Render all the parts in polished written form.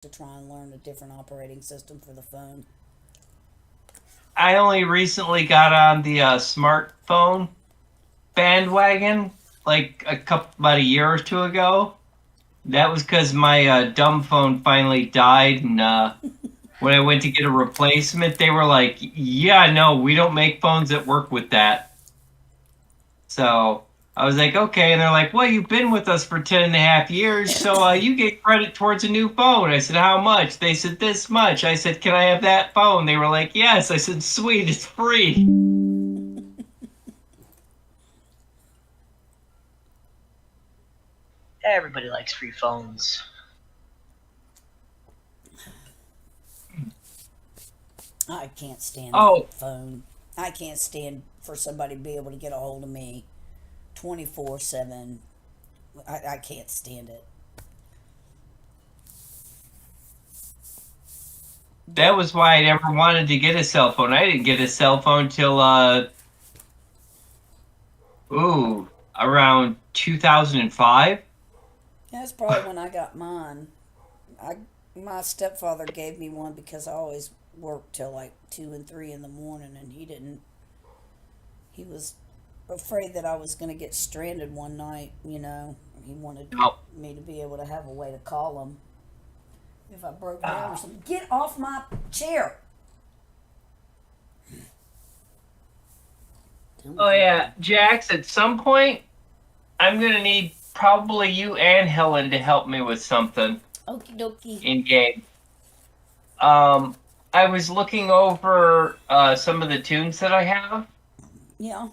to try and learn a different operating system for the phone. I only recently got on the smartphone bandwagon, like about a year or two ago. That was because my dumb phone finally died, and when I went to get a replacement, they were like, "Yeah, no, we don't make phones that work with that." So I was like, "Okay," and they're like, "Well, you've been with us for 10.5 years, so you get credit towards a new phone." I said, "How much?" They said, "This much." I said, "Can I have that phone?" They were like, "Yes." I said, "Sweet, it's free." Everybody likes free phones. I can't stand Oh, that phone. I can't stand for somebody to be able to get a hold of me 24/7. I can't stand it. that But was why I never wanted to get a cell phone. I didn't get a cell phone till around 2005. that's probably when I got mine. I My stepfather gave me one because I always worked till like 2 and 3 in the morning, and he didn't. He was afraid that I was going to get stranded one night. He wanted No. me to be able to have a way to call him if I broke down or something. Get off my chair! Oh yeah, Jax. At some point, I'm gonna need probably you and Helen to help me with something Okie dokie. in game. Um, I was looking over some of the tunes that I have, Yeah.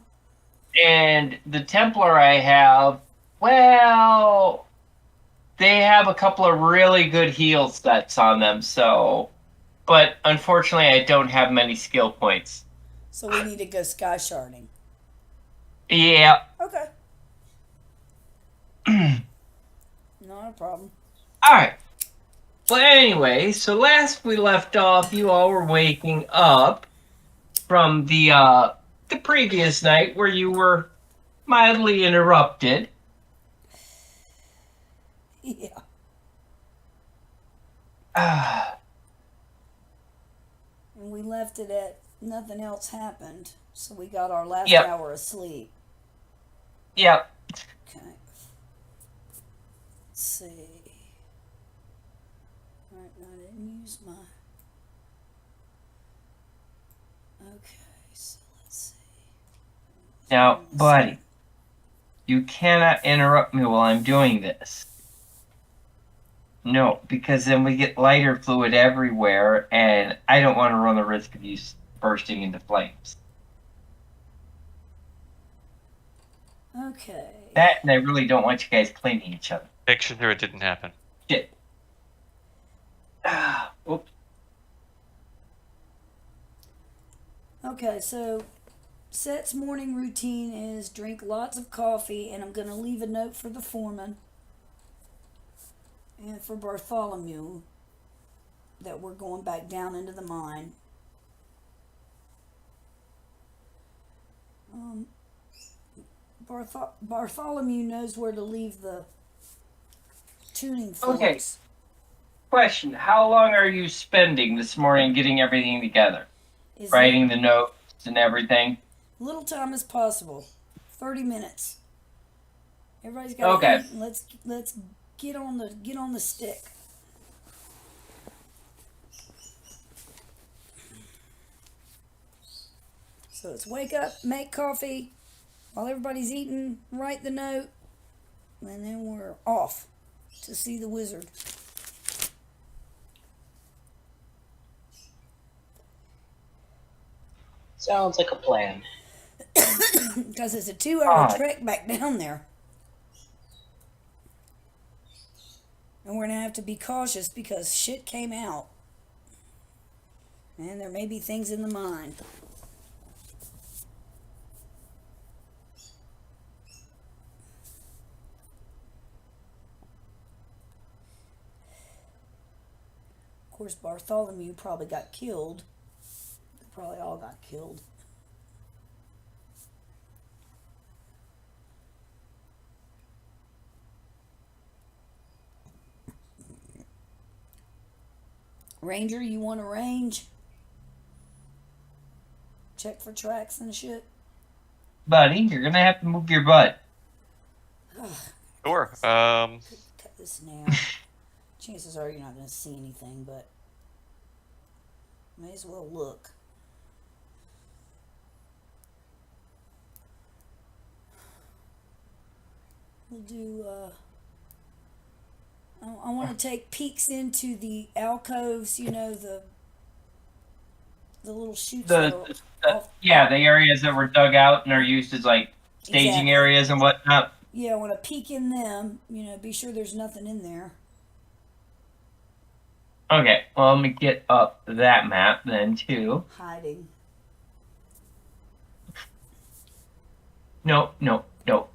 and the Templar I have. Well, they have a couple of really good heal sets on them. So, but unfortunately, I don't have many skill points. So we need to go sky sharding. Yeah. Okay. Not a problem. All right. Well, anyway, so last we left off, you all were waking up from the previous night where you were mildly interrupted. Yeah. And we left it at nothing else happened. So we got our last Yep. hour of sleep. Yep. Okay. Let's see. Alright, I didn't use my. Okay, so let's see. Now, buddy, you cannot interrupt me while I'm doing this. No, because then we get lighter fluid everywhere, and I don't want to run the risk of you bursting into flames. Okay. That, and I really don't want you guys cleaning each other. Make sure it didn't happen. Shit. Oops. Okay, so Set's morning routine is drink lots of coffee, and I'm going to leave a note for the foreman and for Bartholomew that we're going back down into the mine. Bartholomew knows where to leave the tuning forks. Okay. Question: how long are you spending this morning getting everything together? Is Writing the notes and everything? little time as possible. 30 minutes. Everybody's got to Okay. eat. And let's get on the stick. So it's wake up, make coffee, while everybody's eating, write the note, and then we're off to see the wizard. Sounds like a plan. Because it's a 2-hour trek back down there. And we're going to have to be cautious because shit came out. And there may be things in the mine. Of course, Bartholomew probably got killed. They probably all got killed. Ranger, you want to range? Check for tracks and shit. Buddy, you're gonna have to move your butt. Sure. Cut this now. Chances are you're not going to see anything, but may as well look. We'll do. I want to take peeks into the alcoves. You know, the little chutes that are off. Yeah, the areas that were dug out and are used as like staging Exactly. areas and whatnot. Yeah, I want to peek in them. You know, be sure there's nothing in there. Okay, well, let me get up that map then too. Hiding. No,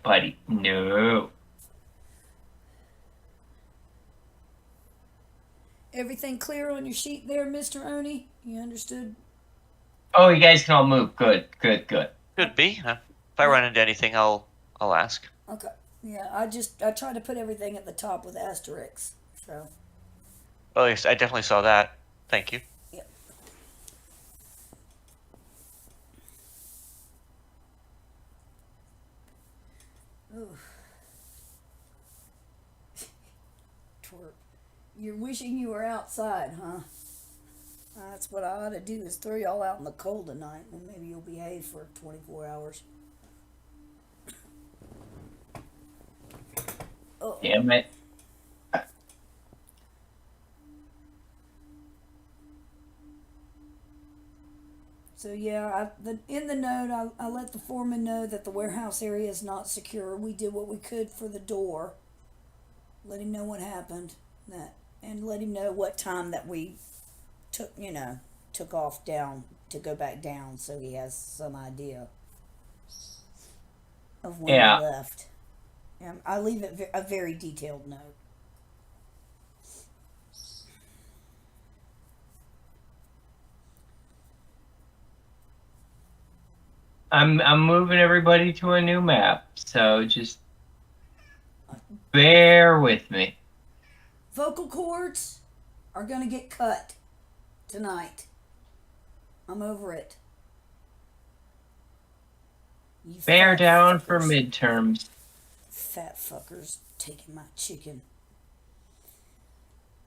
buddy, no. Everything clear on your sheet there, Mr. Oni? You understood? Oh, you guys can all move. Good. Could be. If I run into anything, I'll ask. Okay. Yeah, I tried to put everything at the top with asterisks. So. Oh, yes, I definitely saw that. Thank you. Yep. Ooh. Twerp. You're wishing you were outside, huh? That's what I ought to do is throw y'all out in the cold tonight, and maybe you'll behave for 24 hours. Oh. Damn it. So yeah, in the note, I let the foreman know that the warehouse area is not secure. We did what we could for the door. Let him know what happened, and let him know what time that we took off down to go back down, so he has some idea of when Yeah. we left. I leave it a very detailed note. I'm moving everybody to a new map, so just bear with me. Vocal cords are gonna get cut tonight. I'm over it. You Bear fat down for fuckers. midterms. Fat fuckers taking my chicken.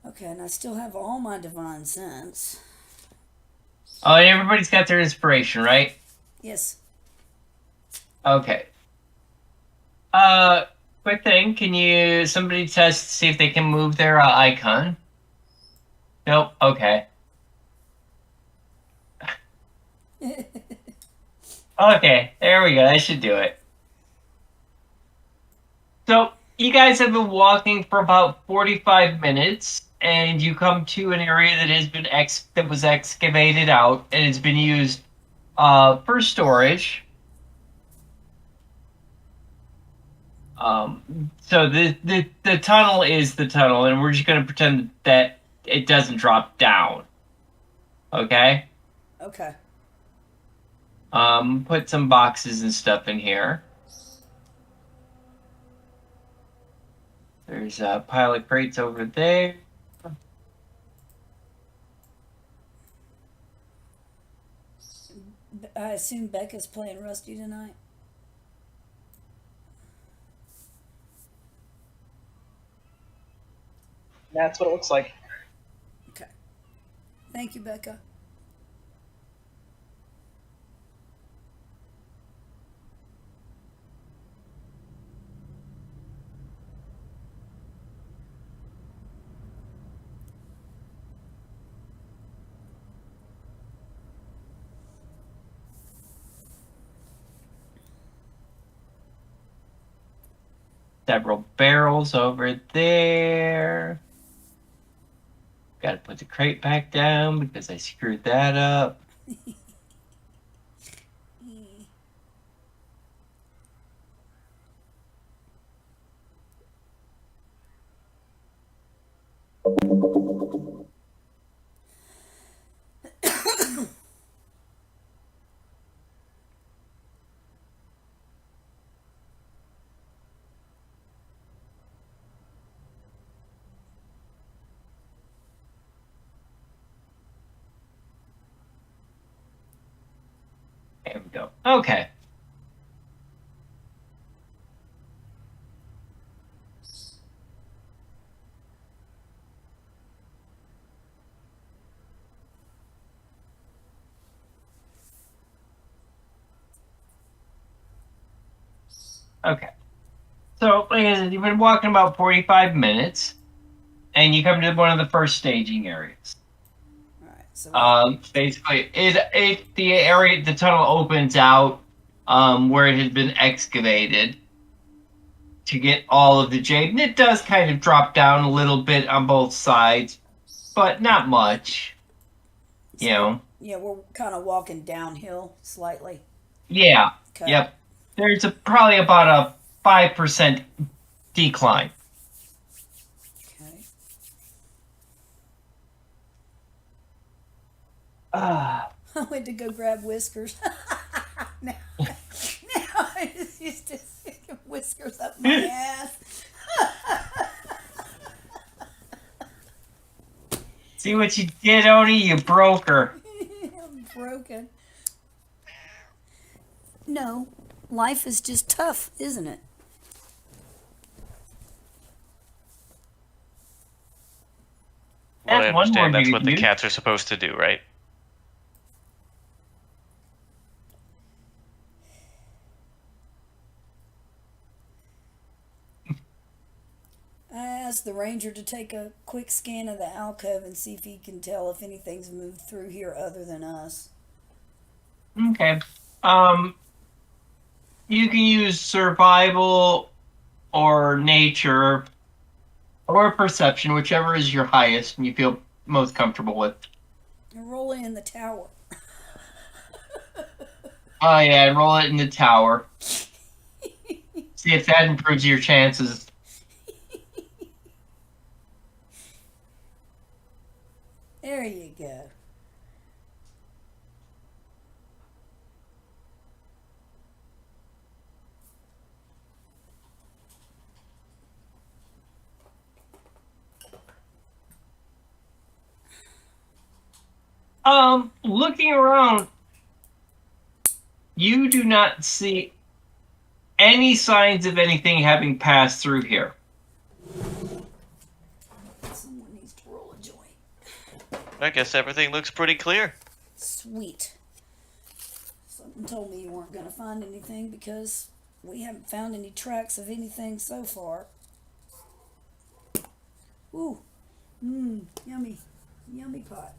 Okay, and I still have all my divine sense. Oh, and everybody's got their inspiration, right? Yes. Okay. Quick thing. Can somebody test to see if they can move their icon? Nope. Okay. Okay, there we go. That should do it. So, you guys have been walking for about 45 minutes, and you come to an area that was excavated out, and it's been used for storage. So the tunnel is the tunnel, and we're just gonna pretend that it doesn't drop down. Okay? Okay. Put some boxes and stuff in here. There's a pile of crates over there. I assume Becca's playing Rusty tonight. That's what it looks like. Okay. Thank you, Becca. Several barrels over there. Got to put the crate back down because I screwed that up. So, okay. Okay. So, like I said, you've been walking about 45 minutes, and you come to one of the first staging areas. All right. So Basically, the tunnel opens out where it had been excavated to get all of the jade, and it does kind of drop down a little bit on both sides, but not much. You know. yeah, we're kind of walking downhill slightly. Yeah. Okay. Yep. There's probably about a 5% decline. Okay. Ah. I went to go grab Whiskers. now I just used to stick Whiskers up my ass. See what you did, Oni? You broke her. I'm broken. No, life is just tough, isn't it? What I That's one more understand, that's you what can the do. cats are supposed to do, right? I asked the ranger to take a quick scan of the alcove and see if he can tell if anything's moved through here other than us. Okay. You can use survival or nature or perception, whichever is your highest and you feel most comfortable with. And roll in the tower. Oh yeah, and roll it in the tower. See if that improves your chances. There you go. Looking around, you do not see any signs of anything having passed through here. Someone needs to roll a joint. I guess everything looks pretty clear. Sweet. Something told me you weren't going to find anything because we haven't found any tracks of anything so far. Ooh. Yummy. Yummy pot.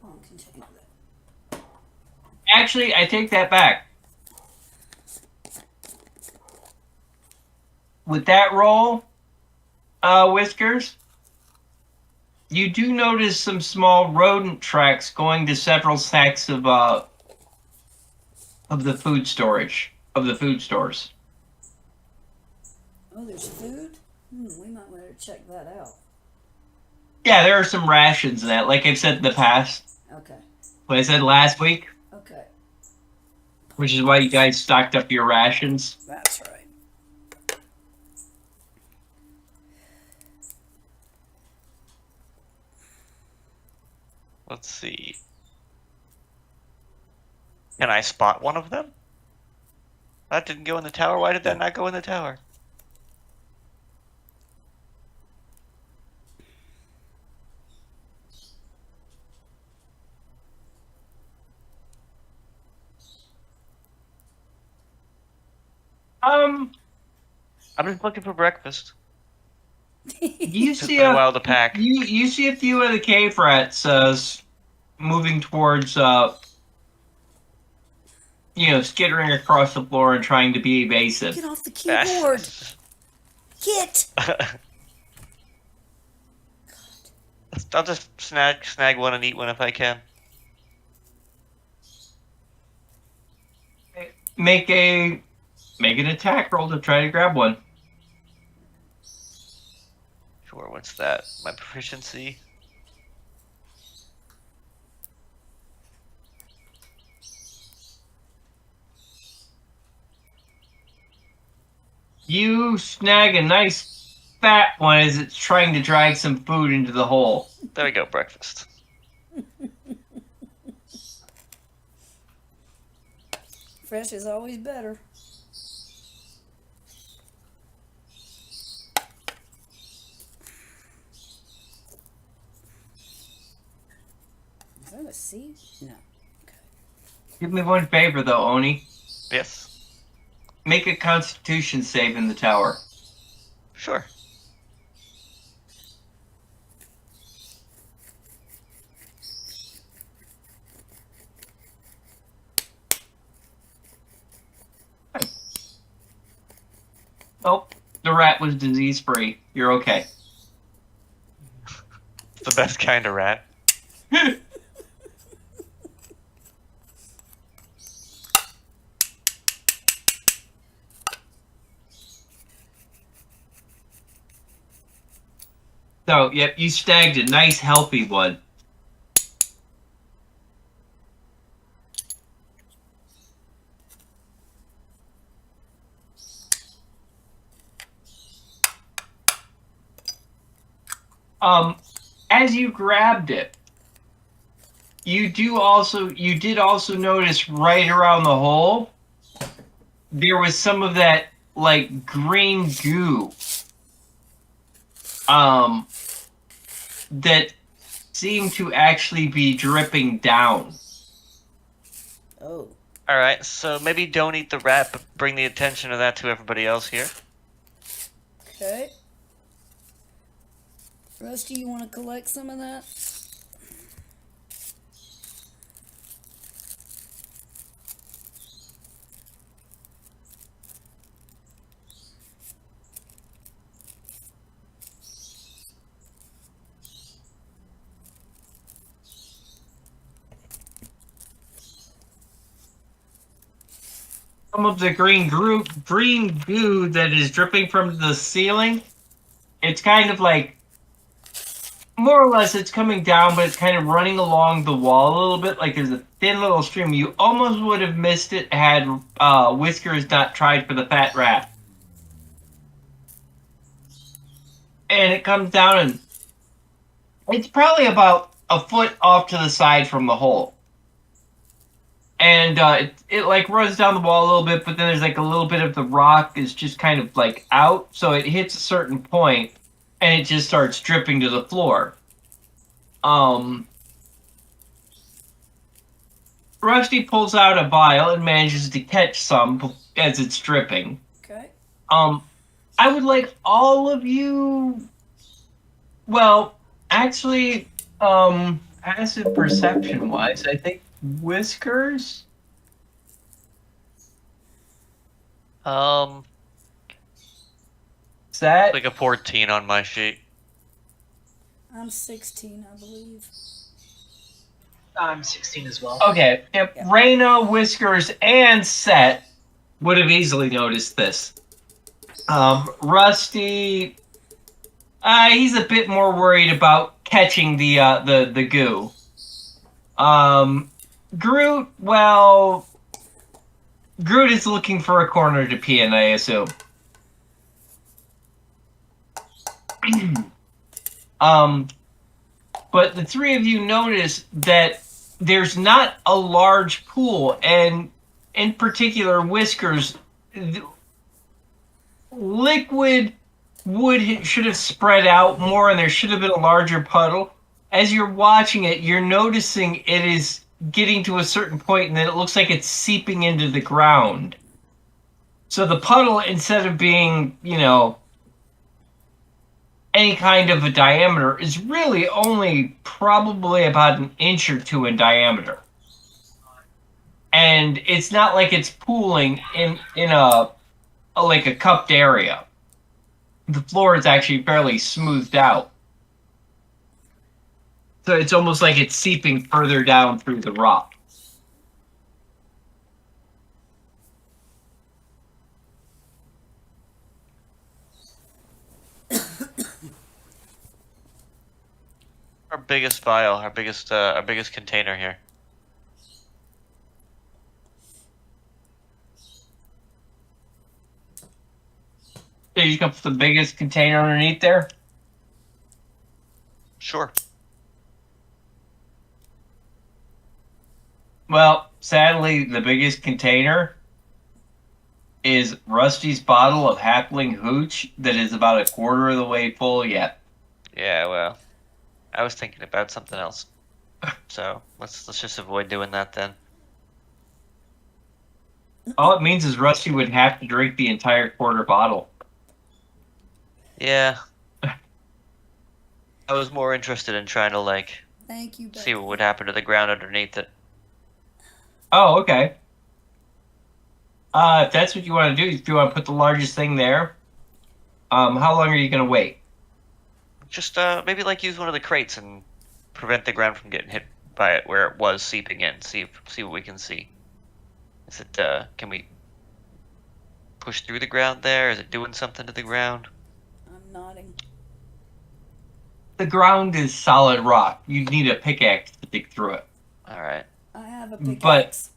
Long container that. Actually, I take that back. With that roll, Whiskers, you do notice some small rodent tracks going to several sacks of the food storage, of the food stores. Oh, there's food? We might want to check that out. Yeah, there are some rations in that, like I've said in the past. Okay. What I said last week, Okay. which is why you guys stocked up your rations. That's right. Let's see. Can I spot one of them? That didn't go in the tower. Why did that not go in the tower? I'm just looking for breakfast. You Took see me a while to pack. you see a few of the cave rats moving towards skittering across the floor and trying to be evasive. Get off the keyboard. Get. I'll just snag one and eat one if I can. Make an attack roll to try to grab one. Sure, what's that? My proficiency? You snag a nice fat one as it's trying to drag some food into the hole. There we go, breakfast. fresh is always better. Is that a C? No. Okay. Give me one favor, though, Oni. Yes. Make a Constitution save in the tower. Sure. Oh, the rat was disease-free. You're okay. It's the best kind of rat. So, yep, you snagged a nice, healthy one. As you grabbed it, you did also notice right around the hole, there was some of that, like, green goo. That seemed to actually be dripping down. Oh. Alright, so maybe don't eat the rat, but bring the attention of that to everybody else here. Okay. Rusty, you want to collect some of that? Some of the green goo that is dripping from the ceiling, it's kind of like, more or less it's coming down, but it's kind of running along the wall a little bit, like there's a thin little stream. You almost would have missed it had Whiskers not tried for the fat rat. And it comes down, and it's probably about a foot off to the side from the hole. And it like runs down the wall a little bit, but then there's like a little bit of the rock is just kind of like out, so it hits a certain point, and it just starts dripping to the floor. Rusty pulls out a vial and manages to catch some as it's dripping. Okay. I would like all of you. Well, actually, passive perception wise, I think Whiskers. Is that Like a 14 on my sheet. I'm 16, I believe. I'm 16 as well. okay? If Yeah. Reyna, Whiskers, and Set would have easily noticed this. Rusty, he's a bit more worried about catching the goo. Groot, well, Groot is looking for a corner to pee in, I assume. But the three of you notice that there's not a large pool, and in particular, Whiskers, liquid should have spread out more, and there should have been a larger puddle. As you're watching it, you're noticing it is getting to a certain point, and then it looks like it's seeping into the ground. So the puddle, instead of being, any kind of a diameter, is really only probably about an inch or two in diameter. And it's not like it's pooling in a like a cupped area. The floor is actually fairly smoothed out. So it's almost like it's seeping further down through the rock. Our biggest vial, our biggest container here. So you can put the biggest container underneath there? Sure. Well, sadly, the biggest container is Rusty's bottle of Happling Hooch that is about a quarter of the way full yet. Yeah, well, I was thinking about something else. So let's just avoid doing that then. All it means is Rusty would have to drink the entire quarter bottle. Yeah. I was more interested in trying to Thank you, see what Becky. would happen to the ground underneath it. Oh, okay. If that's what you want to do, if you want to put the largest thing there, how long are you going to wait? Just maybe use one of the crates and prevent the ground from getting hit by it where it was seeping in. See what we can see. Is it can we push through the ground there? Is it doing something to the ground? I'm nodding. The ground is solid rock. You'd need a pickaxe to dig through it. All right. I have a But pickaxe.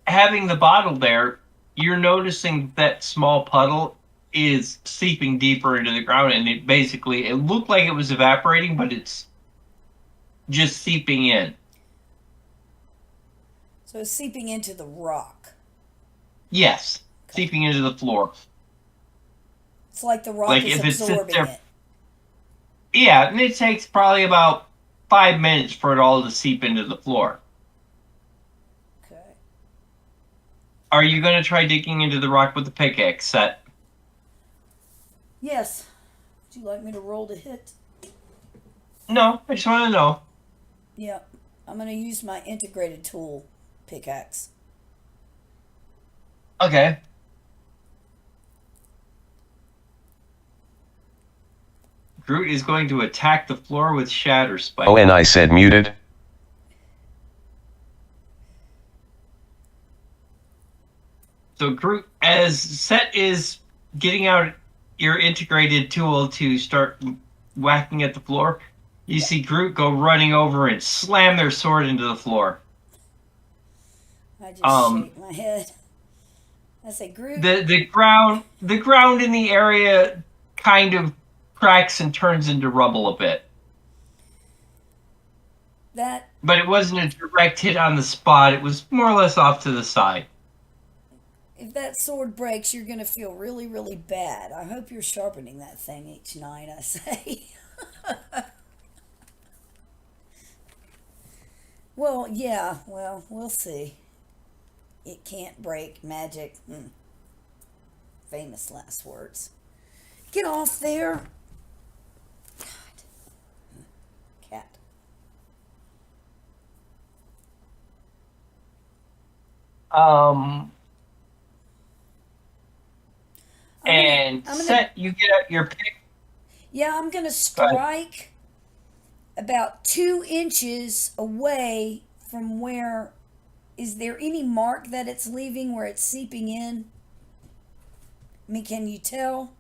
having the bottle there, you're noticing that small puddle is seeping deeper into the ground, and it looked like it was evaporating, but it's just seeping in. So it's seeping into the rock. Yes, seeping into the floor. It's like the rock Like is if it sits absorbing there- it. Yeah, and it takes probably about 5 minutes for it all to seep into the floor. Okay. Are you going to try digging into the rock with the pickaxe set? Yes. Would you like me to roll to hit? No, I just want to know. Yeah. I'm going to use my integrated tool pickaxe. Okay. Groot is going to attack the floor with Shatter Spike. Oh, and I said muted. So Groot, as Set is getting out your integrated tool to start whacking at the floor, you see Groot go running over and slam their sword into the floor. I just shake my head. I say, Groot. The ground in the area kind of cracks and turns into rubble a bit. But it wasn't a direct hit on the spot. It was more or less off to the side. If that sword breaks, you're going to feel really, really bad. I hope you're sharpening that thing each night, I say. Well, yeah, well, we'll see. It can't break. Magic. Famous last words. Get off there. God. Cat. And Set, you get out your pick. Yeah, I'm going to strike about 2 inches away from where. Is there any mark that it's leaving where it's seeping in? I mean, can you tell?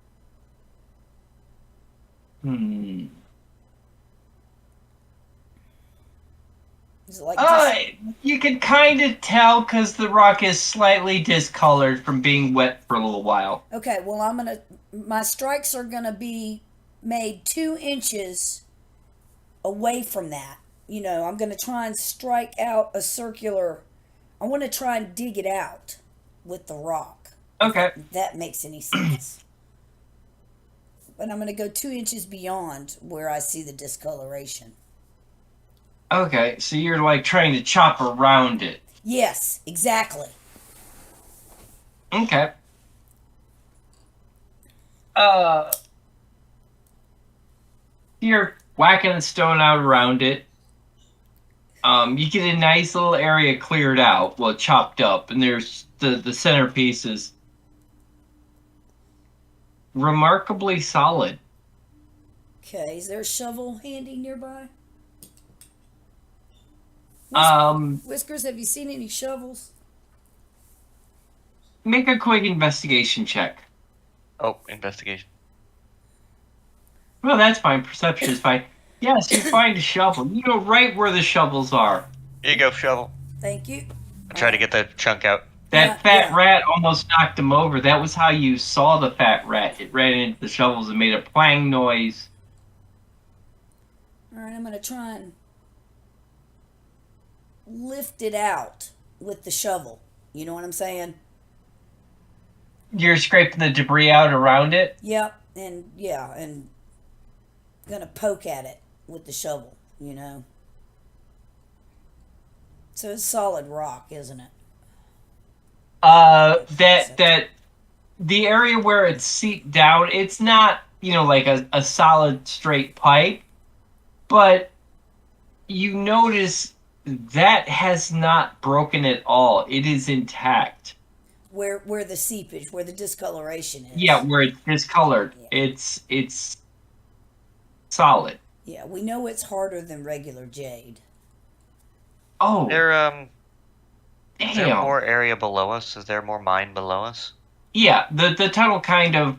Is it like You can kind of tell because the rock is slightly discolored from being wet for a little while. Okay, well, my strikes are gonna be made 2 inches away from that. You know, I'm gonna try and strike out a circular. I want to try and dig it out with the rock. Okay. If that makes any sense. But I'm gonna go 2 inches beyond where I see the discoloration. Okay, so you're like trying to chop around it. Yes, exactly. Okay. You're whacking the stone out around it. You get a nice little area cleared out, well, chopped up, and there's the centerpiece is remarkably solid. Okay, is there a shovel handy nearby? Whiskers, have you seen any shovels? Make a quick investigation check. Oh, investigation. Well, that's fine. Perception is fine. Yes, you find a shovel. You know right where the shovels are. Here you go, shovel. Thank you. I try to get the chunk out. That fat rat almost knocked him over. That was how you saw the fat rat. It ran into the shovels and made a plang noise. All right, I'm going to try and lift it out with the shovel. You know what I'm saying? you're scraping the debris out around it. Yep, and gonna poke at it with the shovel, So it's solid rock, isn't it? That the area where it's seeped down, it's not, like a solid straight pipe, but you notice that has not broken at all. It is intact. Where the seepage, where the discoloration is. Yeah, where it's discolored. Yeah. It's solid. Yeah, we know it's harder than regular jade. Oh, Is there damn. more area below us? Is there more mine below us? Yeah, the tunnel kind of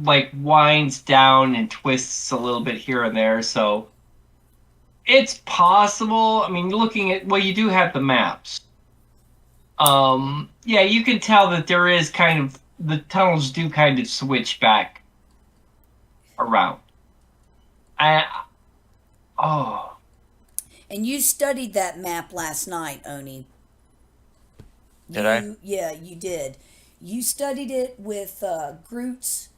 like winds down and twists a little bit here and there, so it's possible. I mean, looking at, well, you do have the maps. Yeah, you can tell that there is kind of, the tunnels do kind of switch back around. Oh. And you studied that map last night, Oni. Did I? Yeah, you did. You studied it with Groot's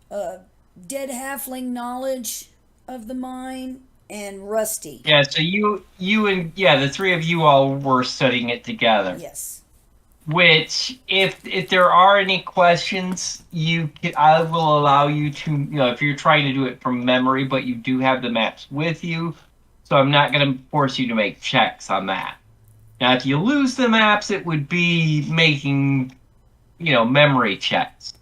dead halfling knowledge of the mine and Rusty. Yeah, so you and, yeah, the three of you all were studying it together. Yes. Which, if there are any questions, I will allow you to, if you're trying to do it from memory, but you do have the maps with you, so I'm not going to force you to make checks on that. Now, if you lose the maps, it would be making, memory checks.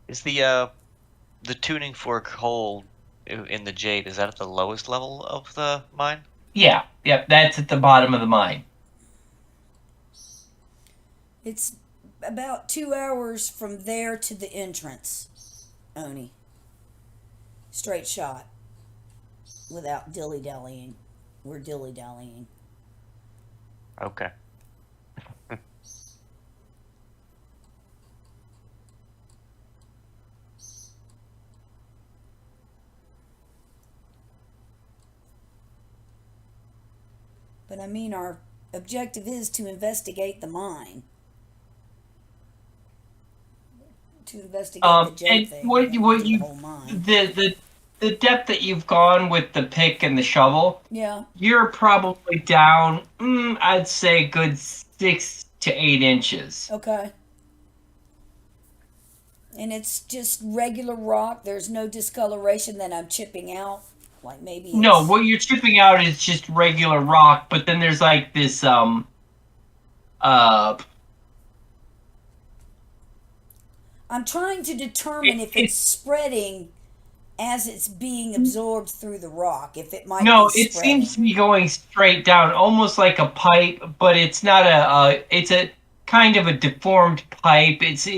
Is the tuning fork hole in the jade, is that at the lowest level of the mine? Yeah, that's at the bottom of the mine. It's about 2 hours from there to the entrance, Oni. Straight shot. Without dilly-dallying. We're dilly-dallying. Okay. But I mean, our objective is to investigate the mine. To investigate the And jade thing. what the you whole mine. the depth that you've gone with the pick and the shovel, Yeah. you're probably down, I'd say, a good 6 to 8 inches. Okay. And it's just regular rock. There's no discoloration that I'm chipping out. Like maybe it's... No, what you're chipping out is just regular rock, but then there's like this I'm trying to determine if it's spreading as it's being absorbed through the rock. If it might no, be it spreading. seems to be going straight down, almost like a pipe, but it's not it's a kind of a deformed pipe. It's not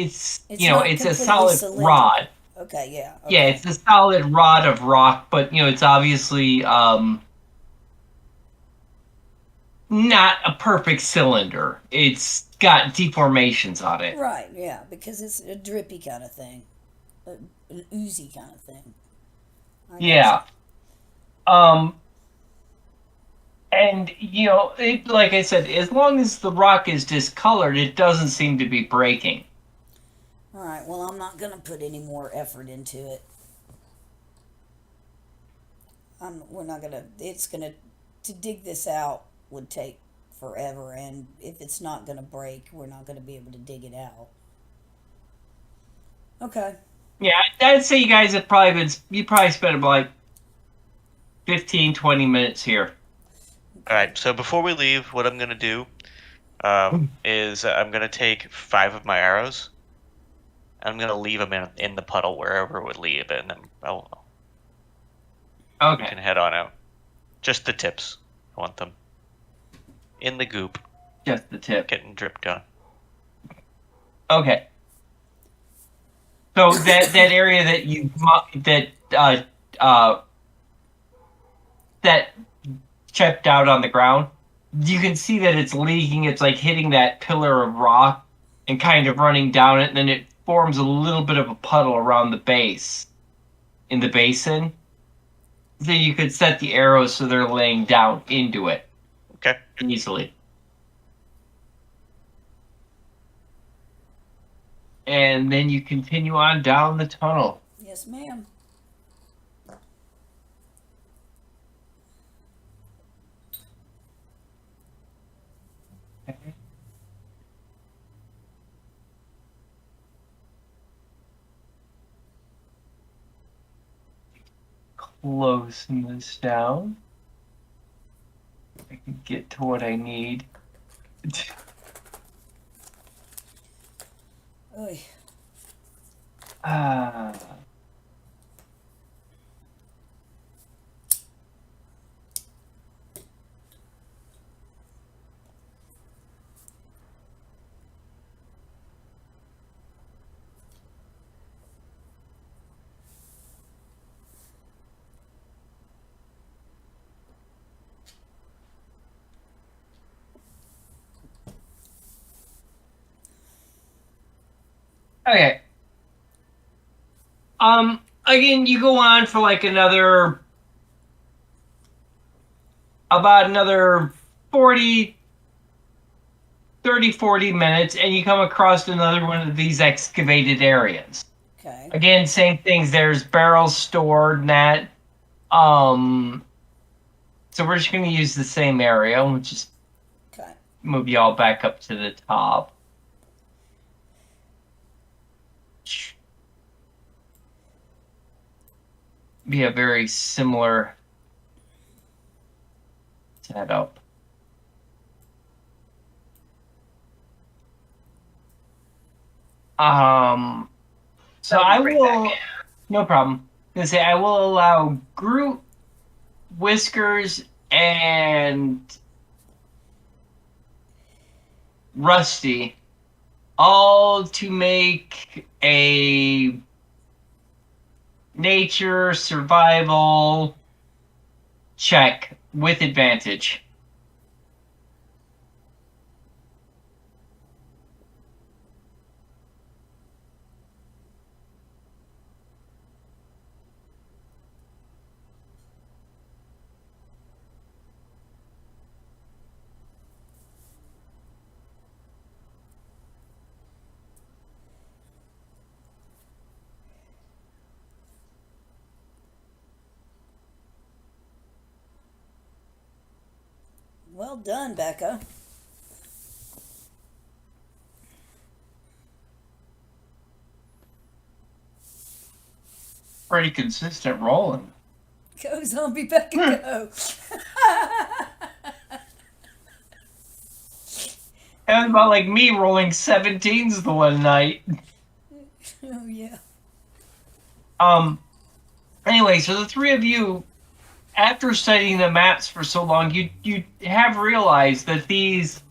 it's a completely solid cylindrical. rod. Okay, yeah. Okay. Yeah, it's a solid rod of rock, but it's obviously not a perfect cylinder. It's got deformations on it. Right, yeah, because it's a drippy kind of thing. An oozy kind of thing. I Yeah. gotcha. And like I said, as long as the rock is discolored, it doesn't seem to be breaking. All right, well, I'm not going to put any more effort into it. We're not going to, it's going to dig this out would take forever, and if it's not going to break, we're not going to be able to dig it out. Okay. Yeah, I'd say you guys have you probably spent about like 15, 20 minutes here. All right. So before we leave, what I'm gonna do is I'm gonna take 5 of my arrows. I'm gonna leave them in the puddle wherever it would lead, and then we Okay. can head on out. Just the tips. I want them in the goop, Just the tip. getting dripped on. Okay. So that area that you that chipped out on the ground, you can see that it's leaking. It's like hitting that pillar of rock and kind of running down it, and then it forms a little bit of a puddle around the base in the basin. So you could set the arrows so they're laying down into it Okay. easily. And then you continue on down the tunnel. Yes, ma'am. Closing this down. I can get to what I need. Oy. Ah. Okay. Again, you go on for like about another 40 40 minutes, and you come across another one of these excavated areas. Okay. Again, same things. There's barrels stored in that. So we're just going to use the same area. We'll just Okay. move you all back up to the top. Be a very similar setup. So That'll be I right will, back. no problem. I'm gonna say I will allow Groot, Whiskers, and Rusty all to make a nature survival check with advantage. Well done, Becca. Pretty consistent rolling. Go, zombie, Becca, go. And about like me rolling 17s the one night. Oh, yeah. Anyway, so the three of you, after studying the maps for so long, you have realized that these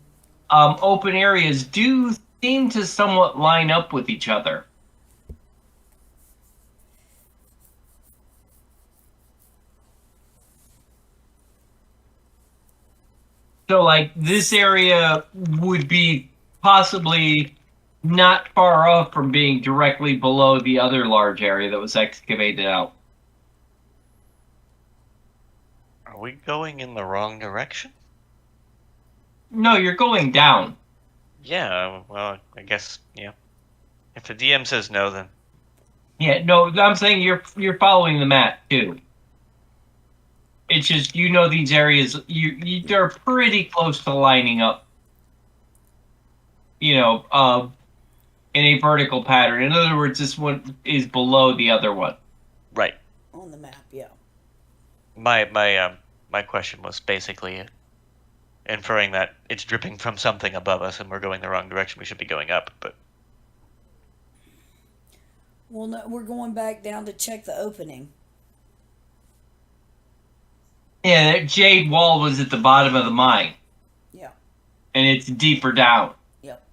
open areas do seem to somewhat line up with each other. So, like, this area would be possibly not far off from being directly below the other large area that was excavated out. Are we going in the wrong direction? No, you're going down. Yeah, well, I guess, yeah. If the DM says no, then Yeah, no, I'm saying you're following the map too. It's just you know these areas they're pretty close to lining up. You know, in a vertical pattern. In other words, this one is below the other one. right. On the map, yeah. My question was basically inferring that it's dripping from something above us and we're going the wrong direction. We should be going up, but Well, no, we're going back down to check the opening. Yeah, that jade wall was at the bottom of the mine, Yeah. and it's deeper down. Yep.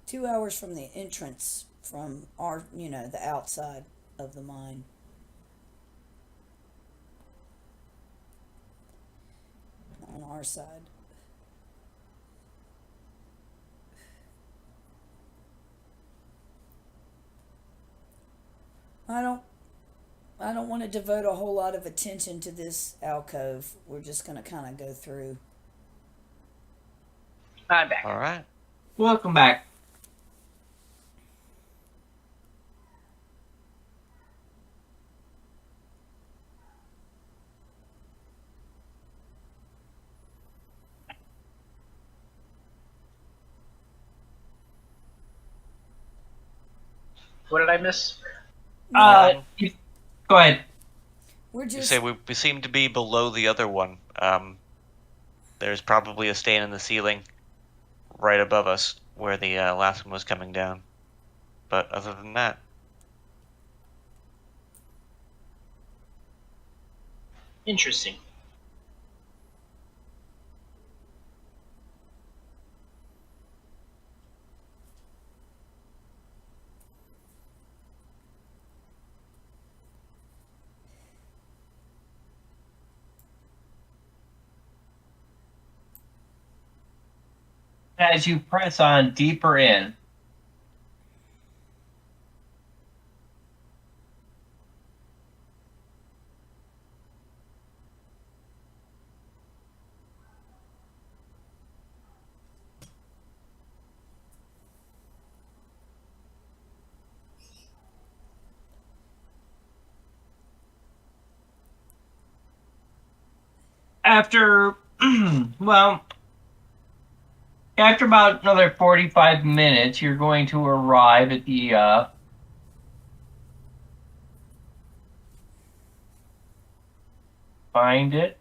2 hours from the entrance from our, the outside of the mine. On our side. I don't want to devote a whole lot of attention to this alcove. We're just going to kind of go through. I'm back. All right. Welcome back. What did I miss? Go ahead. We're You just say we seem to be below the other one. There's probably a stain in the ceiling right above us where the last one was coming down. But other than that, Interesting. As you press on deeper in, after, well, after about another 45 minutes, you're going to arrive at the find it.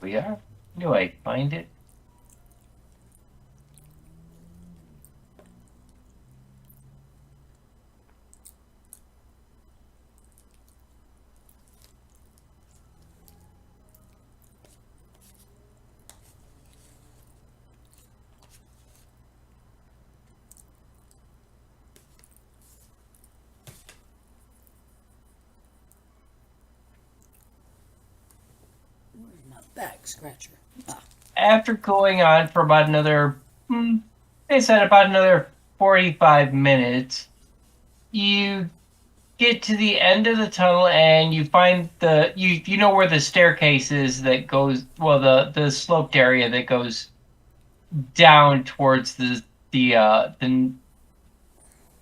We are. Do I find it? my back scratcher. After going on for about another, they said about another 45 minutes, you get to the end of the tunnel and you find you know where the staircase is that goes, well, the sloped area that goes down towards the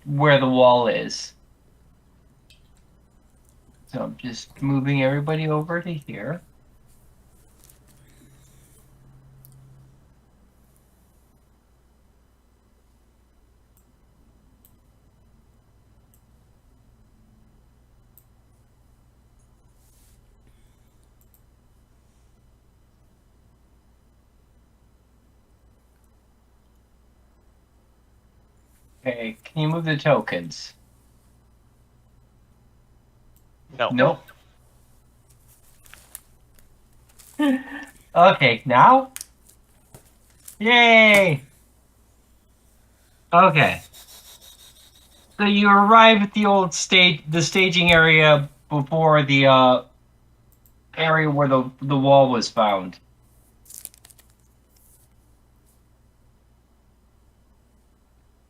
where the wall is. So I'm just moving everybody over to here. Okay, can you move the tokens? no. Nope. Okay, now? Yay! Okay. So you arrive at the old the staging area before the area where the wall was found.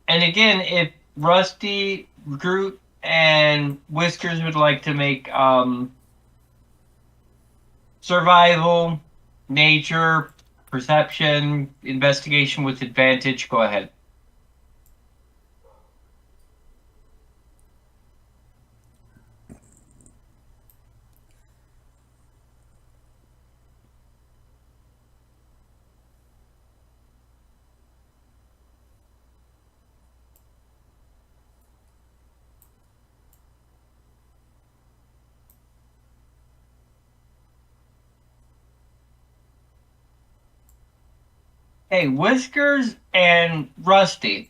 And again, if Rusty, Groot, and Whiskers would like to make survival, nature, perception, investigation with advantage, go ahead. Hey, Whiskers and Rusty,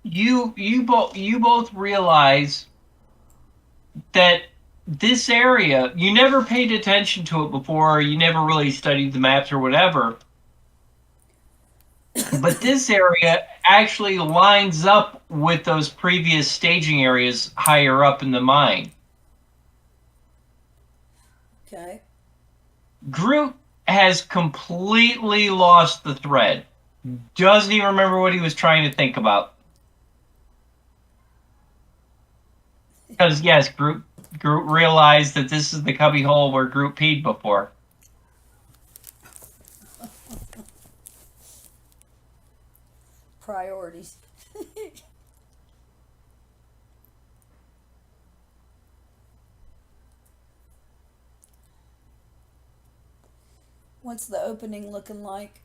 you both realize that this area, you never paid attention to it before, you never really studied the maps or whatever, but this area actually lines up with those previous staging areas higher up in the mine. Okay. Groot has completely lost the thread. Doesn't even remember what he was trying to think about. Because yes, Groot realized that this is the cubby hole where Groot peed before. Priorities. What's the opening looking like?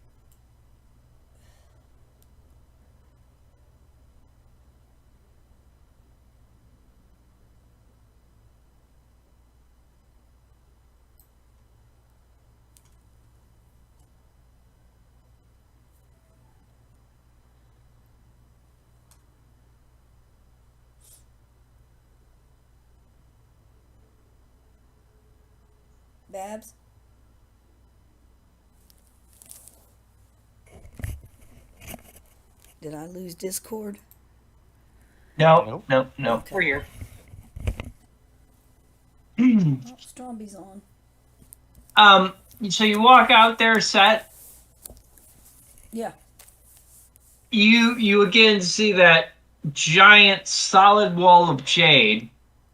Babs? Did I lose Discord? No. Okay. We're here. Oh, Stromby's on. So you walk out there, Set. Yeah. You again see that giant solid wall of jade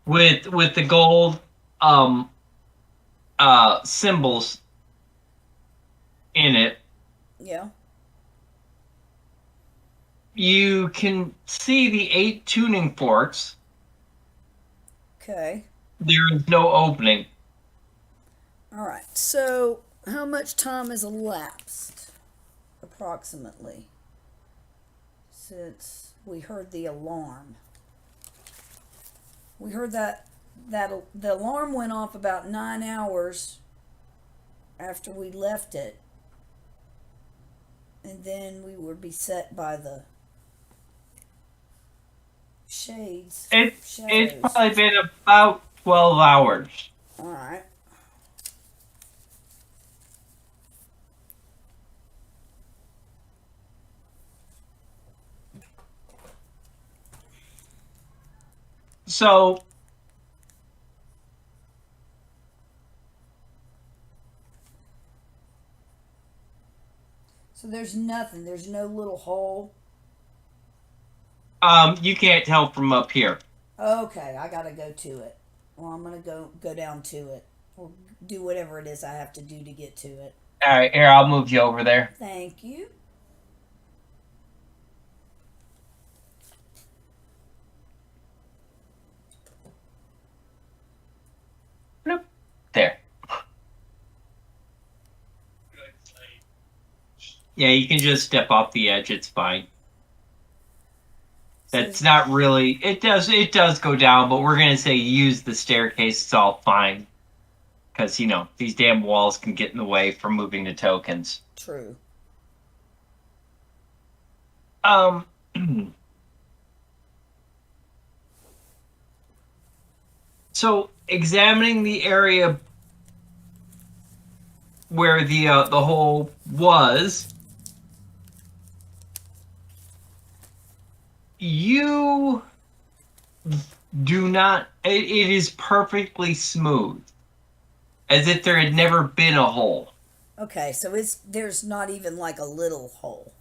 with the gold symbols in it. Yeah. You can see the 8 tuning forks. Okay. There is no opening. All right. So, how much time has elapsed, approximately, since we heard the alarm? We heard that the alarm went off about 9 hours after we left it, and then we were beset by the shades. It's shadows. probably been about 12 hours. All right. So So there's nothing. There's no little hole. you can't tell from up here. Okay, I gotta go to it. Well, I'm gonna go down to it, or do whatever it is I have to do to get to it. All right, here, I'll move you over there. Thank you. Nope. There. Yeah, you can just step off the edge. It's fine. That's not really. It does go down, but we're gonna say use the staircase. It's all fine, because these damn walls can get in the way from moving the tokens. True. So examining the area where the hole was, you do not. It is perfectly smooth, as if there had never been a hole. Okay, so there's not even like a little hole.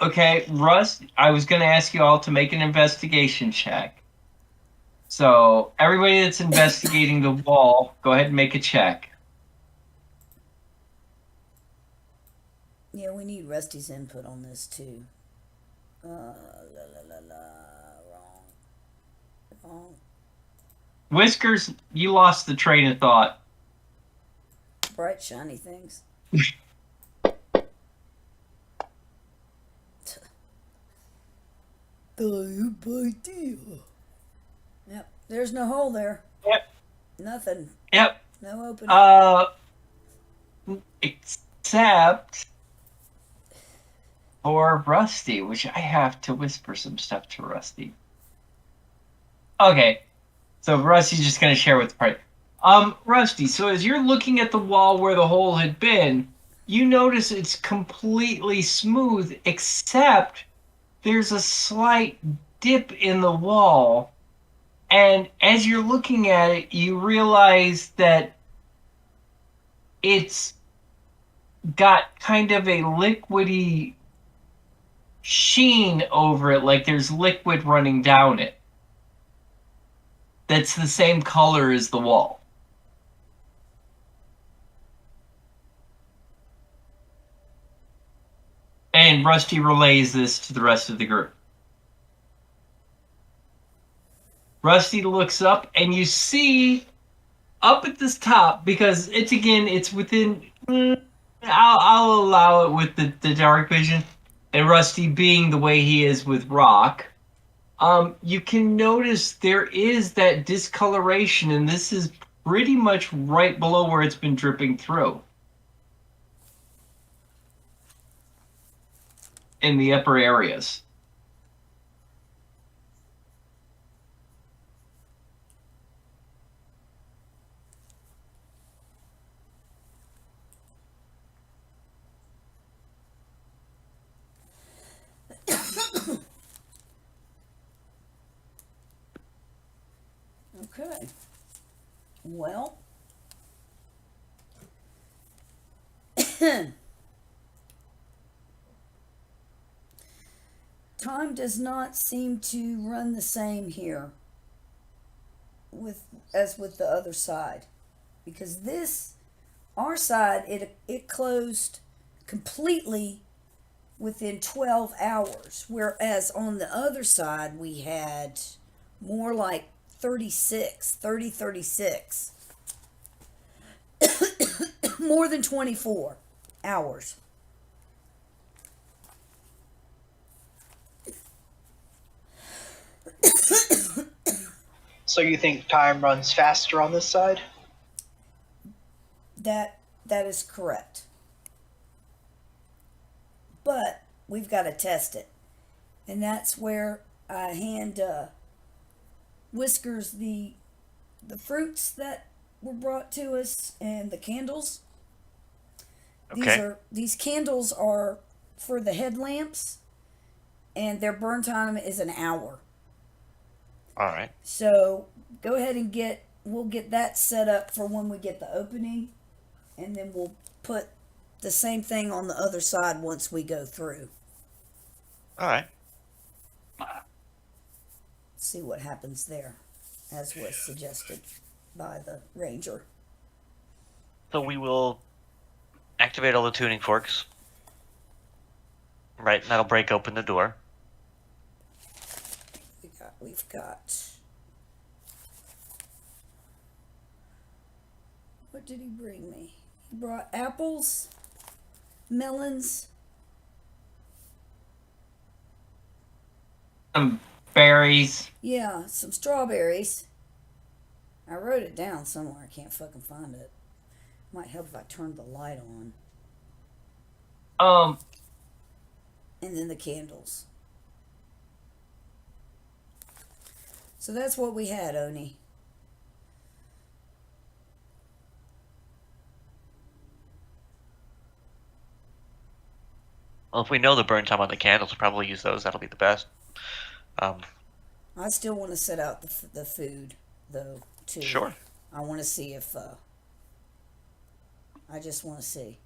Okay, Russ, I was going to ask you all to make an investigation check. So, everybody that's investigating the wall, go ahead and make a check. Yeah, we need Rusty's input on this too. Wrong. Whiskers, you lost the train of thought. Bright, shiny things. Yep, there's no hole there. Yep. Nothing. Yep. No opening. Except for Rusty, which I have to whisper some stuff to Rusty. Okay, so Rusty's just gonna share with the party. Rusty, so as you're looking at the wall where the hole had been, you notice it's completely smooth, except there's a slight dip in the wall. And as you're looking at it, you realize that it's got kind of a liquidy sheen over it, like there's liquid running down it. That's the same color as the wall. And Rusty relays this to the rest of the group. Rusty looks up, and you see up at this top, because it's within. I'll allow it with the dark vision, and Rusty being the way he is with rock. You can notice there is that discoloration, and this is pretty much right below where it's been dripping through. In the upper areas. Okay. Well. Time does not seem to run the same here as with the other side, because our side, it closed completely within 12 hours, whereas on the other side we had more like 36 more than 24 hours. So you think time runs faster on this side? That is correct. But we've got to test it. And that's where I hand Whiskers the fruits that were brought to us and the candles. Okay. These candles are for the headlamps, and their burn time is an hour. All right. So go ahead and we'll get that set up for when we get the opening, and then we'll put the same thing on the other side once we go through. All right. See what happens there, as was suggested by the ranger. So we will activate all the tuning forks. Right, and that'll break open the door. We've got. What did he bring me? He brought apples, melons. Some berries. Yeah, some strawberries. I wrote it down somewhere. I can't fucking find it. Might help if I turned the light on. And then the candles. So that's what we had, Oni. Well, if we know the burn time on the candles, we'll probably use those. That'll be the best. I still want to set out the food, though, too. Sure. I want to see if... I just want to see.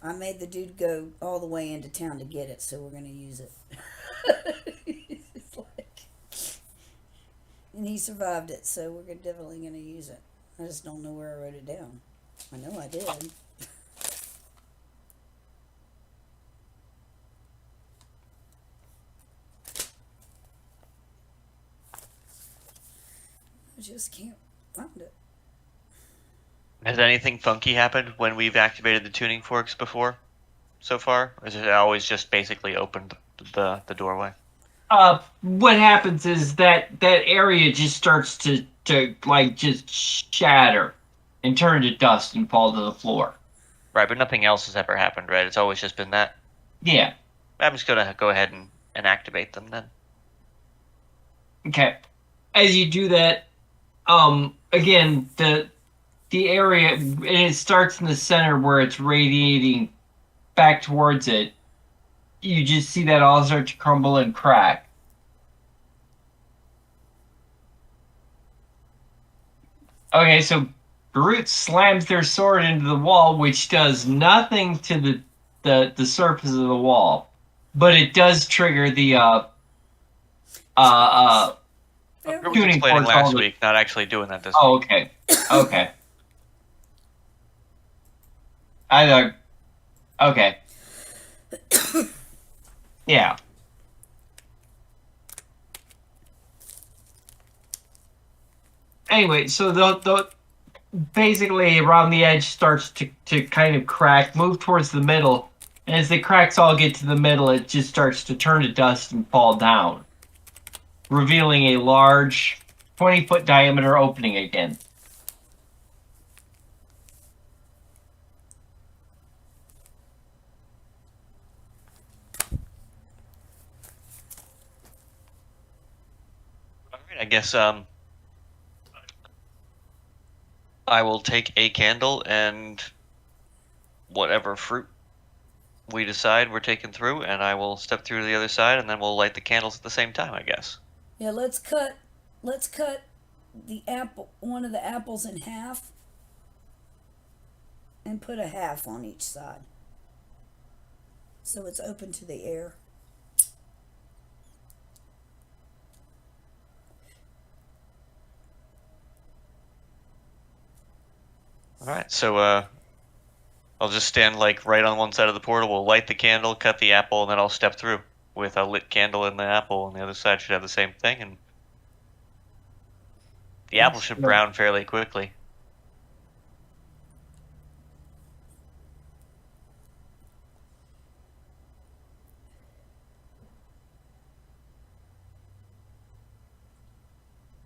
I made the dude go all the way into town to get it, so we're going to use it. It's like, and he survived it, so we're definitely going to use it. I just don't know where I wrote it down. I know I did. I just can't find it. Has anything funky happened when we've activated the tuning forks before, so far? Or is it always just basically opened the doorway? what happens is that area just starts to like just shatter and turn to dust and fall to the floor. Right, but nothing else has ever happened, right? It's always just been that. Yeah. I'm just gonna go ahead and activate them then. Okay. As you do that, again, the area, and it starts in the center where it's radiating back towards it. You just see that all start to crumble and crack. Okay, so Garut slams their sword into the wall, which does nothing to the surface of the wall, but it does trigger the It was tuning explaining forks last week, not actually doing that this Oh, week. okay. Okay. I thought. Okay. Yeah. Anyway, so the basically around the edge starts to kind of crack, move towards the middle, and as the cracks all get to the middle, it just starts to turn to dust and fall down, revealing a large 20-foot diameter opening again. All right, I guess I will take a candle and whatever fruit we decide we're taking through, and I will step through to the other side, and then we'll light the candles at the same time, I guess. Yeah, let's cut one of the apples in half and put a half on each side. So it's open to the air. All right, so I'll just stand like right on one side of the portal. We'll light the candle, cut the apple, and then I'll step through with a lit candle in the apple, and the other side should have the same thing. And the apple should brown fairly quickly.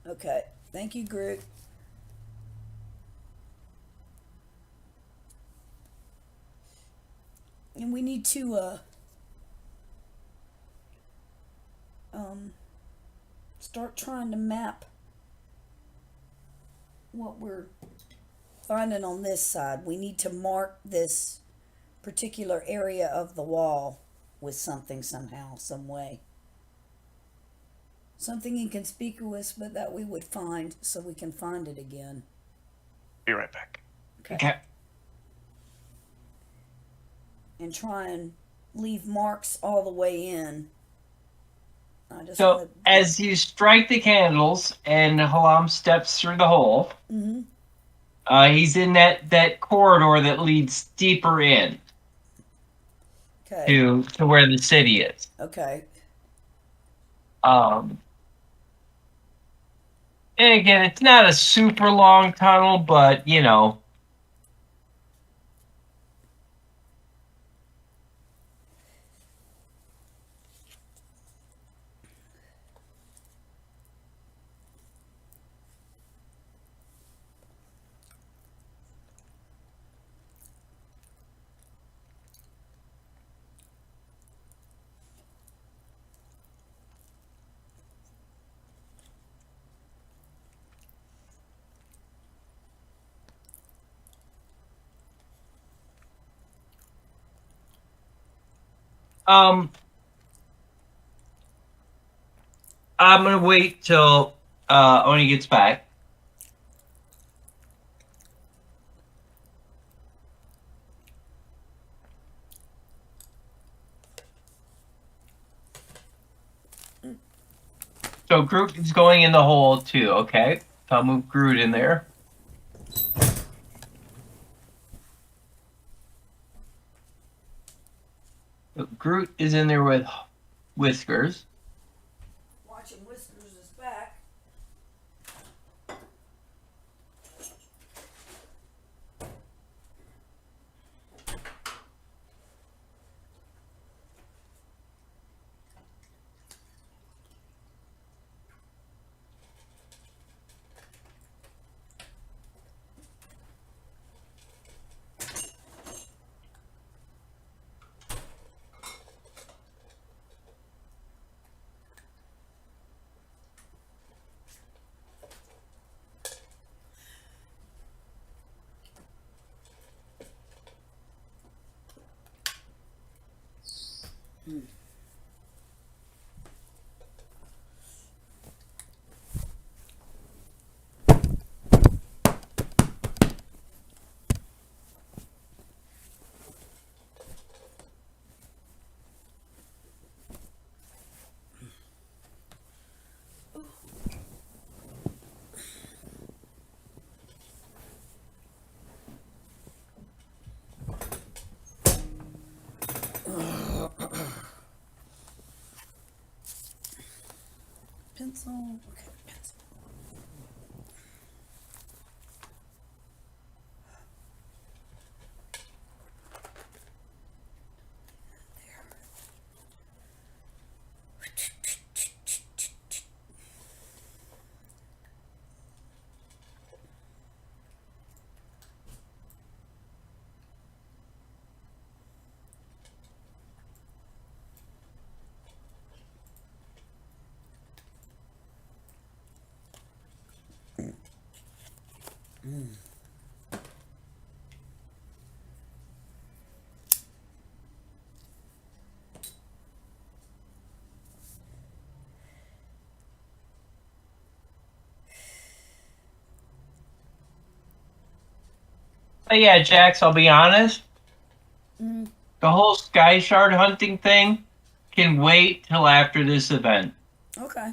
Okay. Thank you, Groot. And we need to start trying to map what we're finding on this side. We need to mark this particular area of the wall with something somehow, some way. Something inconspicuous, but that we would find so we can find it again. Be right back. Okay. And try and leave marks all the way in. So as you strike the candles and Halam steps through the hole, he's in that corridor that leads deeper in to where the city is. Okay. And again, it's not a super long tunnel, but you know. I'm gonna wait till Oni gets back. So Groot is going in the hole too, okay? So I'll move Groot in there. So Groot is in there with Whiskers. Watching Whiskers is back. Pencil. Okay, pencil. But yeah, Jax, I'll be honest. Mm. The whole sky shard hunting thing can wait till after this event. Okay.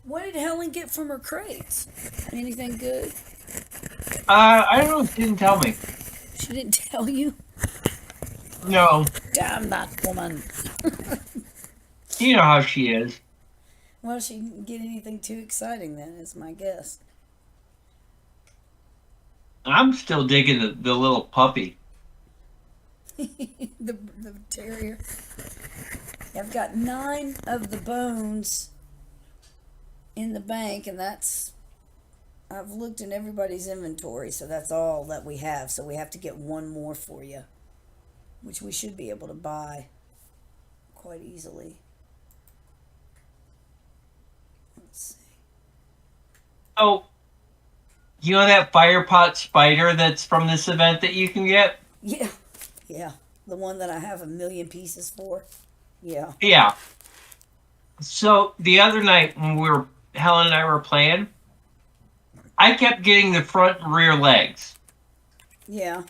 What did Helen get from her crates? Anything good? I don't know. She didn't tell me. She didn't tell you? No. Damn that woman. You know how she is. Well, she didn't get anything too exciting then, is my guess. I'm still digging the little puppy. the terrier. I've got 9 of the bones in the bank, and I've looked in everybody's inventory, so that's all that we have. So we have to get 1 more for you, which we should be able to buy quite easily. Let's see. Oh, you know that fire pot spider that's from this event that you can get? Yeah, yeah, the one that I have 1,000,000 pieces for. Yeah. Yeah. So the other night when Helen and I were playing, I kept getting the front and rear legs. Yeah.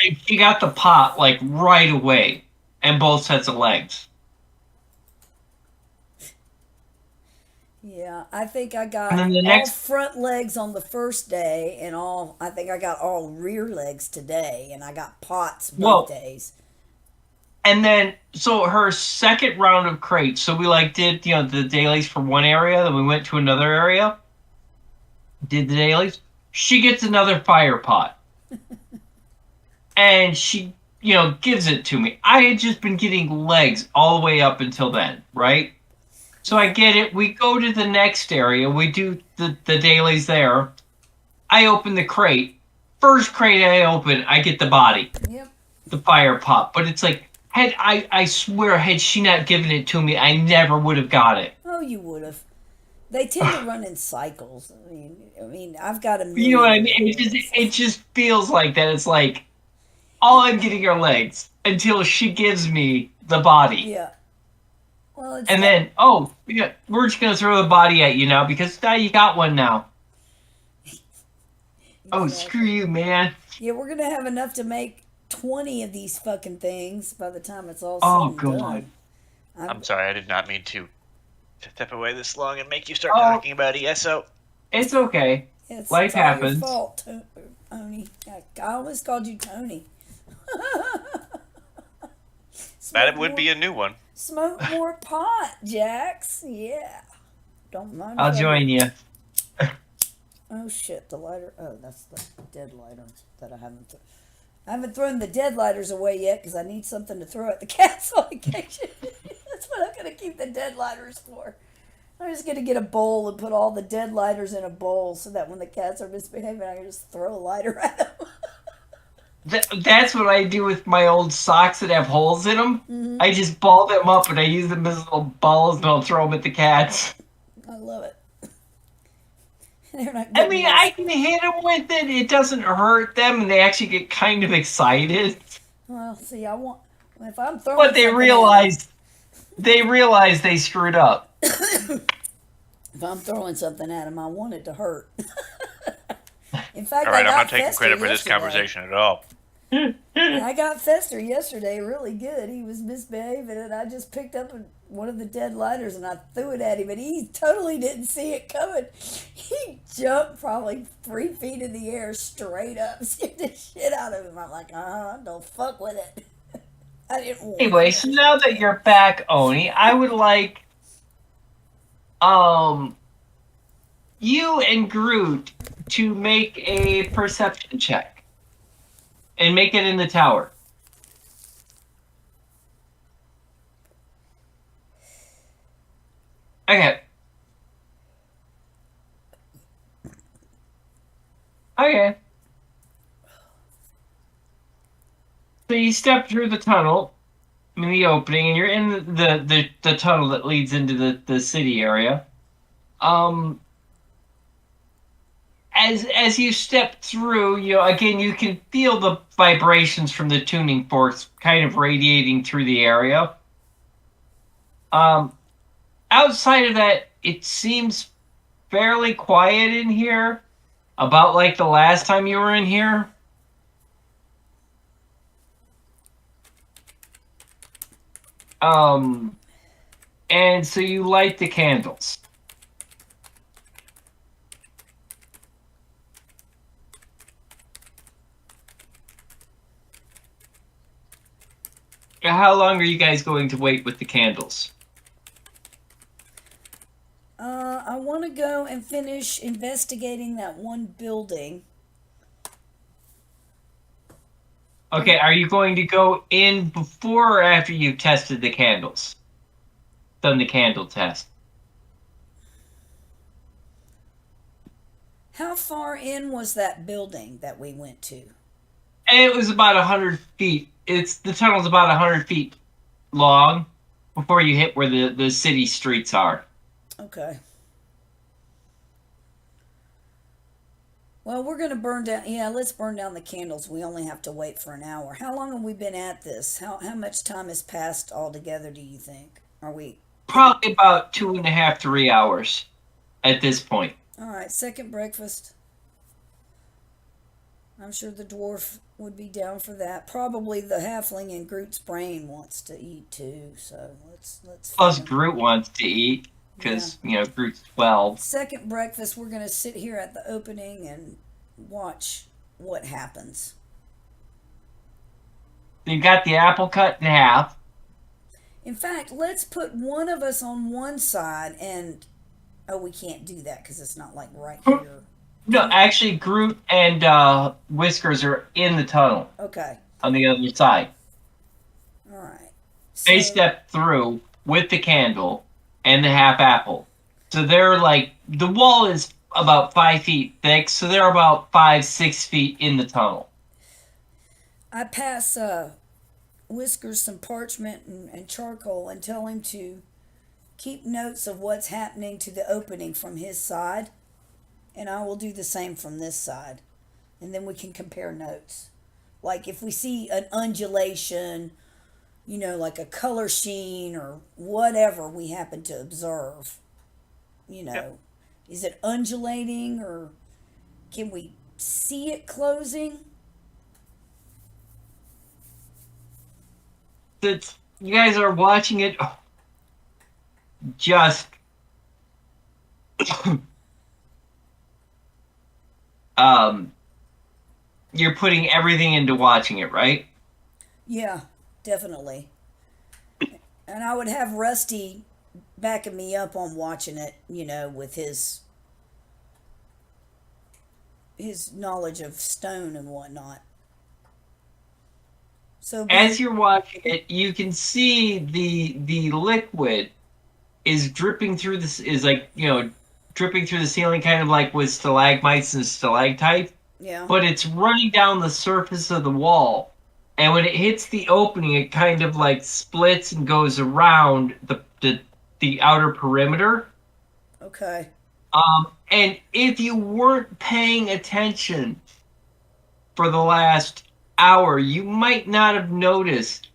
And she got the pot like right away, and both sets of legs. Yeah, I think I got And then the all next, front legs on the first day, and I think I got all rear legs today, and I got pots both well, days. and then so her second round of crates. So we like did the dailies for one area, then we went to another area, did the dailies. She gets another fire pot, and she gives it to me. I had just been getting legs all the way up until then, right? So I get it. We go to the next area. We do the dailies there. I open the crate. First crate I open, I get the body, Yep. the fire pot. But it's like, I swear, had she not given it to me, I never would have got it. Oh, you would have. They tend to run in cycles. I mean, I've got a million. You know what I mean? It just feels like that. It's like all I'm getting are legs until she gives me the body. Yeah. Well, And then, we're just gonna throw the body at you now because now you got one now. Oh, screw you, man. Yeah, we're gonna have enough to make 20 of these fucking things by the time it's all Oh, said and God. done. I'm sorry, I did not mean to step away this long and make you start talking about ESO. It's okay. It's Life all happens. Your fault, Tony. I always called you Tony. That would be a new one. Smoke more pot, Jax. Yeah. Don't mind. I'll if I join do. you. Oh shit! The lighter. Oh, that's the dead lighter that I haven't. I haven't thrown the dead lighters away yet because I need something to throw at the cats on occasion. That's what I'm gonna keep the dead lighters for. I'm just gonna get a bowl and put all the dead lighters in a bowl so that when the cats are misbehaving, I can just throw a lighter at them. That's what I do with my old socks that have holes in them. Mm-hmm. I just ball them up and I use them as little balls and I'll throw them at the cats. I love it. They're not. I mean, I can hit them with it. It doesn't hurt them, and they actually get kind of excited. Well, see, if I'm throwing. But they something at 'em, realize they realize they screwed up. If I'm throwing something at him, I want it to hurt. In fact, All right, I I'm got not taking Fester credit for this yesterday. conversation at all. I got Fester yesterday really good. He was misbehaving, and I just picked up one of the dead lighters and I threw it at him, and he totally didn't see it coming. He jumped probably 3 feet in the air straight up, scared the shit out of him. I'm like, don't fuck with it. I didn't want Anyway, it. so now that you're back, Oni, I would like you and Groot to make a perception check. And make it in the tower. Okay. Okay. So you step through the tunnel, I mean the opening, and you're in the tunnel that leads into the city area. As you step through, again you can feel the vibrations from the tuning forks kind of radiating through the area. Outside of that, it seems fairly quiet in here, about like the last time you were in here. And so you light the candles. How long are you guys going to wait with the candles? I want to go and finish investigating that one building. Okay, are you going to go in before or after you've tested the candles? Done the candle test. How far in was that building that we went to? It was about 100 feet. The tunnel's about 100 feet long before you hit where the city streets are. Okay. Well, we're going to burn down... Yeah, let's burn down the candles. We only have to wait for an hour. How long have we been at this? How much time has passed altogether, do you think? Are we... Probably about 2.5, 3 hours at this point. All right, second breakfast. I'm sure the dwarf would be down for that. Probably the halfling in Groot's brain wants to eat too. So let's. Plus, feed him. Groot wants to eat because Groot's 12. Second breakfast, we're gonna sit here at the opening and watch what happens. You got the apple cut in half. In fact, let's put one of us on one side and. Oh, we can't do that because it's not like right here. No, actually, Groot and Whiskers are in the tunnel. Okay. On the other side. All right. They step through with the candle and the half apple. So they're like, the wall is about 5 feet thick, so they're about 5-6 feet in the tunnel. I pass Whiskers some parchment and charcoal and tell him to keep notes of what's happening to the opening from his side, and I will do the same from this side, and then we can compare notes. Like if we see an undulation, like a color sheen or whatever we happen to observe, is it undulating or can we see it closing? You guys are watching it just you're putting everything into watching it, right? Yeah, definitely. And I would have Rusty backing me up on watching it, with his knowledge of stone and whatnot. So as you're watching it, you can see the liquid is dripping through this dripping through the ceiling, kind of like with stalagmites and stalactites. Yeah. But it's running down the surface of the wall, and when it hits the opening, it kind of like splits and goes around the outer perimeter. Okay. And if you weren't paying attention for the last hour, you might not have noticed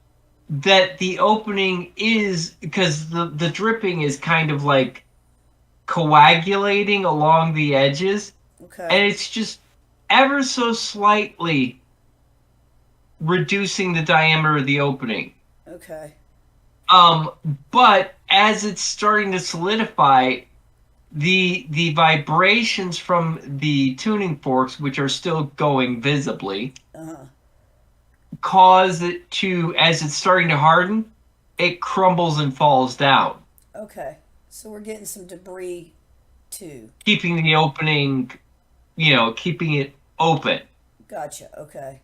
that the opening is, because the dripping is kind of like coagulating along the edges, Okay. and it's just ever so slightly reducing the diameter of the opening. Okay. But as it's starting to solidify, the vibrations from the tuning forks, which are still going visibly, cause it to, as it's starting to harden, it crumbles and falls down, Okay. So we're getting some debris too. keeping the opening, keeping it open. Gotcha. Okay.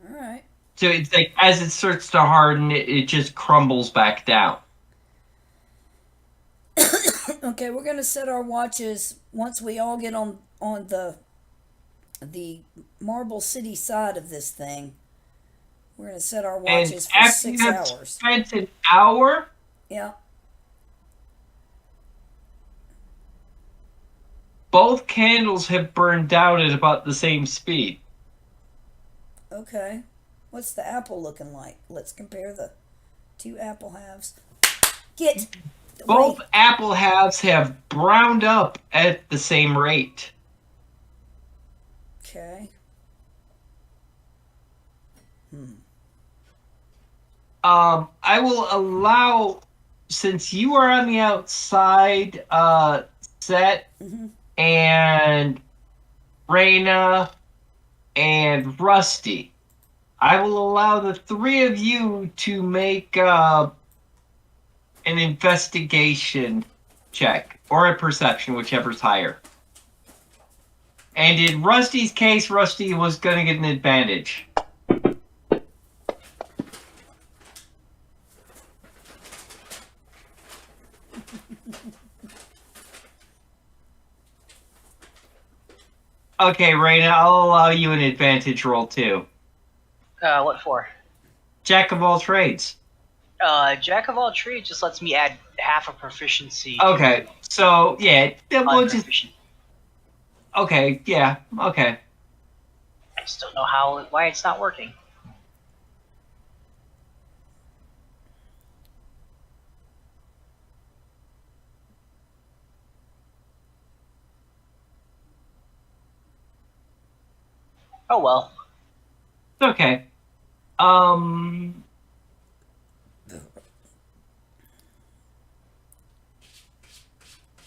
All right. So it's like as it starts to harden, it just crumbles back down. Okay, we're gonna set our watches once we all get on the Marble City side of this thing. We're gonna set our And watches for after 6 you have hours. spent an hour, Yeah. both candles have burned down at about the same speed. Okay. What's the apple looking like? Let's compare the two apple halves. Get Both wait. apple halves have browned up at the same rate. Okay. I will allow, since you are on the outside set, and Raina and Rusty, I will allow the three of you to make an investigation check or a perception, whichever's higher. And in Rusty's case, Rusty was going to get an advantage. Okay, Raina, I'll allow you an advantage roll too. What for? Jack of all trades. Jack of all trades just lets me add half a proficiency. Okay, so yeah, we'll just. Unproficient. Okay, yeah, okay. I just don't know why it's not working. Oh well. It's okay.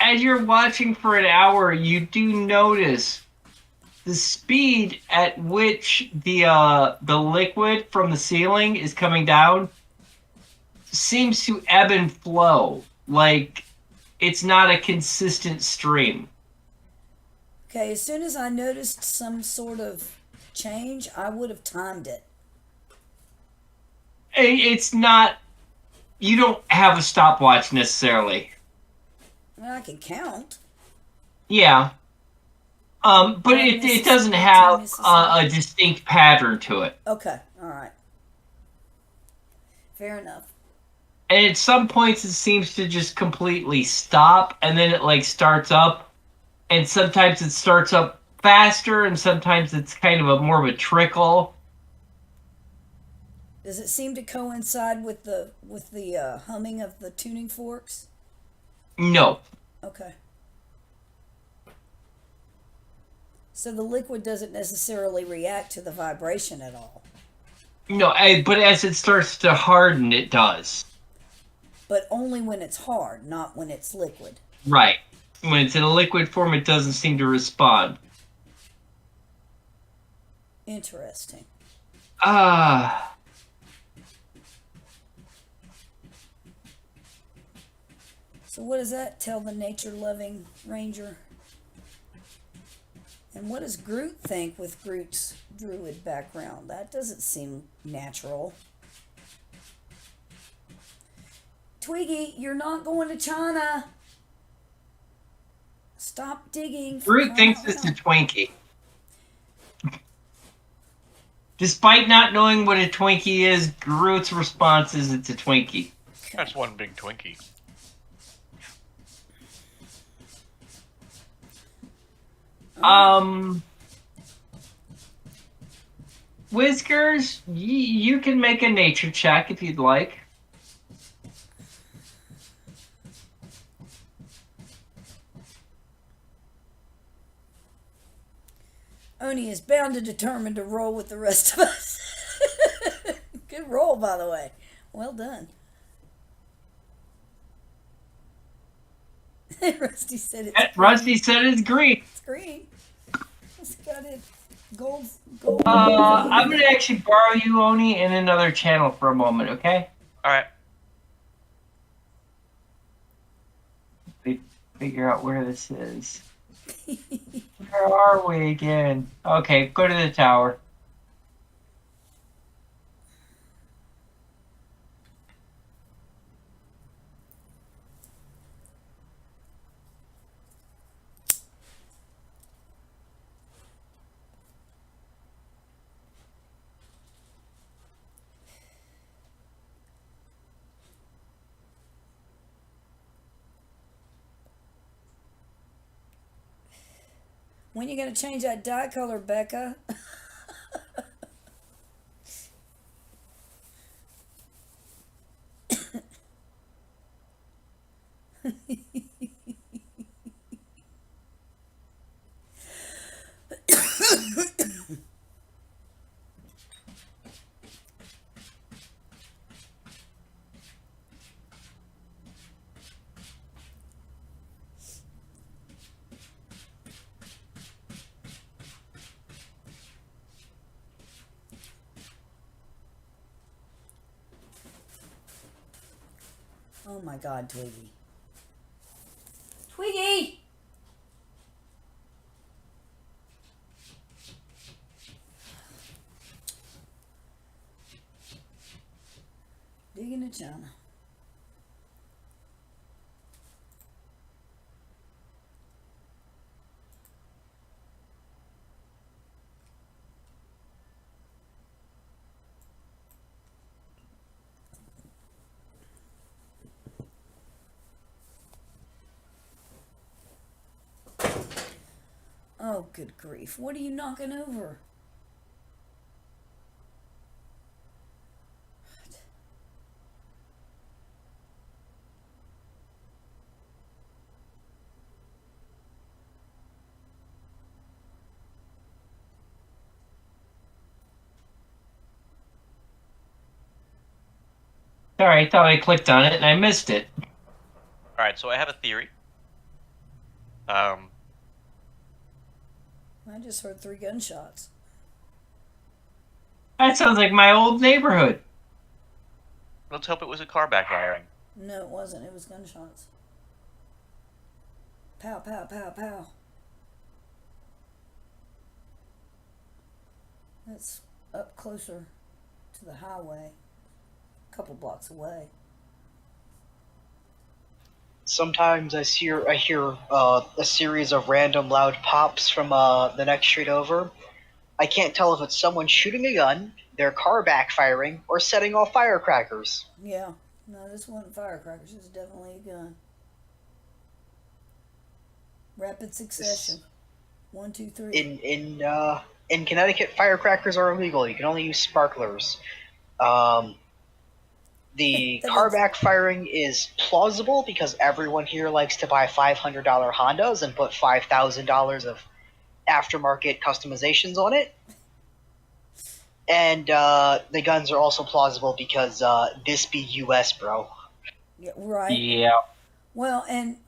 As you're watching for an hour, you do notice the speed at which the liquid from the ceiling is coming down seems to ebb and flow. Like it's not a consistent stream. Okay, as soon as I noticed some sort of change, I would have timed it. It's not. You don't have a stopwatch necessarily. I can count. Yeah. But it doesn't have a distinct pattern to it. Okay, all right. Fair enough. And at some points it seems to just completely stop, and then it like starts up, and sometimes it starts up faster, and sometimes it's kind of more of a trickle. Does it seem to coincide with the humming of the tuning forks? No. Okay. So the liquid doesn't necessarily react to the vibration at all. No, but as it starts to harden, it does. But only when it's hard, not when it's liquid. Right. When it's in a liquid form, it doesn't seem to respond. Interesting. So what does that tell the nature-loving ranger? And what does Groot think with Groot's druid background? That doesn't seem natural. Twiggy, you're not going to China. Stop digging. Groot thinks it's a Twinkie. Despite not knowing what a Twinkie is, Groot's response is it's a Twinkie. That's one big Twinkie. Whiskers, you can make a nature check if you'd like. Oni is bound and determined to roll with the rest of us. Good roll, by the way. Well done. Rusty said it's green. Rusty said it's green. It's green. It's got it. Gold. I'm going to actually borrow you, Oni, in another channel for a moment, okay? All right. Figure out where this is. Where are we again? Okay, go to the tower. When you gonna change that dye color, Becca? Oh my God, Twiggy. Twiggy! Digging a China. Oh, good grief. What are you knocking over? Sorry, I thought I clicked on it and I missed it. All right. So I have a theory. I just heard 3 gunshots. That sounds like my old neighborhood. Let's hope it was a car backfiring. No, it wasn't. It was gunshots. Pow, pow, pow, pow. That's up closer to the highway. A couple blocks away. Sometimes I hear a series of random loud pops from the next street over. I can't tell if it's someone shooting a gun, their car backfiring, or setting off firecrackers. Yeah. No, this wasn't firecrackers. This is definitely a gun. Rapid succession. 1, 2, 3. In Connecticut, firecrackers are illegal. You can only use sparklers. The car backfiring is plausible because everyone here likes to buy $500 Hondas and put $5,000 of aftermarket customizations on it. And the guns are also plausible because this be US, bro. Yeah, right. Yeah. Well, and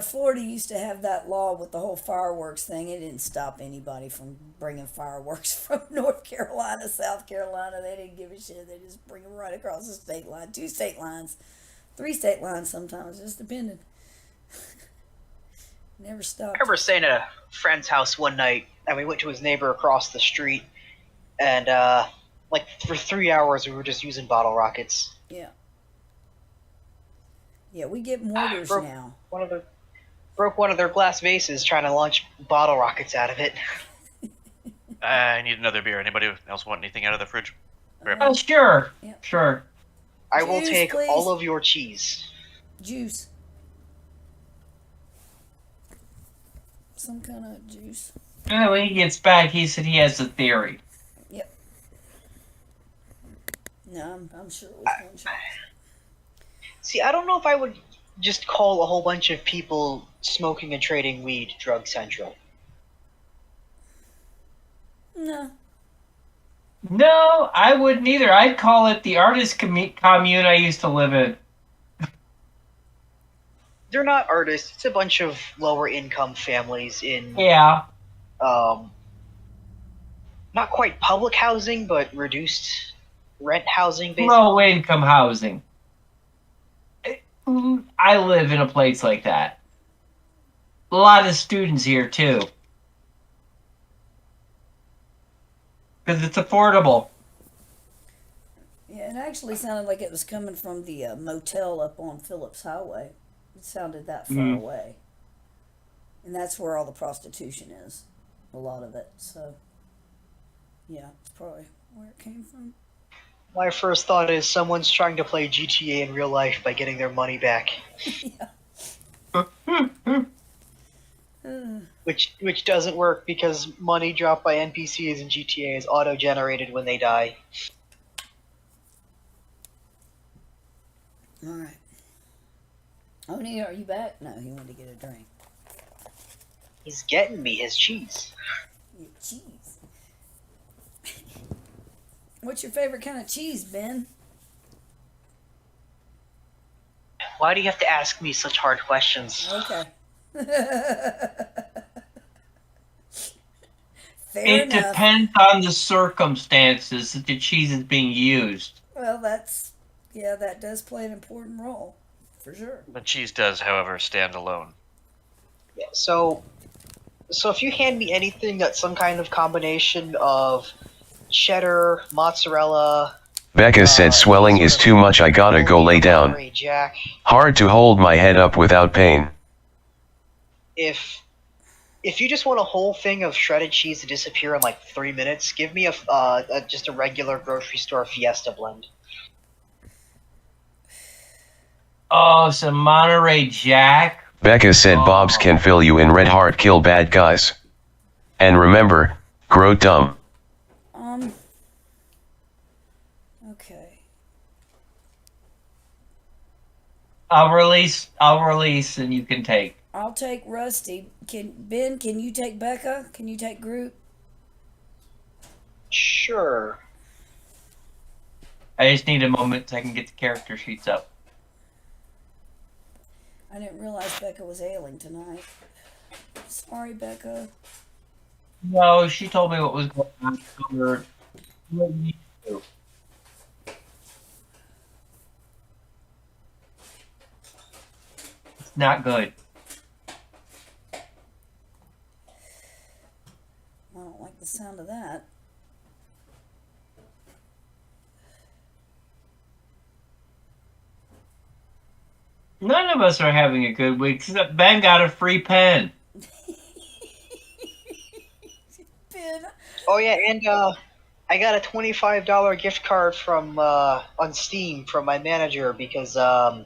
Florida used to have that law with the whole fireworks thing. It didn't stop anybody from bringing fireworks from North Carolina, South Carolina. They didn't give a shit. They just bring them right across the state line. 2 state lines. 3 state lines sometimes, just depending. Never stopped. I remember staying at a friend's house one night, and we went to his neighbor across the street, and for 3 hours we were just using bottle rockets. Yeah. Yeah, we get mortars now. Broke one of their glass vases trying to launch bottle rockets out of it. I need another beer. Anybody else want anything out of the fridge? Oh, sure. Yeah. Sure. I will Juice, take please. all of your cheese. Juice. Some kind of juice. When he gets back, he said he has a theory. Yep. No, I'm sure it was Muncher. See, I don't know if I would just call a whole bunch of people smoking and trading weed drug central. No. No, I wouldn't either. I'd call it the artist commune I used to live in. They're not artists. It's a bunch of lower income families in Yeah. um, not quite public housing, but reduced rent housing, basically. Low income housing. I live in a place like that. A lot of students here too. Because it's affordable. Yeah, it actually sounded like it was coming from the motel up on Phillips Highway. It sounded that far away. And that's where all the prostitution is. A lot of it. So, yeah, it's probably where it came from. My first thought is someone's trying to play GTA in real life by getting their money back. Which doesn't work because money dropped by NPCs in GTA is auto-generated when they die. Alright. Oni, are you back? No, he wanted to get a drink. He's getting me his cheese. Your cheese. What's your favorite kind of cheese, Ben? Why do you have to ask me such hard questions? Okay. Fair It enough. depends on the circumstances that the cheese is being used. Well, that does play an important role, for sure. The cheese does, however, stand alone. Yeah, so if you hand me anything that's some kind of combination of cheddar, mozzarella... Becca said swelling is too much, I gotta go lay down. Jack, Hard to hold my head up without pain. if you just want a whole thing of shredded cheese to disappear in like 3 minutes, give me just a regular grocery store Fiesta blend. Oh, some Monterey Jack. Becca said Bob's can fill you in, red heart, kill bad guys. And remember, grow dumb. Okay. I'll release and you can take. I'll take Rusty. Ben, can you take Becca? Can you take Groot? Sure. I just need a moment so I can get the character sheets up. I didn't realize Becca was ailing tonight. Sorry, Becca. No, she told me what was going on. What you need to do. It's not good. I don't like the sound of that. None of us are having a good week except Ben got a free pen. Ben. Oh yeah, and I got a $25 gift card from on Steam from my manager because I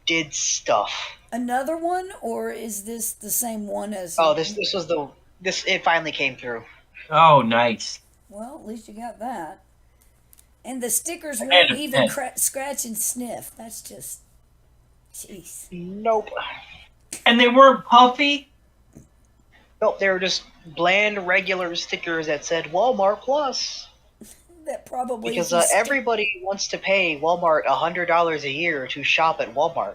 did stuff. Another one, or is this the same one as? Oh, this was it finally came through. Oh, nice. Well, at least you got that. And the stickers had won't a even pen. scratch and sniff. That's just, jeez. Nope. And they weren't puffy? Nope, they were just bland, regular stickers that said Walmart Plus. That probably Because if you everybody wants to pay Walmart $100 a year to shop at Walmart.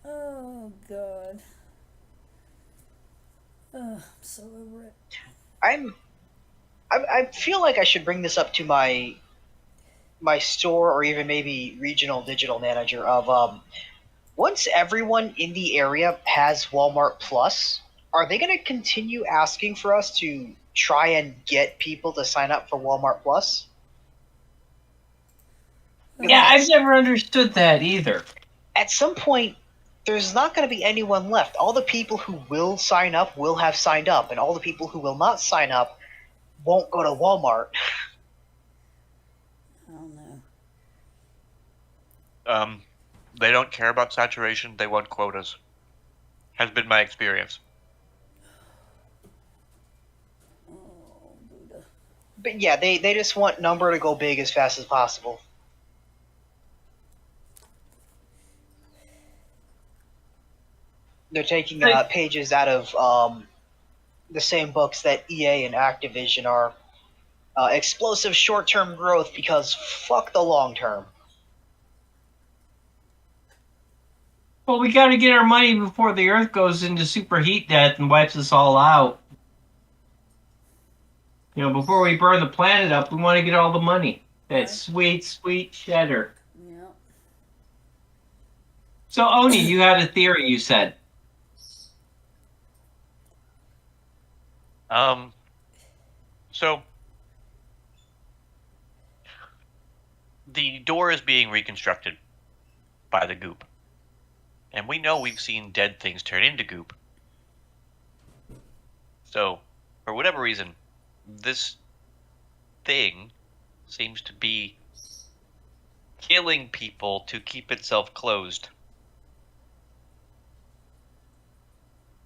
Oh God. Oh, I'm so over it. I feel like I should bring this up to my store or even maybe regional digital manager of once everyone in the area has Walmart Plus, are they going to continue asking for us to try and get people to sign up for Walmart Plus? Yeah, I've never understood that either. At some point, there's not going to be anyone left. All the people who will sign up will have signed up, and all the people who will not sign up won't go to Walmart. I don't know. They don't care about saturation. They want quotas. Has been my experience. But yeah, they just want number to go big as fast as possible. They're taking pages out of the same books that EA and Activision are. Explosive short-term growth because fuck the long-term. Well, we got to get our money before the Earth goes into superheat death and wipes us all out. Before we burn the planet up, we want to get all the money. That sweet, sweet cheddar. Yeah. So, Oni, you had a theory, you said. So the door is being reconstructed by the goop. And we know we've seen dead things turn into goop. So, for whatever reason, this thing seems to be killing people to keep itself closed.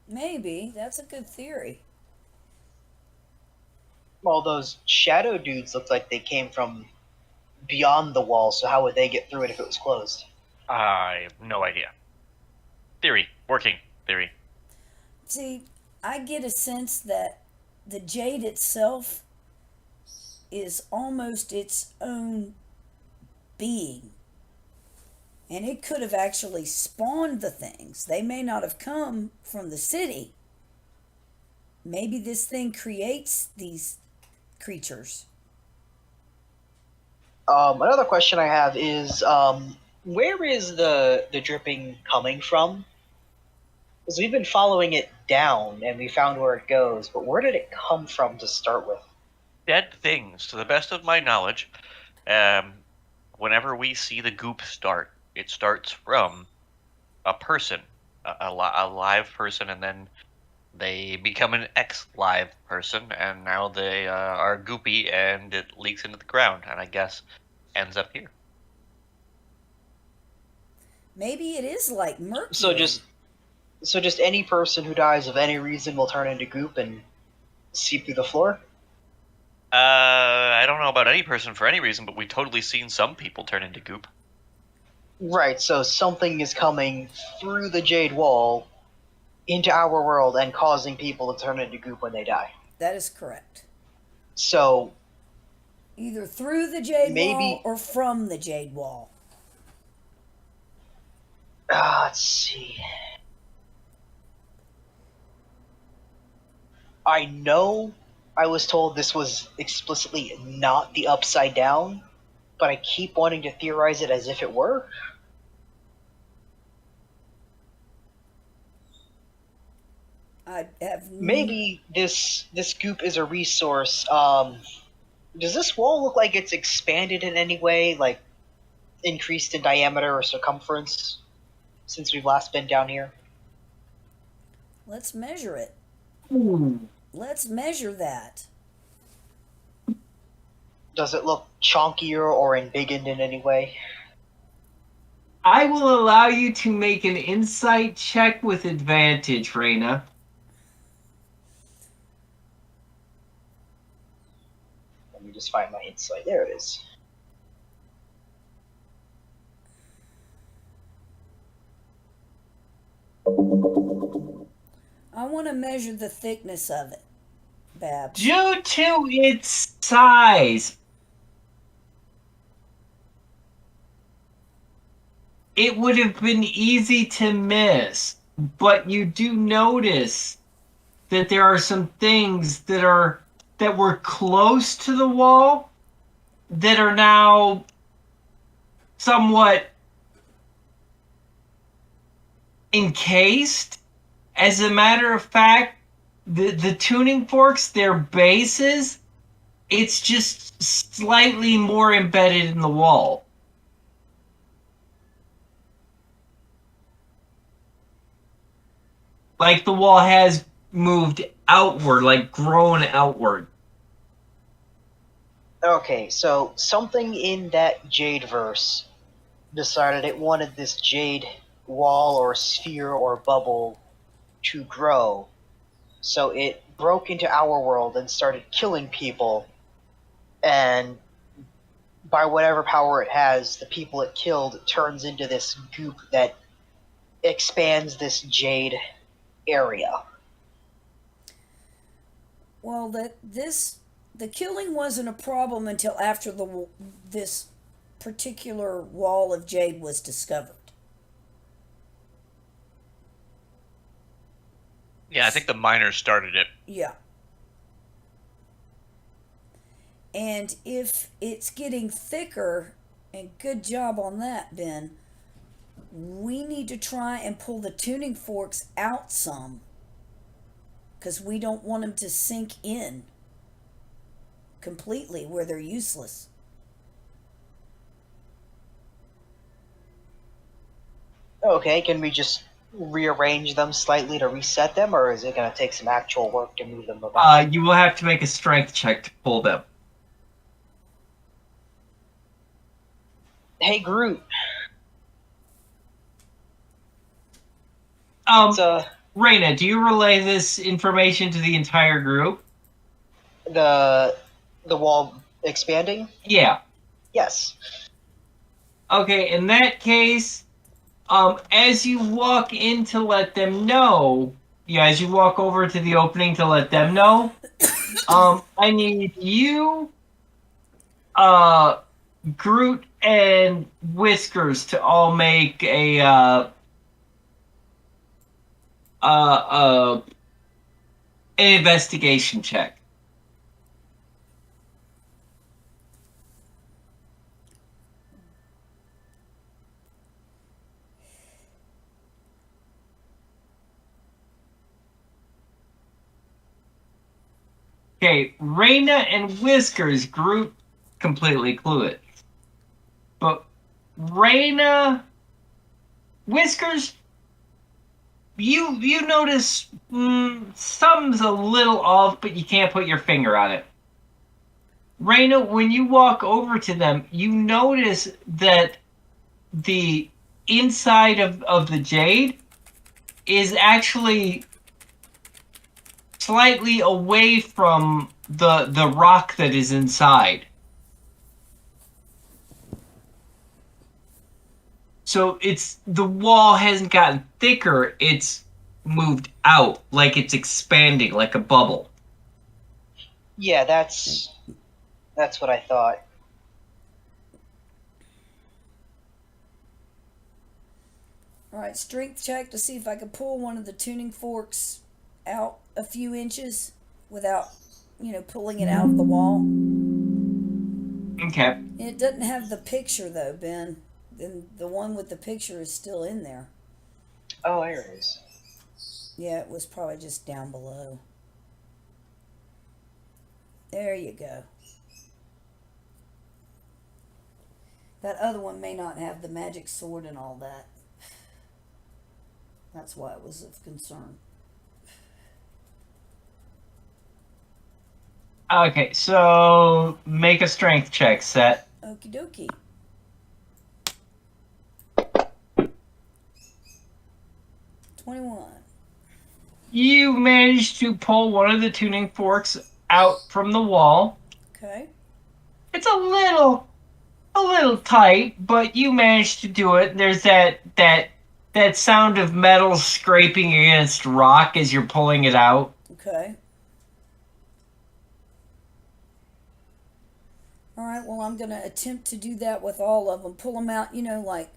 Maybe. That's a good theory. Well, those shadow dudes looked like they came from beyond the wall, so how would they get through it if it was closed? I have no idea. Theory. Working theory. See, I get a sense that the jade itself is almost its own being. And it could have actually spawned the things. They may not have come from the city. Maybe this thing creates these creatures. Another question I have is, where is the dripping coming from? Because we've been following it down, and we found where it goes, but where did it come from to start with? Dead things, to the best of my knowledge, whenever we see the goop start, it starts from a person, a live person, and then they become an ex-live person, and now they are goopy, and it leaks into the ground, and I guess ends up here. Maybe it is like Mercury. So just any person who dies of any reason will turn into goop and seep through the floor? I don't know about any person for any reason, but we've totally seen some people turn into goop. Right, so something is coming through the jade wall into our world and causing people to turn into goop when they die. That is correct. So either through the jade wall or from the jade wall. Let's see. I know I was told this was explicitly not the Upside Down, but I keep wanting to theorize it as if it were. Maybe this goop is a resource. Does this wall look like it's expanded in any way, like increased in diameter or circumference since we've last been down here? Let's measure it. Ooh. Let's measure that. Does it look chonkier or embiggened in any way? I will allow you to make an insight check with advantage, Reyna. Let me just find my insight. There it is. I want to measure the thickness of it, Babs. Due to its size, it would have been easy to miss, but you do notice that there are some things that were close to the wall that are now somewhat encased. As a matter of fact, the tuning forks, their bases, it's just slightly more embedded in the wall. Like the wall has moved outward, like grown outward. Okay, so something in that jade verse decided it wanted this jade wall or sphere or bubble to grow. So it broke into our world and started killing people and by whatever power it has, the people it killed turns into this goop that expands this jade area. Well, the killing wasn't a problem until after this particular wall of jade was discovered. Yeah, I think the miners started it. Yeah. And if it's getting thicker, and good job on that, Ben, we need to try and pull the tuning forks out some because we don't want them to sink in completely where they're useless. Okay, can we just rearrange them slightly to reset them, or is it going to take some actual work to move them about? You will have to make a strength check to pull them. Hey, Groot. Um, It's, Raina, do you relay this information to the entire group? the wall expanding? Yeah. Yes. Okay, in that case, as you walk in to let them know, as you walk over to the opening to let them know, I need you, Groot and Whiskers to all make an investigation check. Okay, Raina and Whiskers, Groot completely clueless. But Raina, Whiskers, you notice something's a little off, but you can't put your finger on it. Raina, when you walk over to them, you notice that the inside of the jade is actually slightly away from the rock that is inside. So the wall hasn't gotten thicker, it's moved out, like it's expanding, like a bubble. Yeah, that's what I thought. All right, strength check to see if I can pull one of the tuning forks out a few inches without, pulling it out of the wall. Okay. It doesn't have the picture though, Ben. And the one with the picture is still in there. Oh, there it is. Yeah, it was probably just down below. There you go. That other one may not have the magic sword and all that. That's why it was of concern. Okay, so make a strength check, Set. Okie dokie. You managed to pull one of the tuning forks out from the wall. Okay. It's a little tight, but you managed to do it. There's that sound of metal scraping against rock as you're pulling it out. Okay. All right, well, I'm going to attempt to do that with all of them. Pull them out, like,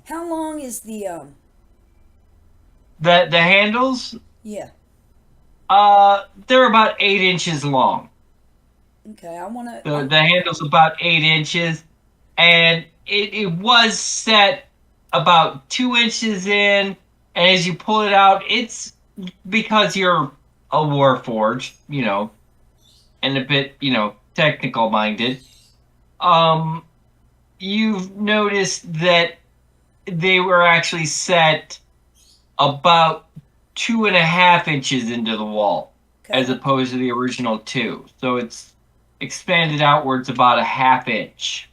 how long is the handles? Yeah. They're about 8 inches long. Okay, I want to... The handle's about 8 inches, and it was set about 2 inches in, and as you pull it out, it's because you're a warforged, and a bit, technical minded. You've noticed that they were actually set about 2.5 inches into the wall, Okay. as opposed to the original 2. So it's expanded outwards about a half inch.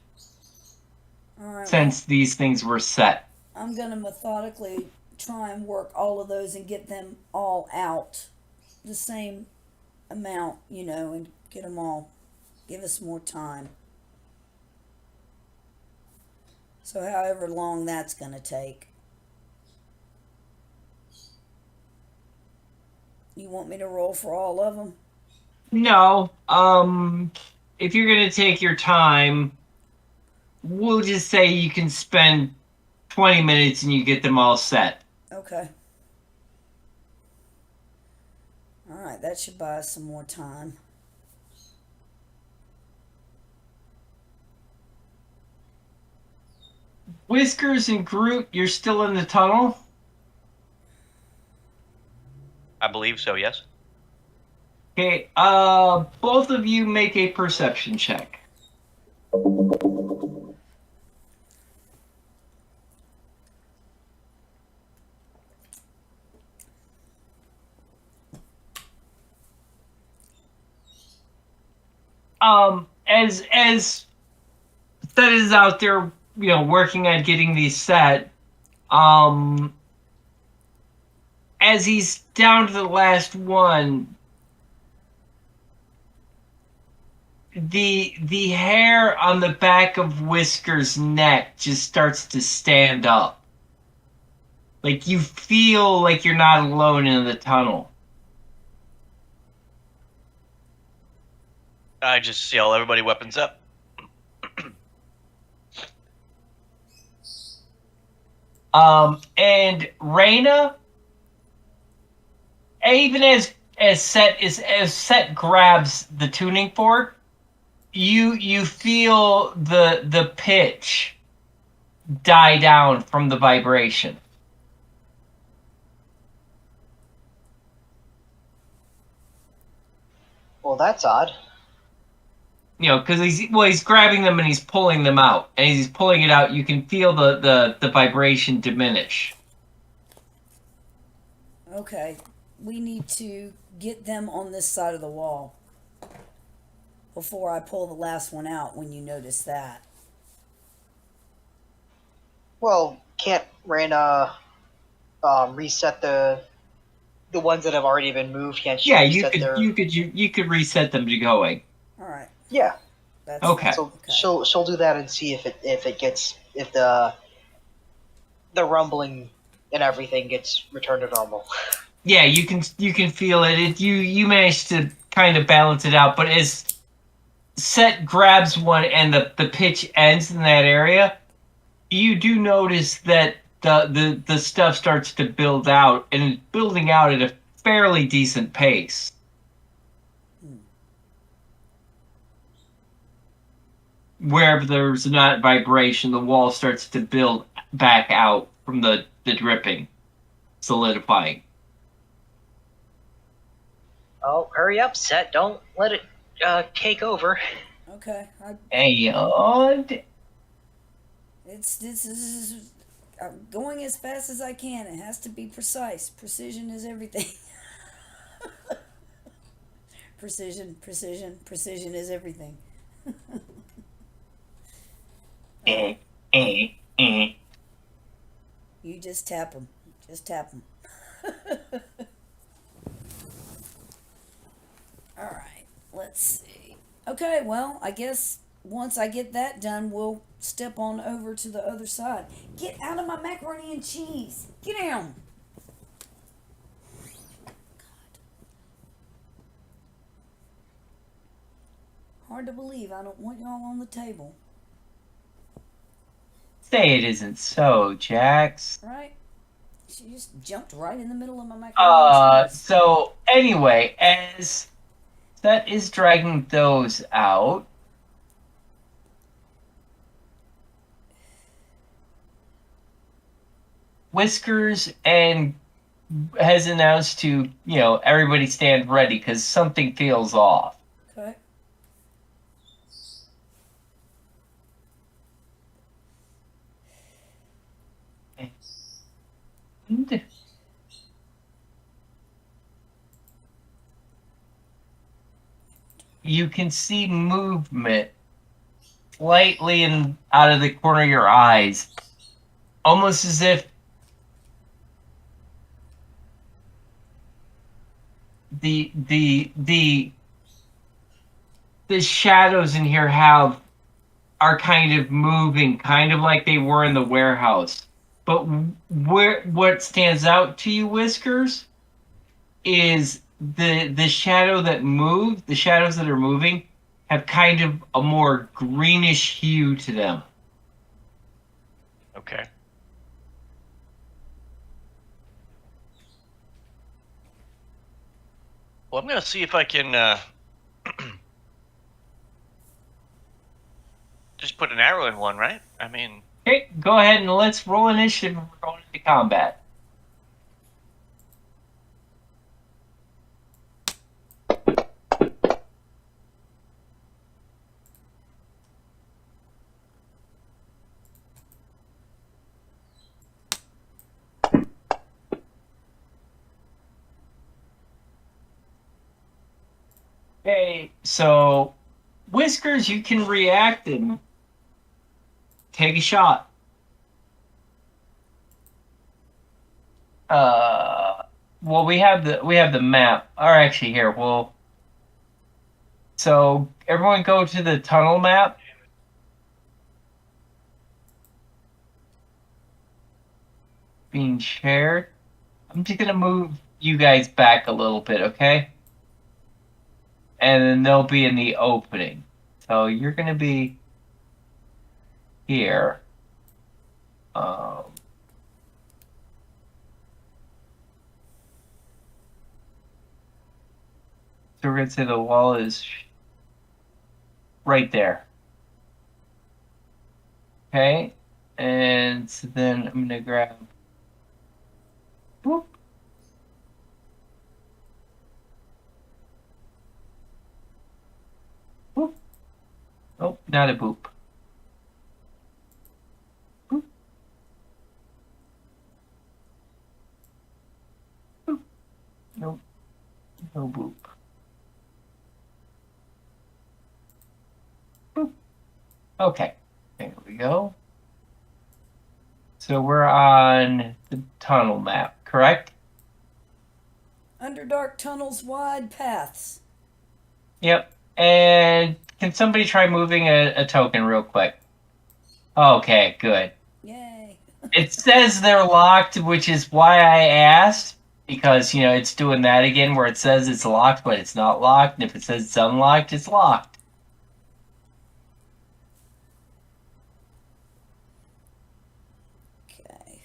All right, since these things were set. I'm going to methodically try and work all of those and get them all out the same amount, and get them all Give us more time. So however long that's going to take. You want me to roll for all of them? No. If you're gonna take your time, we'll just say you can spend 20 minutes and you get them all set. Okay. All right, that should buy us some more time. Whiskers and Groot, you're still in the tunnel? I believe so. Yes. Okay, both of you make a perception check. As Set is out there, working on getting these set, as he's down to the last one, the hair on the back of Whisker's neck just starts to stand up. Like you feel like you're not alone in the tunnel. I just yell, everybody weapons up. And Reyna, even as Set grabs the tuning fork, you feel the pitch die down from the vibration. Well, that's odd. Because he's grabbing them and he's pulling them out. And as he's pulling it out, you can feel the vibration diminish. Okay, we need to get them on this side of the wall before I pull the last one out when you notice that. Well, can't Reyna reset the ones that have already been moved? Can't she Yeah, reset you could reset them to going. All right. Yeah. That's Okay. So okay. she'll do that and see if the rumbling and everything gets returned to normal. Yeah, you can feel it. You managed to kind of balance it out, but as Set grabs one and the pitch ends in that area, you do notice that the stuff starts to build out, and it's building out at a fairly decent pace. Wherever there's not vibration, the wall starts to build back out from the dripping, solidifying. Oh, hurry up, Set! Don't let it take over. Okay. And This is I'm going as fast as I can. It has to be precise. Precision is everything. Precision is everything. You just tap them. Just tap them. All right. Let's see. Okay, well, I guess once I get that done, we'll step on over to the other side. Get out of my macaroni and cheese. Get down. Hard to believe I don't want y'all on the table. say it isn't so, Jax. Right? She just jumped right in the middle of my macaroni and cheese. So anyway, as Set is dragging those out, Whiskers and has announced to, everybody stand ready because something feels off. Okay. And you can see movement slightly out of the corner of your eyes, almost as if the the shadows in here are kind of moving, kind of like they were in the warehouse. But what stands out to you, Whiskers, is the shadow that moves. The shadows that are moving have kind of a more greenish hue to them. Okay. Well, I'm gonna see if I can just put an arrow in one, right? I mean, Okay, go ahead and let's roll initiative. We're going into combat. Okay, so Whiskers, you can react and take a shot. Well, we have the map. Or actually, here, so everyone go to the tunnel map. Being shared. I'm just gonna move you guys back a little bit, okay? And then they'll be in the opening. So you're gonna be here. So we're gonna say the wall is right there. Okay? And so then I'm gonna grab boop. Boop. Oh, not a boop. Boop. Boop. Nope. No boop. Boop. Okay. There we go. So we're on the tunnel map, correct? Underdark tunnels, wide paths. Yep. And can somebody try moving a token real quick? Okay, good. Yay. It says they're locked, which is why I asked, because, it's doing that again where it says it's locked, but it's not locked. And if it says it's unlocked, it's locked. Okay.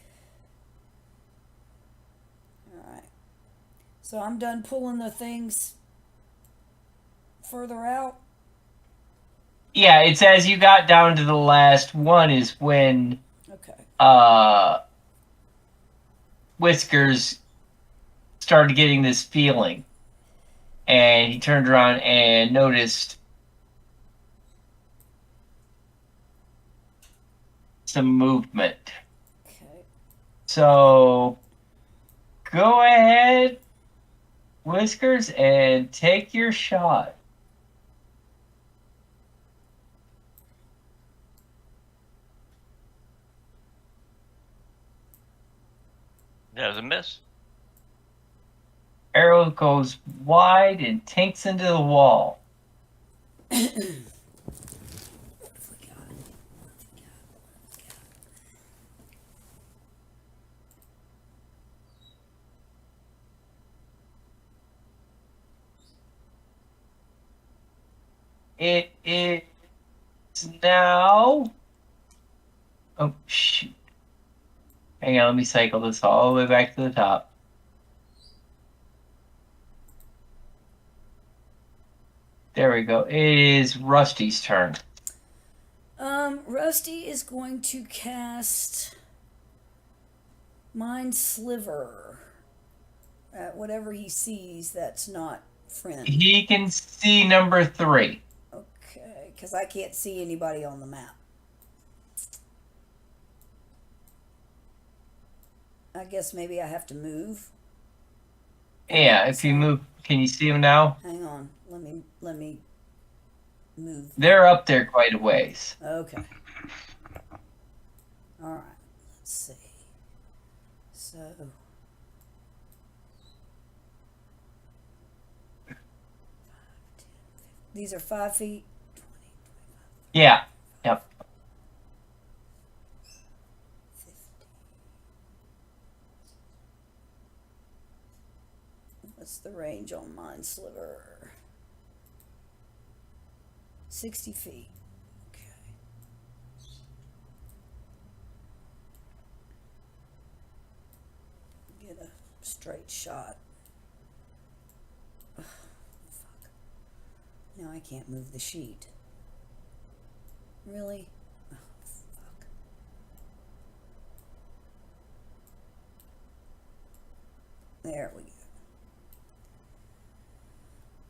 Alright. So I'm done pulling the things further out. Yeah, it's as you got down to the last one is when Okay. Whiskers started getting this feeling. And he turned around and noticed some movement. Okay. So go ahead, Whiskers, and take your shot. that was a miss. Arrow goes wide and tanks into the wall. It is now. Oh, shoot. Hang on, let me cycle this all the way back to the top. There we go. It is Rusty's turn. Rusty is going to cast Mind Sliver at whatever he sees that's not friend. He can see number 3. Okay, because I can't see anybody on the map. I guess maybe I have to move. Yeah, if you move, can you see him now? Hang on, let me move. They're up there quite a ways. Okay. All right. Let's see. So. 5, 10, These are 5 feet. Yeah. Yep. 50. What's the range on mine sliver? 60 feet. Okay. Get a straight shot. Ugh, fuck. Now I can't move the sheet. Really? Oh, fuck. There we go.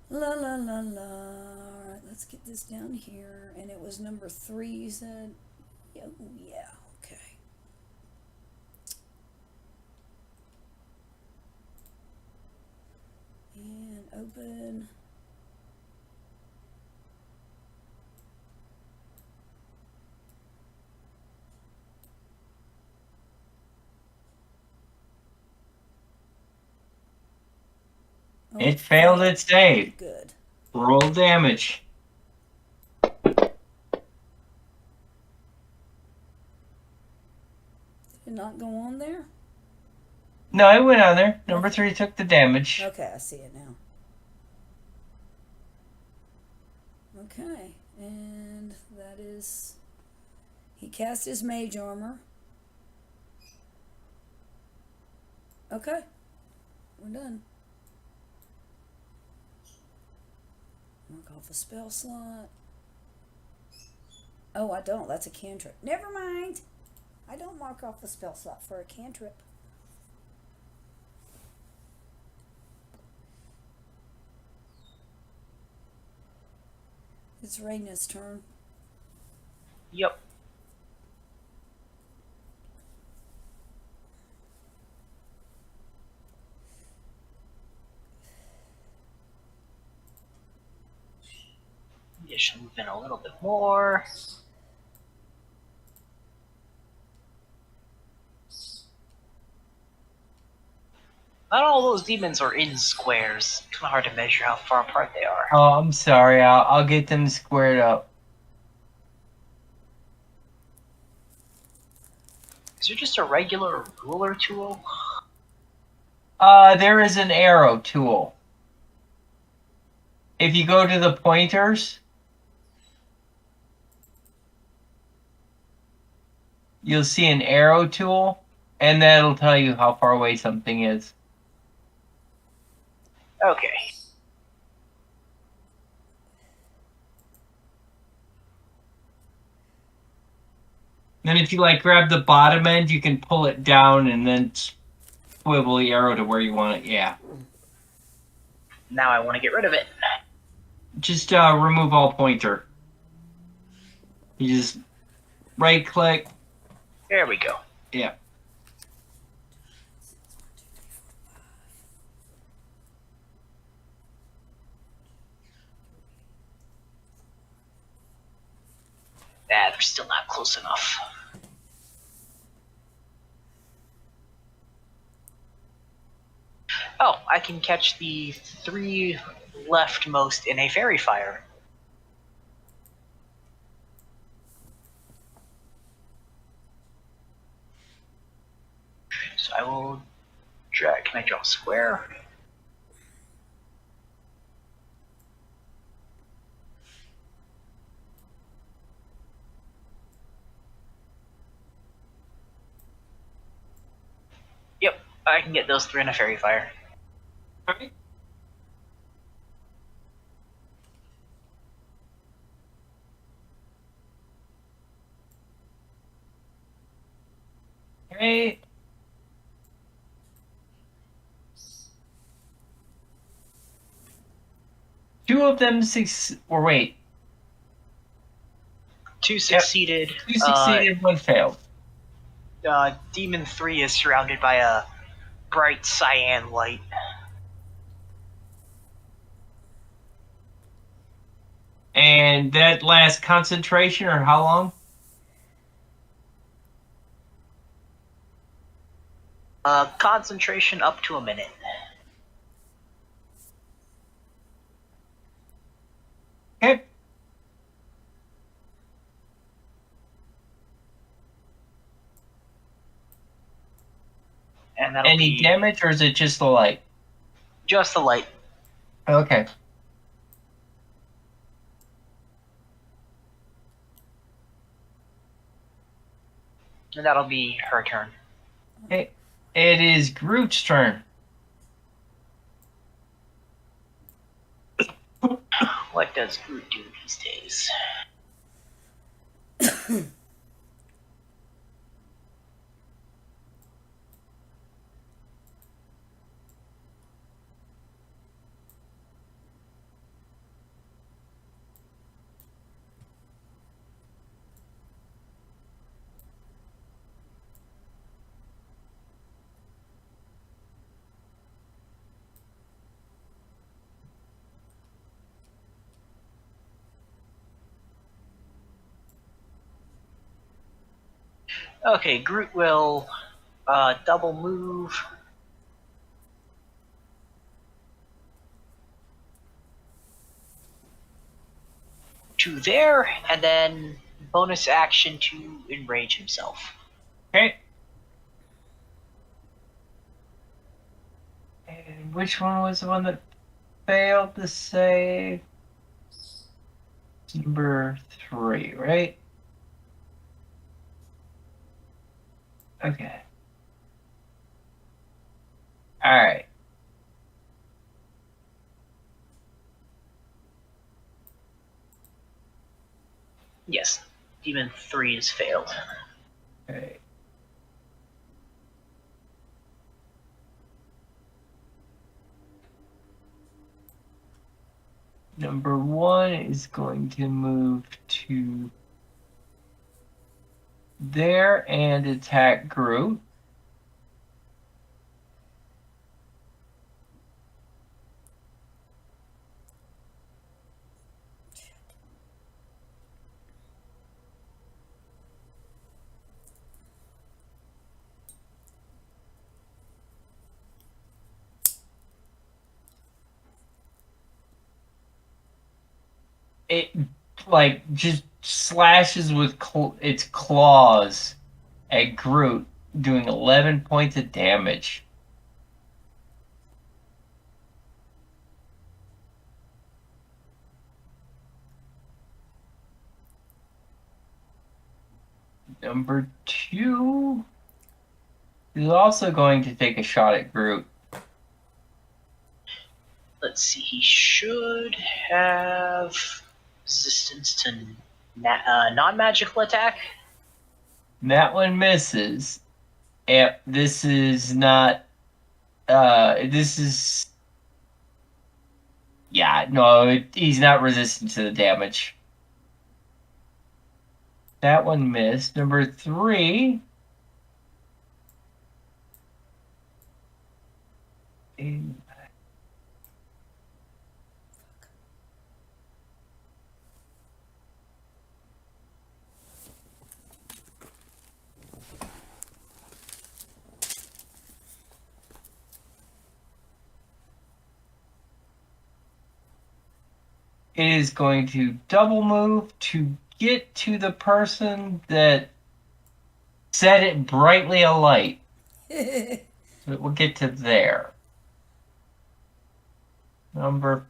La la la la. Alright, let's get this down here. And it was number 3, you said? Oh, yeah, okay. And open. Oh, It failed its save. Good. Roll damage. Did it not go on there? No, it went on there. Number 3 took the damage. Okay, I see it now. Okay, and that is... He cast his mage armor. Okay, we're done. Mark off a spell slot. Oh, I don't. That's a cantrip. Never mind. I don't mark off a spell slot for a cantrip. It's Raina's turn. Yep. Just move in a little bit more. Not all those demons are in squares. It's kind of hard to measure how far apart they are. Oh, I'm sorry. I'll get them squared up. Is there just a regular ruler tool? There is an arrow tool. If you go to the pointers, you'll see an arrow tool, and that'll tell you how far away something is. Okay. Then if you grab the bottom end, you can pull it down and then swivel the arrow to where you want it. Yeah. Now I want to get rid of it. Just remove all pointer. You just right click. There we go. Yeah. Nah, they're still not close enough. Oh, I can catch the 3 leftmost in a fairy fire. So I will drag. Can I draw a square? Yep, I can get those 3 in a fairy fire. Okay. Okay. Two of them wait. 2 succeeded. 2 succeeded, 1 failed. Demon 3 is surrounded by a bright cyan light. And that lasts concentration, or how long? Concentration up to a minute. And that'll Any be damage, or is it just the light? just the light. Okay. And that'll be her turn. It is Groot's turn. What does Groot do these days? Okay, Groot will double move to there, and then bonus action to enrage himself. Okay. And which one was the one that failed to save? Number 3, right? Okay. Alright. Yes, Demon 3 has failed. Okay. Number 1 is going to move to there and attack Groot. It like just slashes with its claws at Groot, doing 11 points of damage. Number 2 is also going to take a shot at Groot. Let's see, he should have resistance to non-magical attack. That one misses. And this is not. This is. Yeah, no, he's not resistant to the damage. That one missed. Number 3. It is going to double move to get to the person that set it brightly alight. So it will get to there. Number.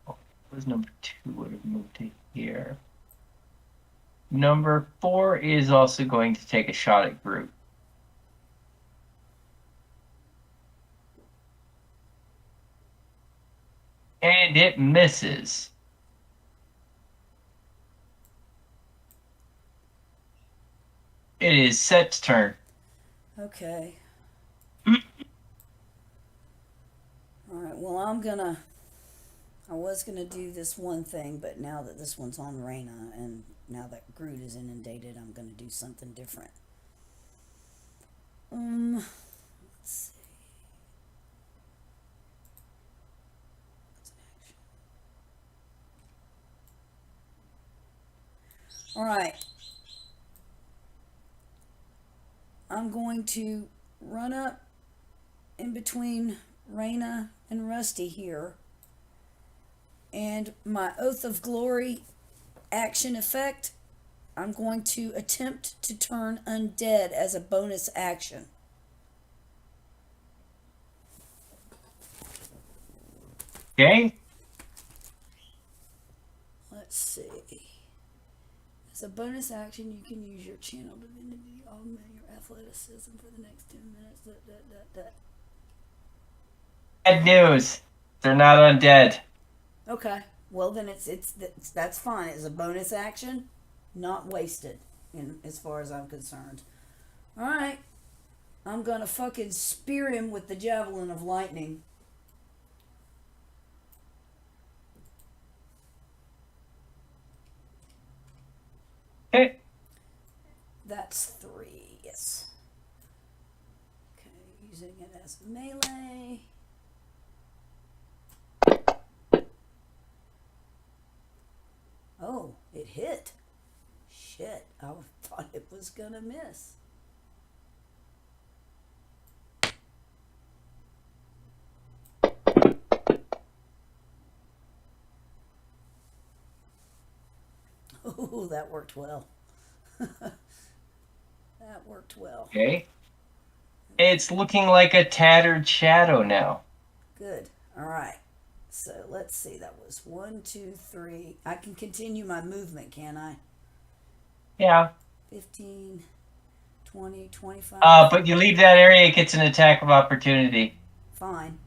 Oh, it was number 2 would have moved to here. Number 4 is also going to take a shot at Groot. And it misses. It is Set's turn. Okay. Alright, well, I was gonna do this one thing, but now that this one's on Reyna, and now that Groot is inundated, I'm gonna do something different. Let's see. Alright. I'm going to run up in between Reyna and Rusty here. And my Oath of Glory action effect I'm going to attempt to turn undead as a bonus action. Okay. Let's see. As a bonus action, you can use your channel divinity to augment your athleticism for the next 10 minutes. Bad news. They're not undead. Okay. Well, then that's fine. It's a bonus action, not wasted, as far as I'm concerned. All right. I'm gonna fucking spear him with the javelin of lightning. Okay. That's 3. Yes. Okay. Using it as melee. Oh, it hit. Shit, I thought it was gonna miss. Oh, that worked well. That worked well. Okay. It's looking like a tattered shadow now. Good. All right. So let's see. That was 1, 2, 3. I can continue my movement, can I? Yeah. 15, 20, 25. But you leave that area, it gets an attack of opportunity. Fine.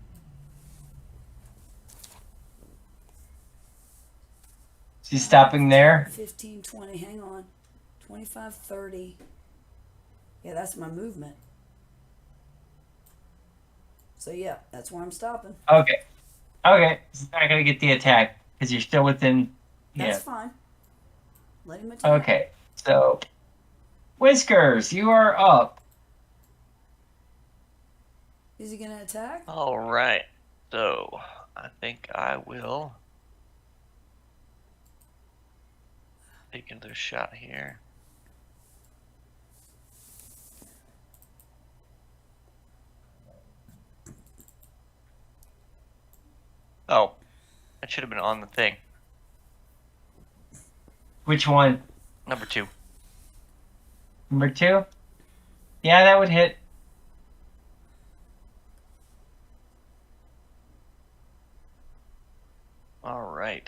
She's stopping there. 15, 20. Hang on. 25, 30. Yeah, that's my movement. So yeah, that's where I'm stopping. Okay. Okay. She's not gonna get the attack because you're still within. That's Yeah. fine. Let him attack. Okay. So, Whiskers, you are up. Is he gonna attack? All right. So I think I will take another shot here. Oh, that should have been on the thing. Which one? Number 2. Number 2? Yeah, that would hit. All right.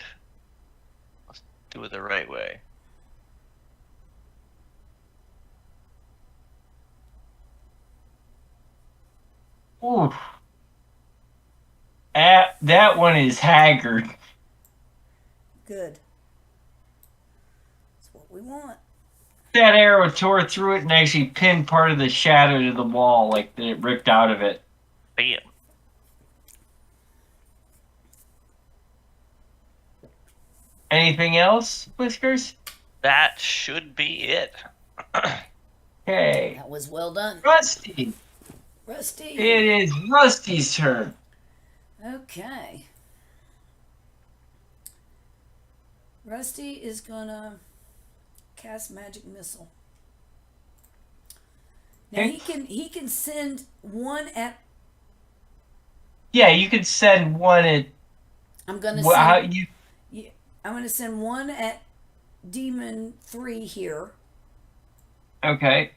Let's do it the right way. Ooh. That one is haggard. Good. That's what we want. That arrow tore through it and actually pinned part of the shadow to the wall, like that it ripped out of it. Bam. Anything else, Whiskers? That should be it. Okay. That was well done. Rusty. Rusty. It is Rusty's turn. Okay. Rusty is gonna cast magic missile. Now Okay. he can send one at. Yeah, you could send one at. I'm gonna Well, how send. you? Yeah, I'm gonna send one at Demon 3 here. Okay.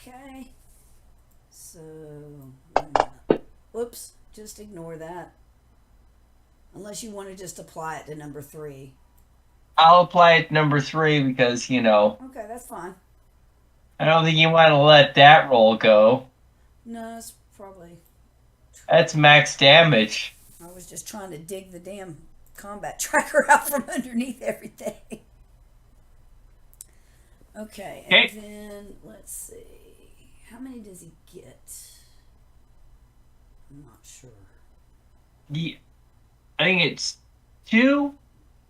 Okay. So, whoops, just ignore that. Unless you want to just apply it to number 3. I'll apply it to number 3 because Okay, that's fine. I don't think you want to let that roll go. No, it's probably. That's max damage. I was just trying to dig the damn combat tracker out from underneath everything. Okay, and Okay. then let's see. How many does he get? I'm not sure. Yeah, I think it's 2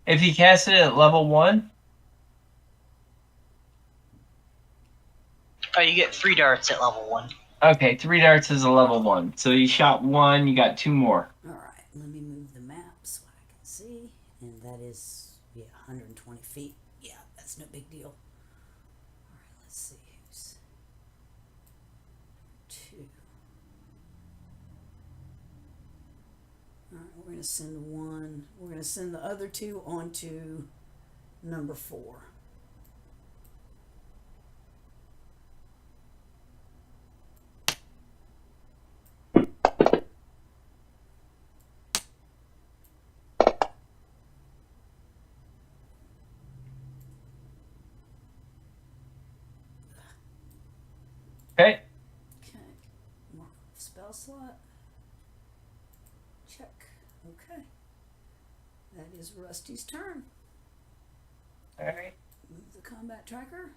if he casts it at level 1. Oh, you get 3 darts at level 1. Okay, 3 darts is a level 1. So you shot 1, you got 2 more. All right, let me move the map so I can see. And that is, 120 feet. Yeah, that's no big deal. All right, let's see who's 2. All right, we're going to send one. We're going to send the other two onto number 4. Okay. Okay. Mark spell slot. Check. Okay. That is Rusty's turn. All right. Move the combat tracker.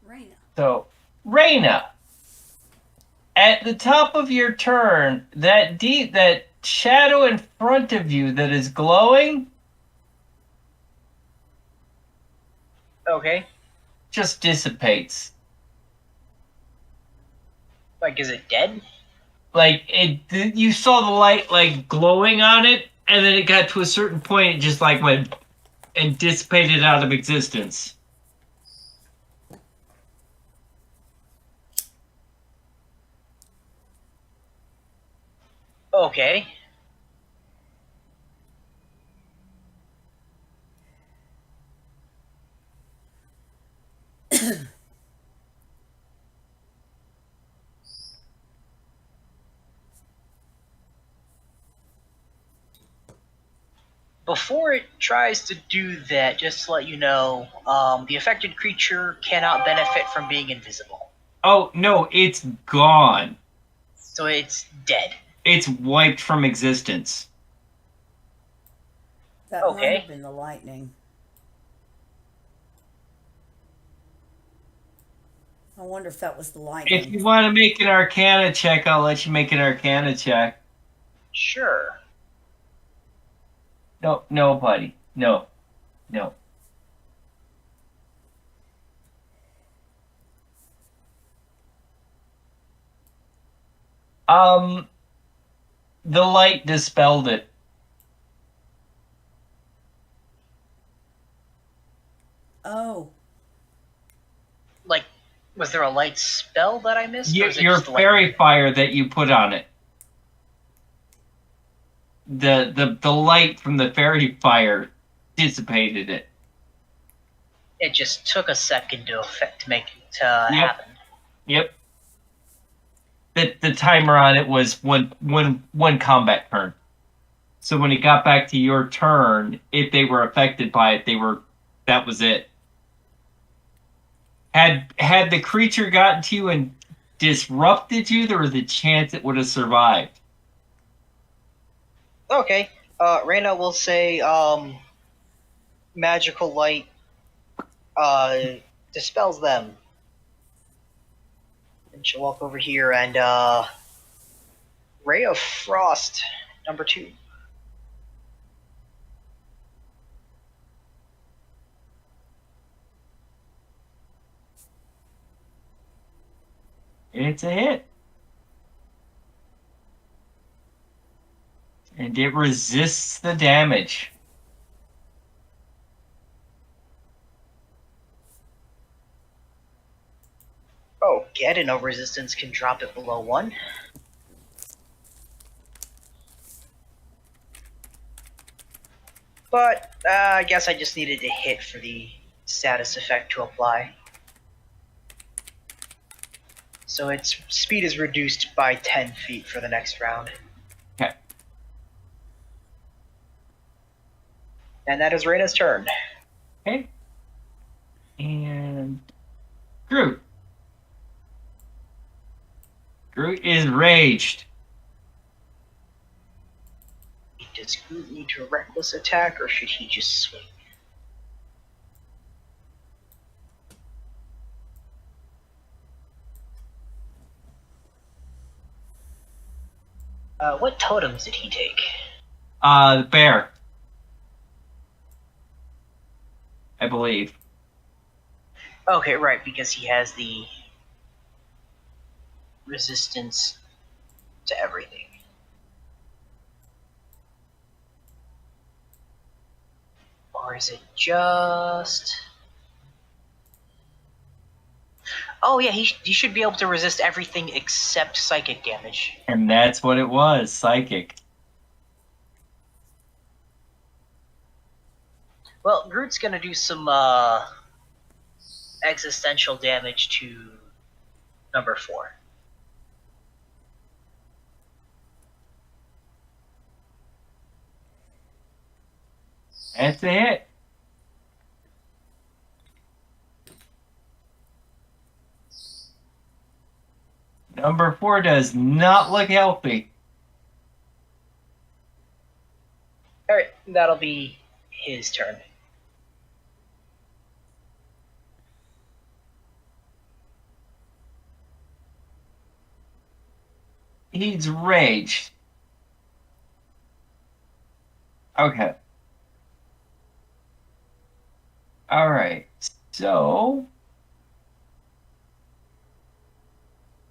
Raina. So, Raina, at the top of your turn, that shadow in front of you that is glowing Okay. just dissipates. Like, is it dead? Like you saw the light like glowing on it, and then it got to a certain point, it just like went and dissipated out of existence. Okay. Before it tries to do that, just to let you know, the affected creature cannot benefit from being invisible. Oh no, it's gone. So it's dead. It's wiped from existence. That might Okay. have been the lightning. I wonder if that was the lightning. If you want to make an Arcana check, I'll let you make an Arcana check. Sure. No, buddy. No. The light dispelled it. Oh, Like, was there a light spell that I missed? or is it Your just the fairy fire that you put on it. The light from the fairy fire dissipated it. It just took a second to make it happen. Yep. The timer on it was one combat turn. So when it got back to your turn, if they were affected by it, that was it. Had the creature gotten to you and disrupted you, there was a chance it would have survived. Okay. Reyna will say, magical light, dispels them. And she'll walk over here and, Ray of Frost, number 2. It's a hit. And it resists the damage. Oh, get it, no resistance can drop it below 1. But, I guess I just needed to hit for the status effect to apply. So its speed is reduced by 10 feet for the next round. Okay. And that is Reyna's turn. Okay. And Groot. Groot is raged. Does Groot need to reckless attack, or should he just swing? What totems did he take? The bear. I believe. Okay, right, because he has the resistance to everything. Or is it just... Oh yeah, he should be able to resist everything except psychic damage. And that's what it was, psychic. Well, Groot's gonna do some existential damage to number 4. That's a hit. Number 4 does not look healthy. Alright, that'll be his turn. He's raged. Okay. Alright. So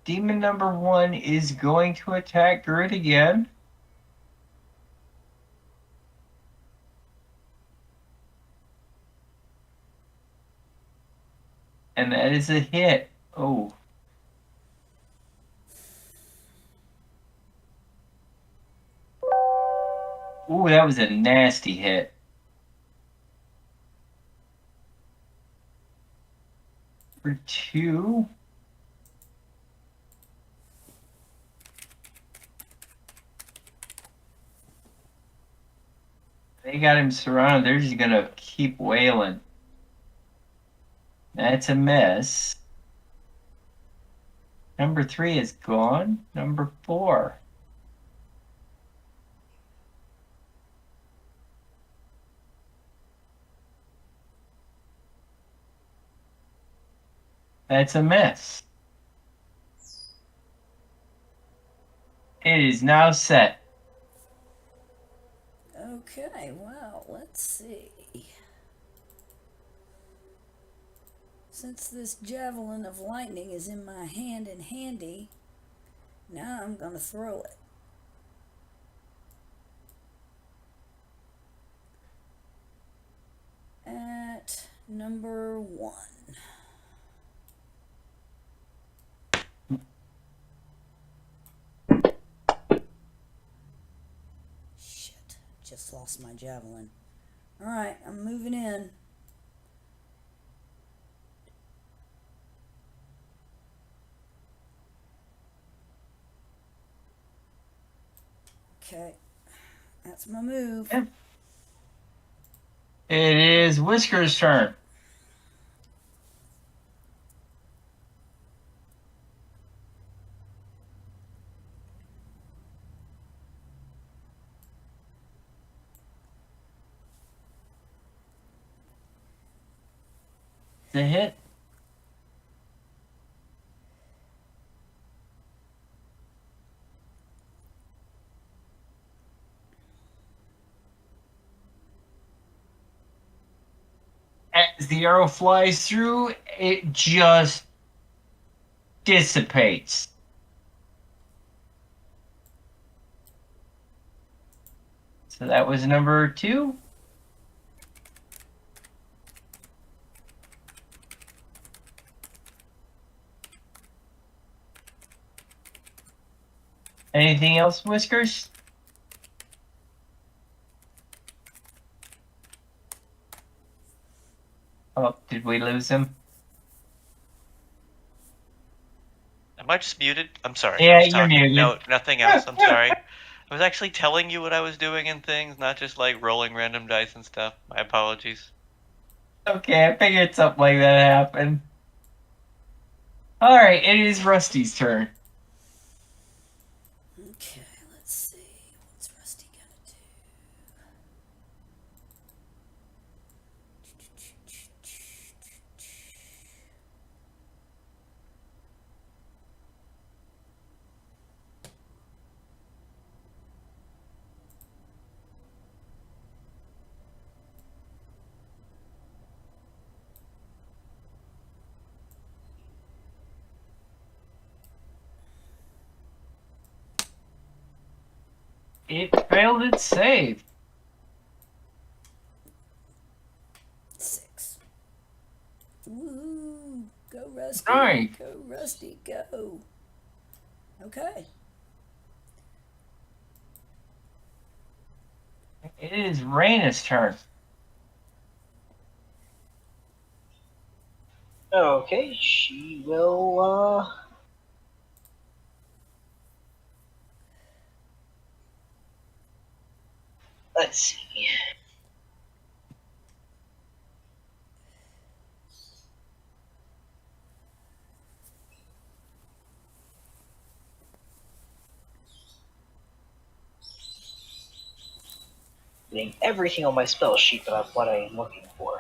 Demon number 1 is going to attack Groot again. And that is a hit. Oh. Ooh, that was a nasty hit. For 2. They got him surrounded. They're just gonna keep wailing. That's a miss. Number 3 is gone. Number 4. That's a miss. It is now set. Okay, well, let's see. Since this javelin of lightning is in my hand and handy, now I'm going to throw it. At number 1. Shit, just lost my javelin. Alright, I'm moving in. Okay, that's my move. Yeah. It is Whisker's turn. The hit. As the arrow flies through, it just dissipates. So that was number 2. Anything else, Whiskers? Oh, did we lose him? Am I just muted? I'm sorry. Yeah, I was you're talking. muted. No, nothing else. I'm sorry. I was actually telling you what I was doing and things, not just like rolling random dice and stuff. My apologies. Okay, I figured something like that happened. Alright, it is Rusty's turn. Okay, let's see. What's Rusty gonna do? It failed its save. 6. Woo! Go Rusty! Right. Go Rusty! Go! Okay. It is Raina's turn. Okay, she will, let's see. Getting everything on my spell sheet but what I am looking for.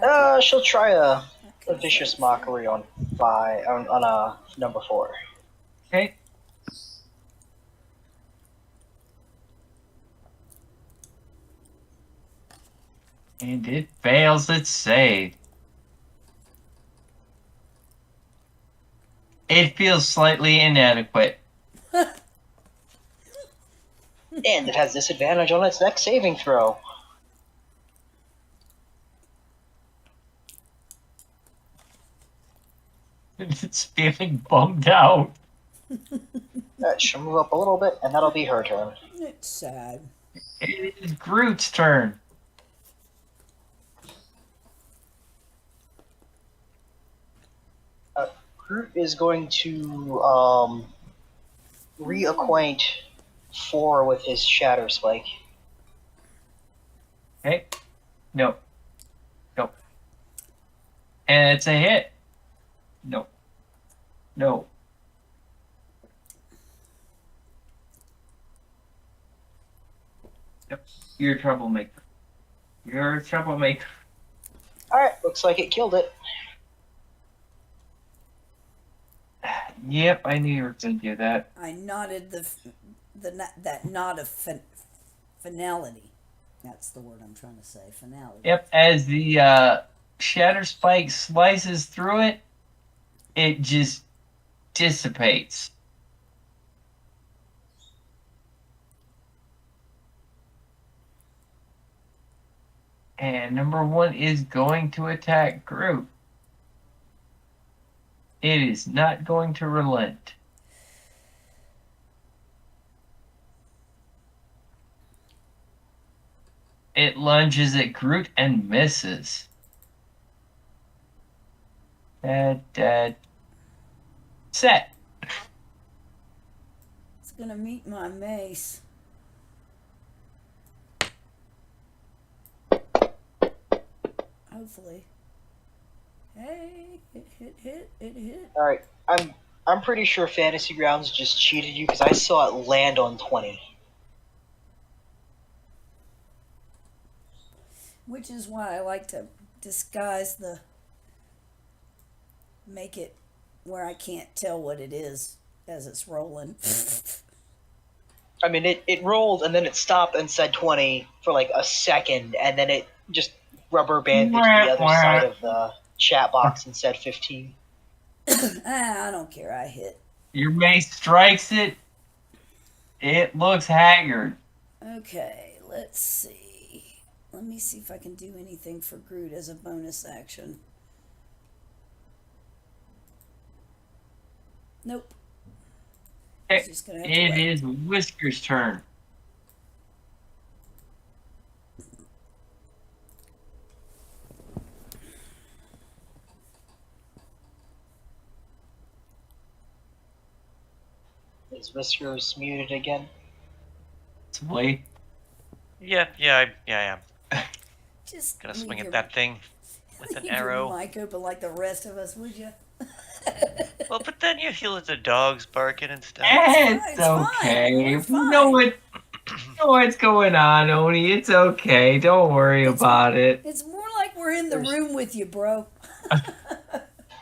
Yeah, She'll try a can vicious say mockery on number 4. Okay. And it fails its save. It feels slightly inadequate. And it has disadvantage on its next saving throw. It's feeling bummed out. She'll move up a little bit, and that'll be her turn. It's sad. It is Groot's turn. Groot is going to reacquaint 4 with his Shatter Spike. Okay. No. Nope. And it's a hit. No. No. Yep. You're a troublemaker. You're a troublemaker. Alright, looks like it killed it. Yep, I knew you were going to do that. I nodded that nod of finality. That's the word I'm trying to say. Finality. Yep, as the Shatter Spike slices through it, it just dissipates. And number 1 is going to attack Groot. It is not going to relent. It lunges at Groot and misses. Set. It's gonna meet my mace. Hopefully. Hey, it hit. Alright, I'm pretty sure Fantasy Grounds just cheated you because I saw it land on 20. Which is why I like to disguise make it where I can't tell what it is as it's rolling. I mean, it rolled and then it stopped and said 20 for like a second, and then it just rubber banded to the other side of the chat box and said 15. I don't care, I hit. Your mace strikes it. It looks haggard. Okay, let's see. Let me see if I can do anything for Groot as a bonus action. Nope. It Just gonna have to wait. is Whisker's turn. Is Whiskers muted again? Wait. Yeah, I am. Just Gonna leave swing your- at that thing with an leave arrow. Your mic open like the rest of us, would you? Well, but then you hear the dogs barking and stuff. It's It's fine. okay. We're fine. Know what's going on, Oni. It's okay. Don't worry about it. It's more like we're in the room with you, bro.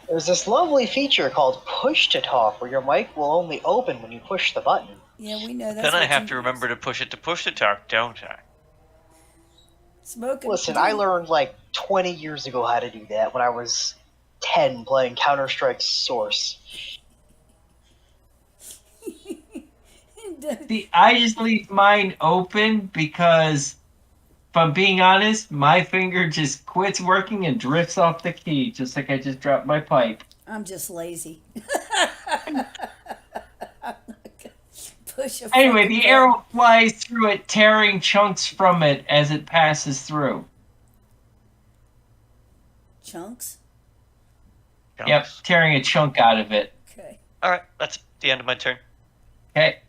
There's this lovely feature called Push to Talk, where your mic will only open when you push the button. Yeah, we know that's Then I what have you to use. remember to push it to talk, don't I? Smoking. Listen, I learned like 20 years ago how to do that when I was 10 playing Counter-Strike Source. See, I just leave mine open because, if I'm being honest, my finger just quits working and drifts off the key, just like I just dropped my pipe. I'm just lazy. Push a Anyway, fucking the button. arrow flies through it, tearing chunks from it as it passes through. Chunks? Yep, tearing a chunk out of it. Okay. Alright, that's the end of my turn. Okay.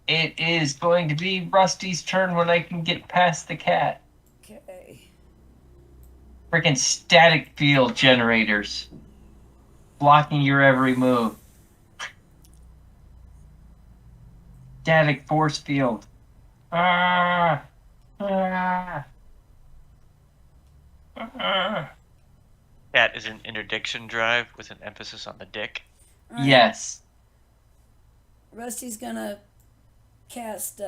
It is going to be Rusty's turn when I can get past the cat. Okay. Freaking static field generators. Blocking your every move. Static force field. Ah! Ah! Ah! Cat is an interdiction drive with an emphasis on the dick. All right. Yes. Rusty's gonna cast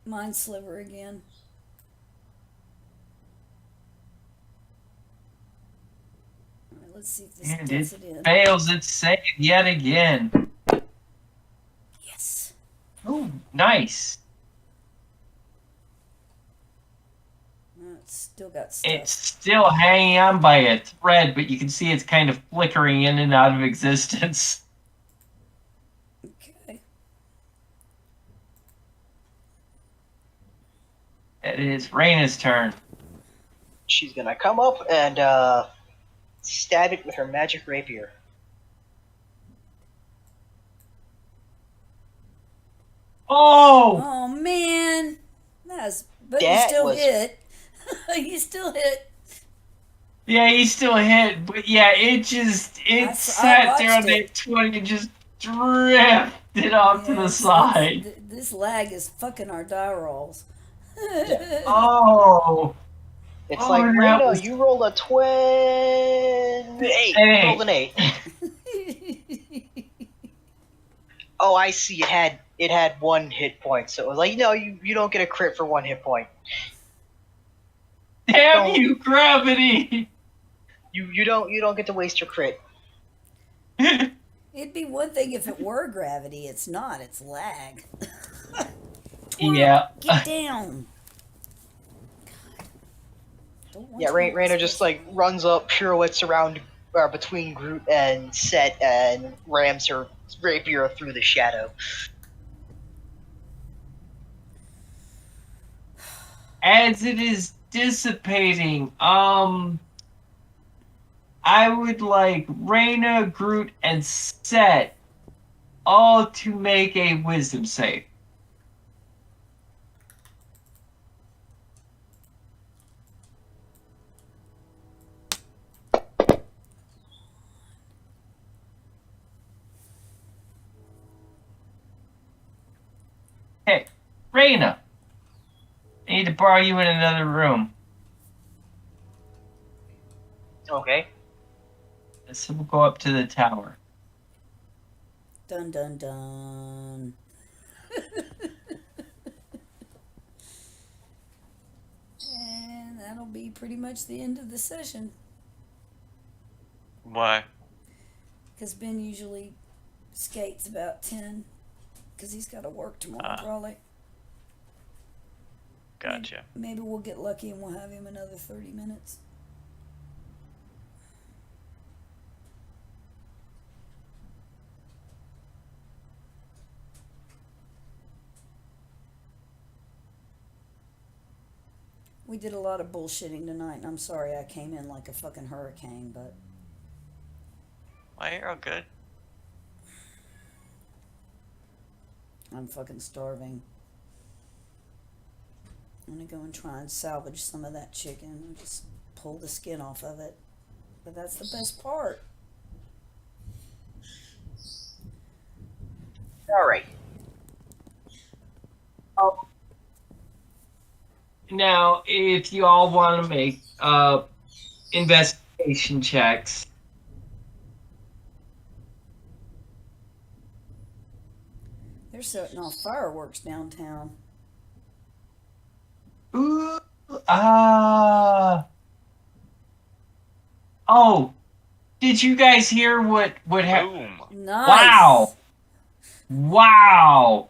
Mind Sliver again. All right, let's see if this And gets it it in. fails its save yet again. Yes. Ooh, nice. It's still got stuff. It's still hanging on by a thread, but you can see it's kind of flickering in and out of existence. Okay. It is Raina's turn. She's gonna come up and stab it with her magic rapier. Oh! Oh man, but you That still was- hit. You still hit. Yeah, he still hit, but yeah, I sat there on watched that it. 20 and just drifted off to the Yes, side. this lag is fucking our die rolls. Oh! It's Oh, like, that Reno, was- you rolled a 28. Hey. You rolled an 8. Oh, I see. It had 1 hit point, so it was like, no, you don't get a crit for 1 hit point. Damn Don't- you, gravity! You don't get to waste your crit. It'd be one thing if it were gravity. It's not. It's lag. Yeah. Get down. God. Don't want Yeah, you to Reno just like runs up, pirouettes around between Groot and Set, and rams her rapier through the shadow. As it is dissipating, I would like Raina, Groot, and Set all to make a wisdom save. Hey, Raina, I need to borrow you in another room. Okay. So we'll go up to the tower. Dun dun dun. And that'll be pretty much the end of the session. Why? Because Ben usually skates about 10. Because he's got to work tomorrow, probably. Gotcha. Maybe we'll get lucky and we'll have him another 30 minutes. We did a lot of bullshitting tonight, and I'm sorry I came in like a fucking hurricane, but Why, you're all good. I'm fucking starving. I'm gonna go and try and salvage some of that chicken and just pull the skin off of it. But that's the best part. All right. Now, if you all want to make investigation checks, They're setting off fireworks downtown. ooh, oh, did you guys hear what happened? Boom. Nice. Wow, wow,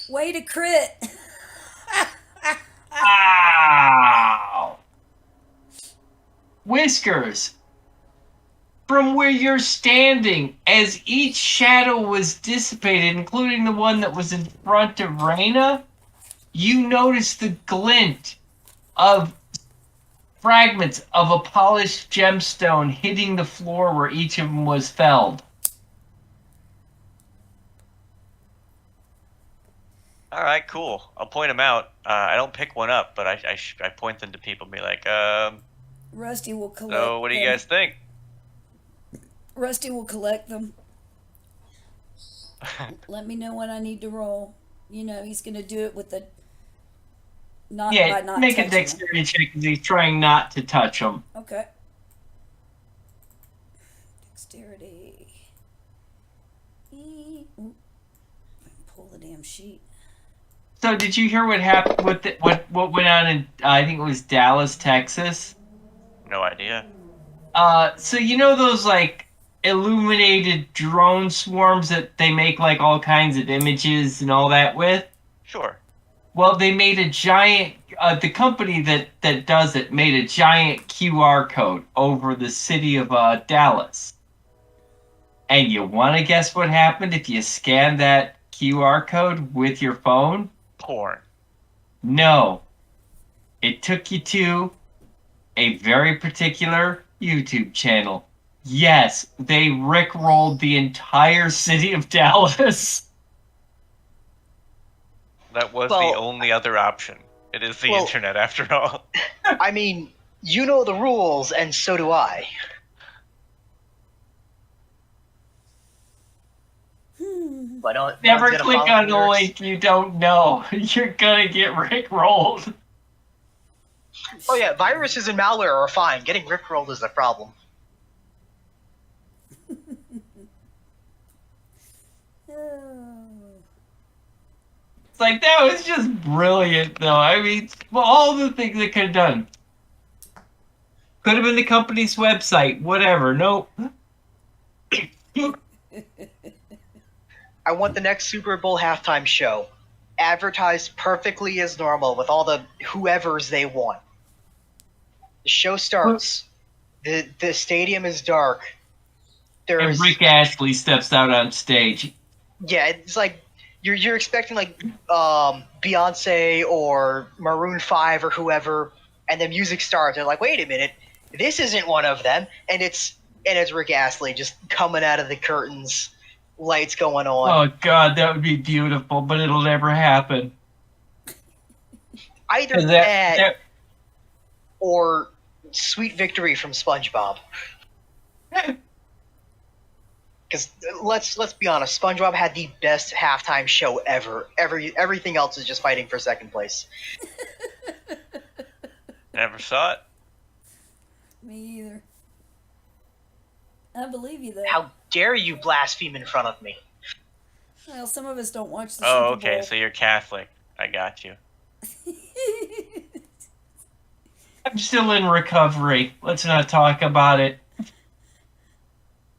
Way to crit. wow. Whiskers, from where you're standing, as each shadow was dissipated, including the one that was in front of Raina, you notice the glint of fragments of a polished gemstone hitting the floor where each of them was felled. All right, cool. I'll point them out. I don't pick one up, but I point them to people and be like, Rusty will collect so what do you them. guys think? Rusty will collect them. Let me know when I need to roll. You know, he's going to do it with the... Not by not make a touching them. dexterity check because he's trying not to touch them. Okay. Dexterity. Ooh. Pull the damn sheet. So did you hear what happened with what went on in I think it was Dallas, Texas? No idea. So you know those like illuminated drone swarms that they make like all kinds of images and all that with? Sure. Well, they made a giant. The company that does it made a giant QR code over the city of Dallas. And you want to guess what happened if you scanned that QR code with your phone? Porn. No. It took you to a very particular YouTube channel. Yes, they rickrolled the entire city of Dallas. That was Well, the only other option. It is the well- internet, after all. I mean, you know the rules, and so do I. But no Never one's gonna click follow on the yours. link you don't know. You're gonna get rickrolled. Oh yeah, viruses and malware are fine. Getting rickrolled is the problem. It's like, that was just brilliant, though. I mean, well, all the things they could have done. Could have been the company's website, whatever. Nope. I want the next Super Bowl halftime show advertised perfectly as normal with all the whoever's they want. The show starts. The stadium is dark. And There's Rick Astley steps out on stage. yeah, it's like you're expecting like Beyonce or Maroon 5 or whoever, and the music starts. They're like, wait a minute, this isn't one of them, and it's Rick Astley just coming out of the curtains, lights going on. Oh, God, that would be beautiful, but it'll never happen. Either 'Cause that or Sweet Victory from SpongeBob. Because let's be honest, SpongeBob had the best halftime show ever. Everything else is just fighting for second place. Never saw it. Me either. I believe you, though. How dare you blaspheme in front of me? Well, some of us don't watch the Oh, Super okay, Bowl. so you're Catholic. I got you. I'm still in recovery. Let's not talk about it.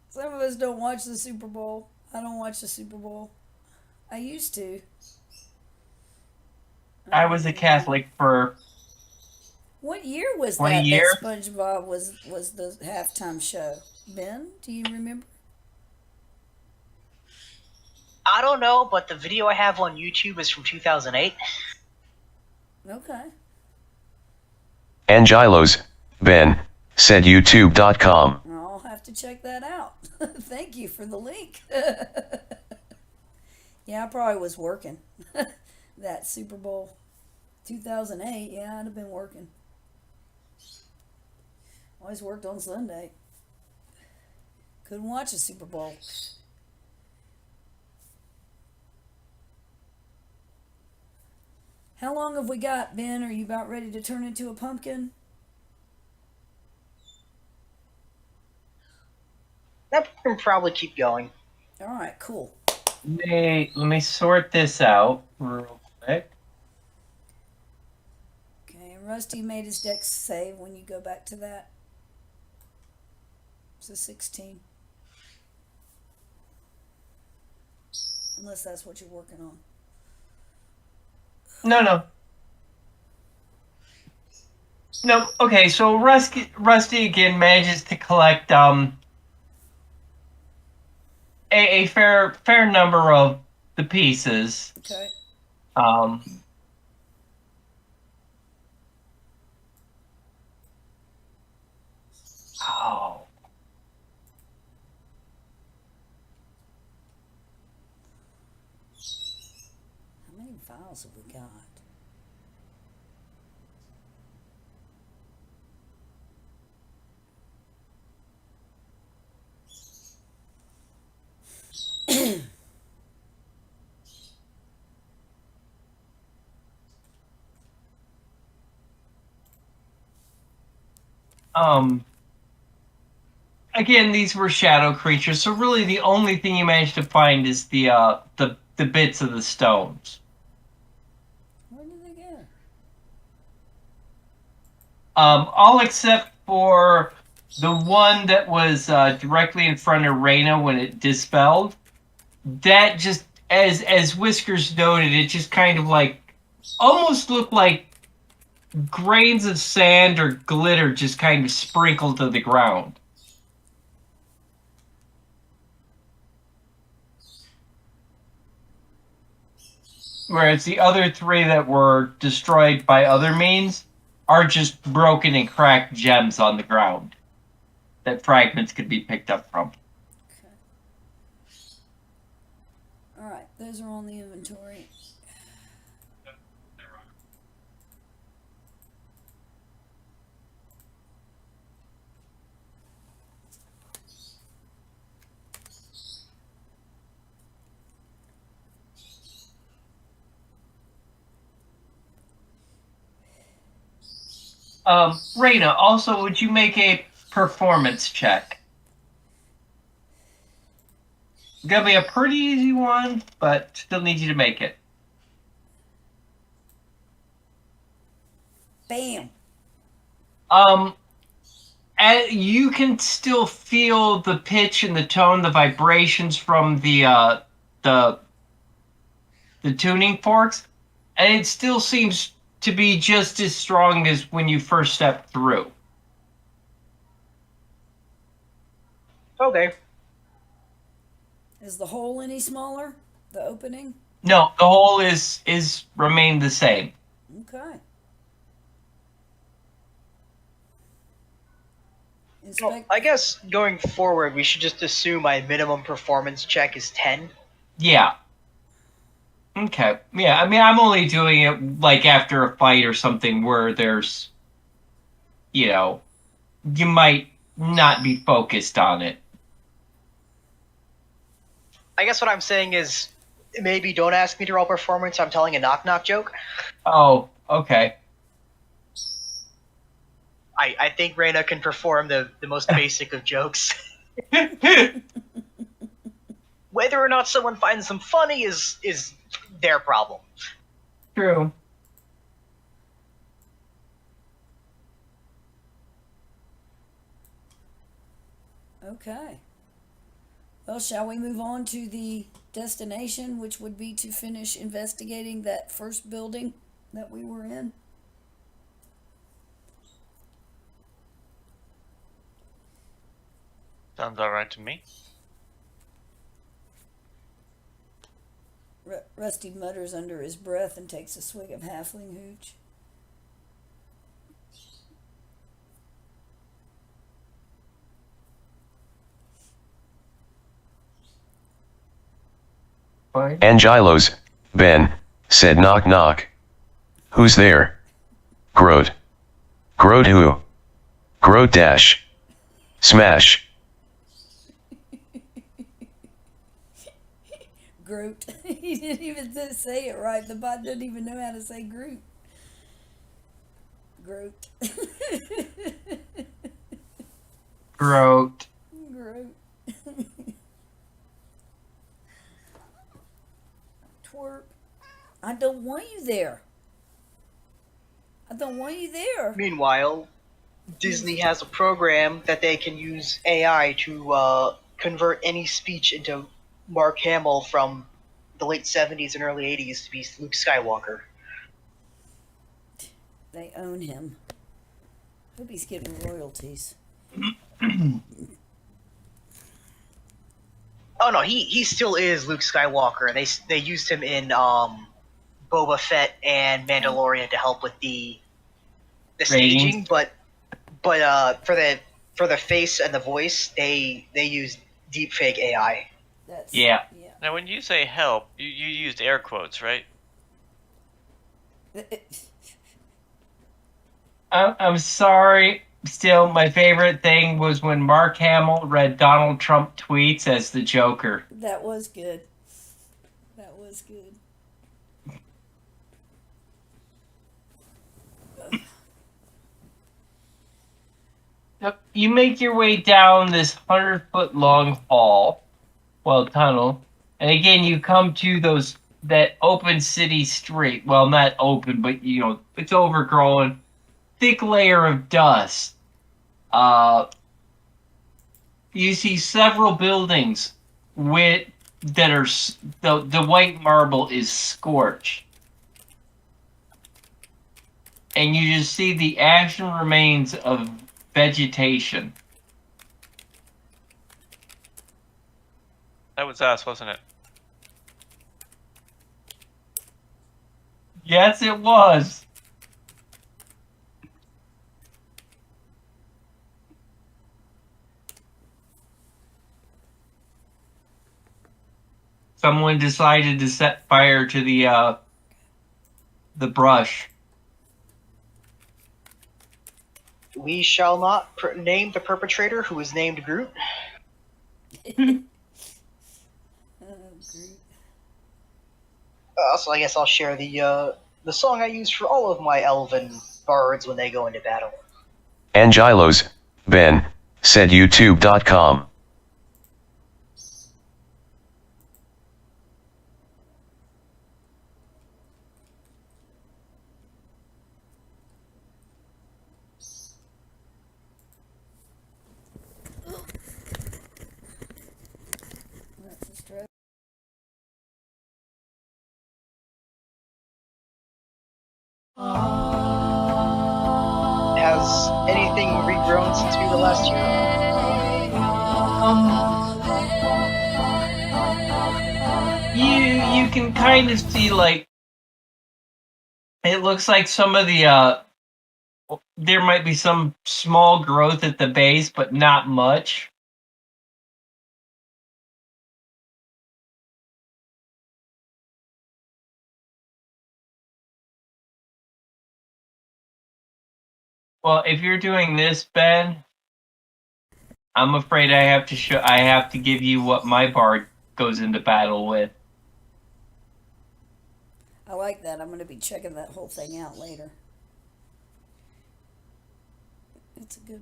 Some of us don't watch the Super Bowl. I don't watch the Super Bowl. I used to. I was a Catholic for... What year was 20 that years? that SpongeBob was the halftime show? Ben, do you remember? I don't know, but the video I have on YouTube is from 2008. Okay. Angelos, Ben, said youtube.com. I'll have to check that out. Thank you for the link. Yeah, I probably was working. That Super Bowl 2008, yeah, I'd have been working. Always worked on Sunday. Couldn't watch a Super Bowl. How long have we got, Ben? Are you about ready to turn into a pumpkin? That can probably keep going. All right, cool. Let me sort this out real quick. Okay, Rusty made his dex save when you go back to that. It's a 16. Unless that's what you're working on. No. No, okay, so Rusty again manages to collect a fair number of the pieces. Okay. Oh. How many files have we got? Again, these were shadow creatures, so really the only thing you managed to find is the bits of the stones. Where did they go? All except for the one that was directly in front of Reyna when it dispelled. That just, as Whiskers noted, it just kind of like almost looked like grains of sand or glitter just kind of sprinkled to the ground. Whereas the other three that were destroyed by other means are just broken and cracked gems on the ground that fragments could be picked up from. Okay. Alright, those are on the inventory. Reyna, also, would you make a performance check? Gonna be a pretty easy one, but still need you to make it. Bam! You can still feel the pitch and the tone, the vibrations from the tuning forks, and it still seems to be just as strong as when you first stepped through. Okay. Is the hole any smaller? The opening? No, the hole is remained the same. Okay. Well, I guess going forward, we should just assume my minimum performance check is 10. Yeah. Okay. Yeah, I mean, I'm only doing it like after a fight or something where there's, you might not be focused on it. I guess what I'm saying is maybe don't ask me to roll performance. I'm telling a knock-knock joke. Oh, okay. I think Reyna can perform the most basic of jokes. Whether or not someone finds them funny is their problem. True. Okay. Well, shall we move on to the destination, which would be to finish investigating that first building that we were in? Sounds alright to me. Rusty mutters under his breath and takes a swig of halfling hooch. Fine. Angelos, Ben, said knock knock. Who's there? Groat. Groat who? Groat dash. Smash. Groot. He didn't even say it right. The bot doesn't even know how to say Groot. Groot. Groat. Groot. Twerp. I don't want you there. I don't want you there. Meanwhile, Disney has a program that they can use AI to convert any speech into Mark Hamill from the late 70s and early 80s to be Luke Skywalker. They own him. Hope he's getting royalties. Oh no, he still is Luke Skywalker. They used him in Boba Fett and Mandalorian to help with the staging, but for the for the face and the voice, they use deepfake AI. That's Yeah. Now, when you say help, you used air quotes, right? I'm sorry. Still, my favorite thing was when Mark Hamill read Donald Trump tweets as the Joker. That was good. That was good. You make your way down this 100-foot long hall, well, tunnel, and again you come to that open city street. Well, not open, but it's overgrown, thick layer of dust. You see several buildings that are the white marble is scorched, and you just see the ashen remains of vegetation. That was us, wasn't it? Yes, it was. Someone decided to set fire to the brush. We shall not name the perpetrator, who is named Groot. So I guess I'll share the song I use for all of my elven bards when they go into battle. Angelos, Ben, said YouTube.com. That's a stroke. Has anything regrown since we were last here? You can kind of see, like, it looks like some of the there might be some small growth at the base, but not much. Well, if you're doing this, Ben, I'm afraid I have to give you what my bard goes into battle with. I like that. I'm going to be checking that whole thing out later. It's a good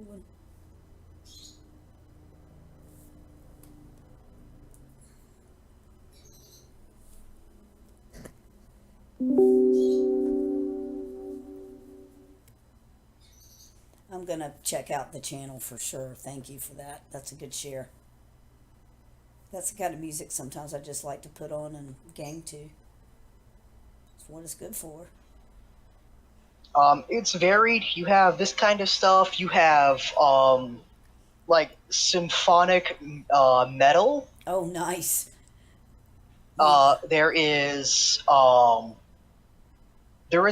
one. I'm going to check out the channel for sure. Thank you for that. That's a good share. That's the kind of music sometimes I just like to put on and game to. It's what it's good for. It's varied. You have this kind of stuff. You have like symphonic metal. Oh, nice. There is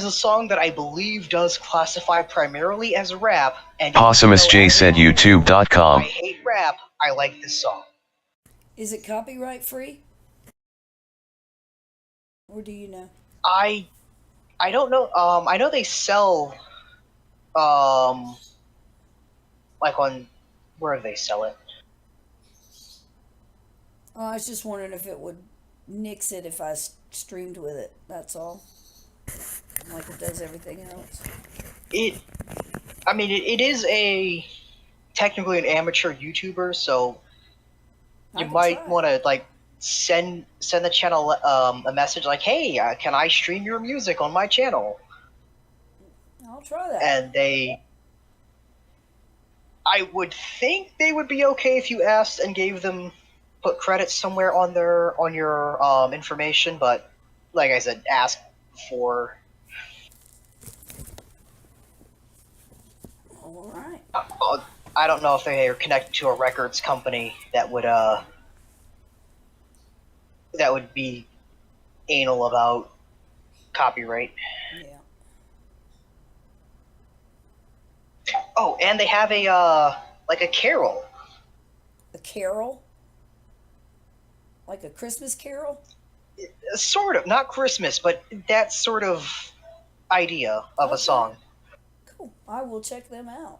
a song that I believe does classify primarily as rap. And Possumus J said I YouTube.com. hate rap. I like this song. Is it copyright free? Or do you know? I don't know. I know they sell like on where do they sell it? Oh, I was just wondering if it would nix it if I streamed with it. That's all. Like it does everything else. It is technically an amateur YouTuber, so you might want to like send the channel a message like, "Hey, can I stream your music on my channel?" I'll try that. And I would think they would be okay if you asked and gave them put credits somewhere on your information, but like I said, ask for. All right. I don't know if they are connected to a records company that would be anal about copyright. Yeah. Oh, and they have a like a carol. A carol? Like a Christmas carol? Sort of, not Christmas, but that sort of idea of a Okay. song. Cool. I will check them out.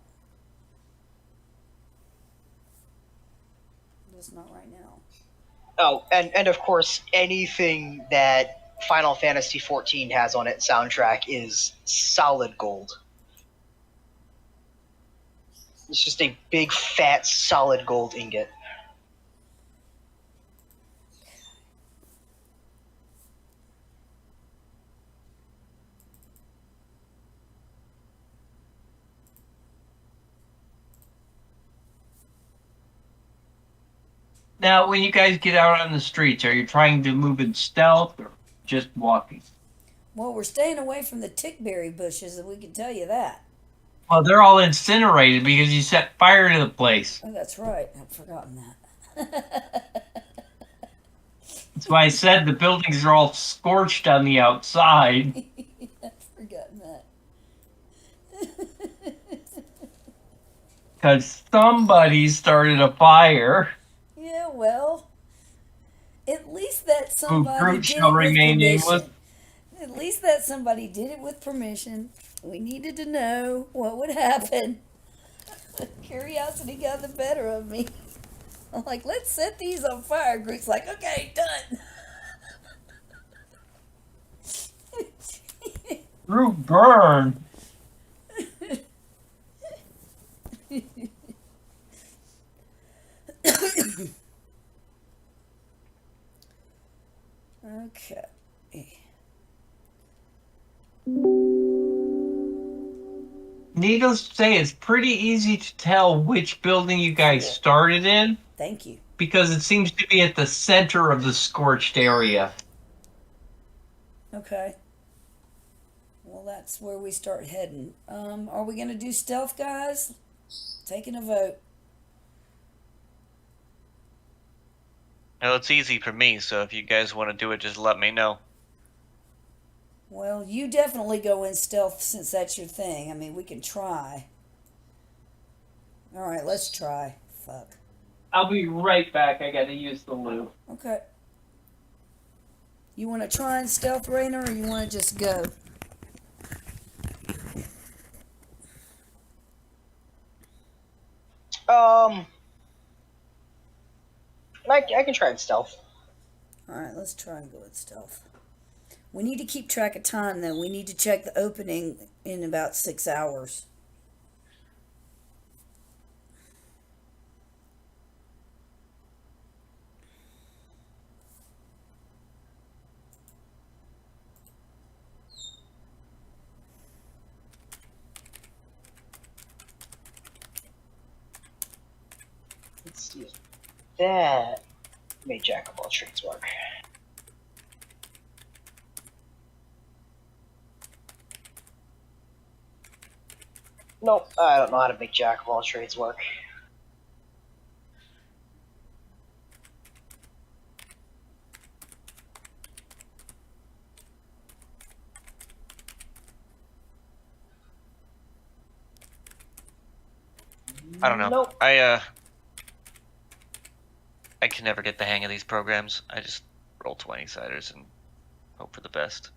Just not right now. Oh, and of course, anything that Final Fantasy XIV has on its soundtrack is solid gold. It's just a big, fat, solid gold ingot. Now, when you guys get out on the streets, are you trying to move in stealth or just walking? Well, we're staying away from the tickberry bushes, and we can tell you that. Well, they're all incinerated because you set fire to the place. Oh, that's right. I've forgotten that. That's why I said the buildings are all scorched on the outside. I've forgotten that. Because somebody started a fire. Yeah, well, at least that Who somebody fruit did shall it with remain permission. nameless. At least that somebody did it with permission. We needed to know what would happen. Curiosity got the better of me. I'm like, let's set these on fire. Groot's like, okay, done. Fruit burn. Okay. Needless to say, it's pretty easy to tell which building you guys Cool. started in Thank you. because it seems to be at the center of the scorched area. Okay. Well, that's where we start heading. Are we gonna do stealth, guys? Taking a vote. No, it's easy for me, so if you guys want to do it, just let me know. Well, you definitely go in stealth since that's your thing. I mean, we can try. All right, let's try. Fuck. I'll be right back. I gotta use the loo. Okay. You want to try and stealth, Rainer, or you want to just go? I can try and stealth. All right, let's try and go with stealth. We need to keep track of time, though. We need to check the opening in about 6 hours. Let's see if that made Jack of all trades work. Nope, I don't know how to make Jack of all trades work. I don't know. Nope. I can never get the hang of these programs. I just roll 20-siders and hope for the best.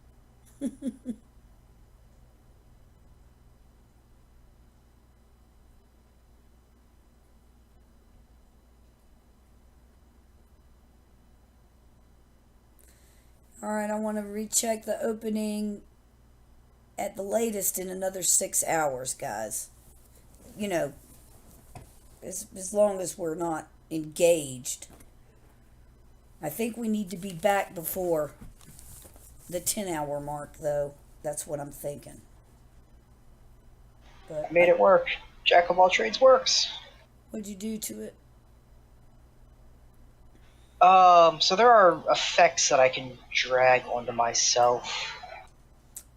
All right, I want to recheck the opening at the latest in another 6 hours, guys. You know, as long as we're not engaged. I think we need to be back before the 10-hour mark, though. That's what I'm thinking. But I made it work. Jack of all trades works. what'd you do to it? So there are effects that I can drag onto myself.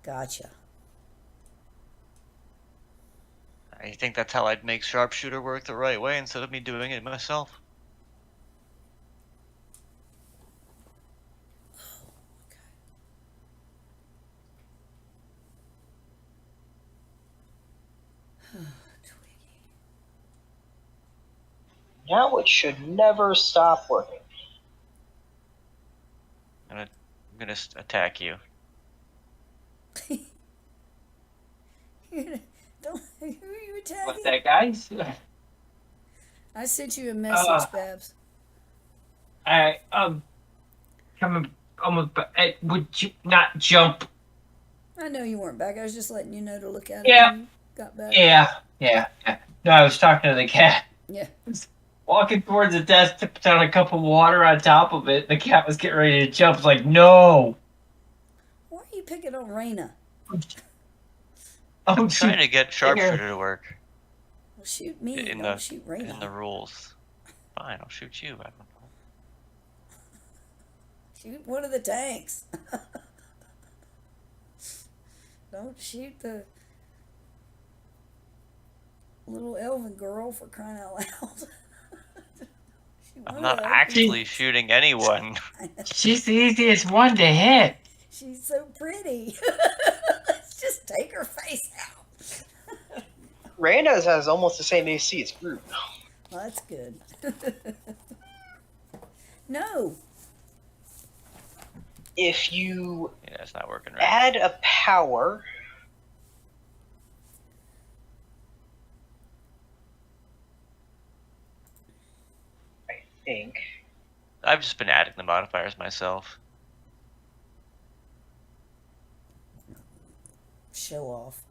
Gotcha. I think that's how I'd make sharpshooter work the right way instead of me doing it myself. Twig. Now it should never stop working. I'm gonna attack you. Don't, who are you attacking? What's that, guys? I sent you a message, Babs. I coming almost. Would you not jump? I know you weren't back. I was just letting you know to look at it Yeah. when you got back. Yeah. No, I was talking to the cat. Yeah. Walking towards the desk, tipped down a cup of water on top of it. The cat was getting ready to jump. It's like, no. Why are you picking on Raina? I'm trying to get sharpshooter to work Well, shoot me. in Don't shoot Raina. the rules. Fine, I'll shoot you. I don't know. Shoot one of the tanks. Don't shoot the little elven girl, for crying out loud. Shoot one I'm of not those. actually shooting anyone. She's the easiest one to hit. She's so pretty. Let's just take her face out. Reyna's has almost the same AC as Groot. Well, that's good. No. If you Yeah, it's not working right. add a power, I think. I've just been adding the modifiers myself. Show off.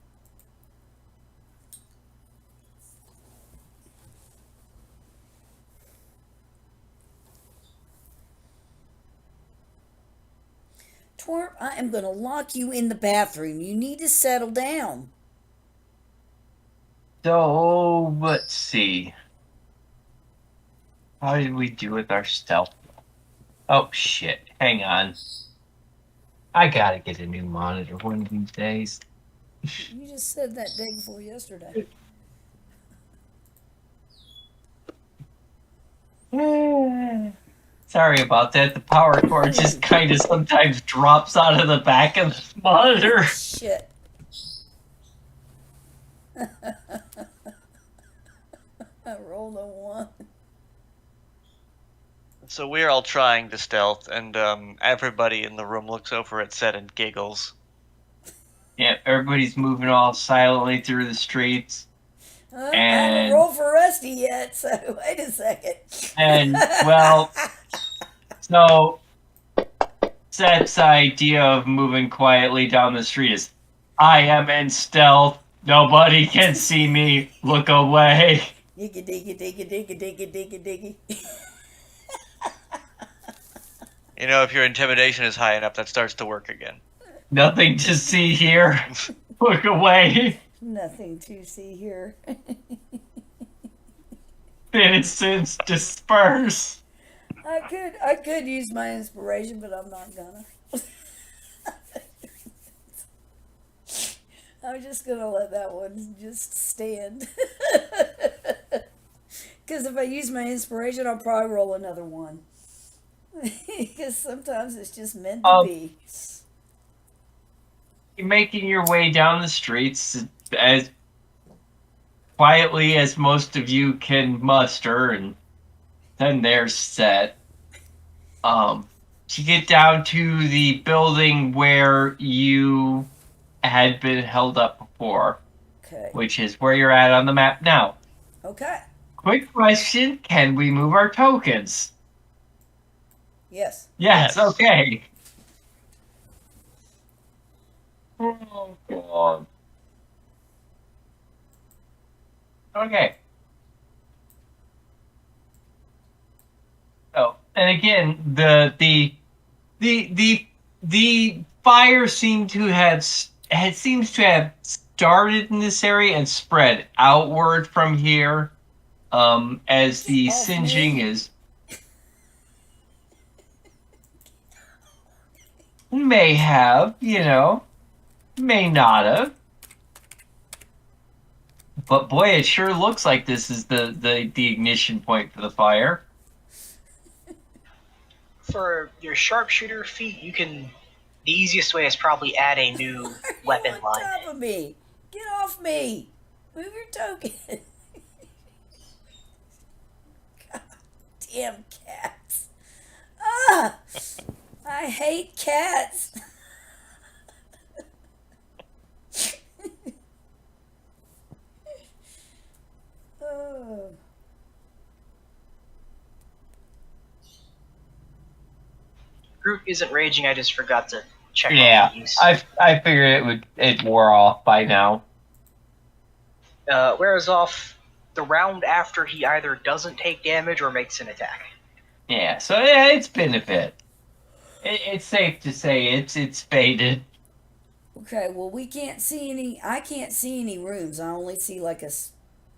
Twerp, I am going to lock you in the bathroom. You need to settle down. So, let's see. How did we do with our stealth? Oh, shit. Hang on. I gotta get a new monitor one of these days. You just said that day before yesterday. Sorry about that. The power cord just kind of sometimes drops out of the back of the monitor. Shit. I rolled a 1. So we're all trying to stealth, and everybody in the room looks over at Seth and giggles. Yeah, everybody's moving all silently through the streets. I haven't rolled for Rusty yet, so wait a second. And, well, so Seth's idea of moving quietly down the street is, I am in stealth. Nobody can see me. Look away. Diggy, diggy, diggy, diggy, diggy, diggy, diggy. You know, if your intimidation is high enough, that starts to work again. Nothing to see here. Look away. Nothing to see here. Innocents disperse. I could use my inspiration, but I'm not gonna. I'm just gonna let that one just stand. Because if I use my inspiration, I'll probably roll another one. Because sometimes it's just meant to be. You're making your way down the streets as quietly as most of you can muster, and then there's Seth. You get down to the building where you had been held up before, Okay. which is where you're at on the map now. Okay. Quick question, can we move our tokens? Yes. Yes, Yes. okay. Oh, God. Okay. Oh, and again, the fire seems to have started in this area and spread outward from here, as the Off singeing me. is. May have, may not have. But boy, it sure looks like this is the ignition point for the fire. For your sharpshooter feat, you can. The easiest way is probably add a new weapon You're on line. top of me. Get off me. Move your token. Damn cats. Ah! I hate cats. Oh. Groot isn't raging. I just forgot to check Yeah, on the use. I figured it wore off by now. Wears off the round after he either doesn't take damage or makes an attack. Yeah, so yeah, it's been a bit. It's safe to say it's faded. Okay, well, we can't see any. I can't see any rooms. I only see like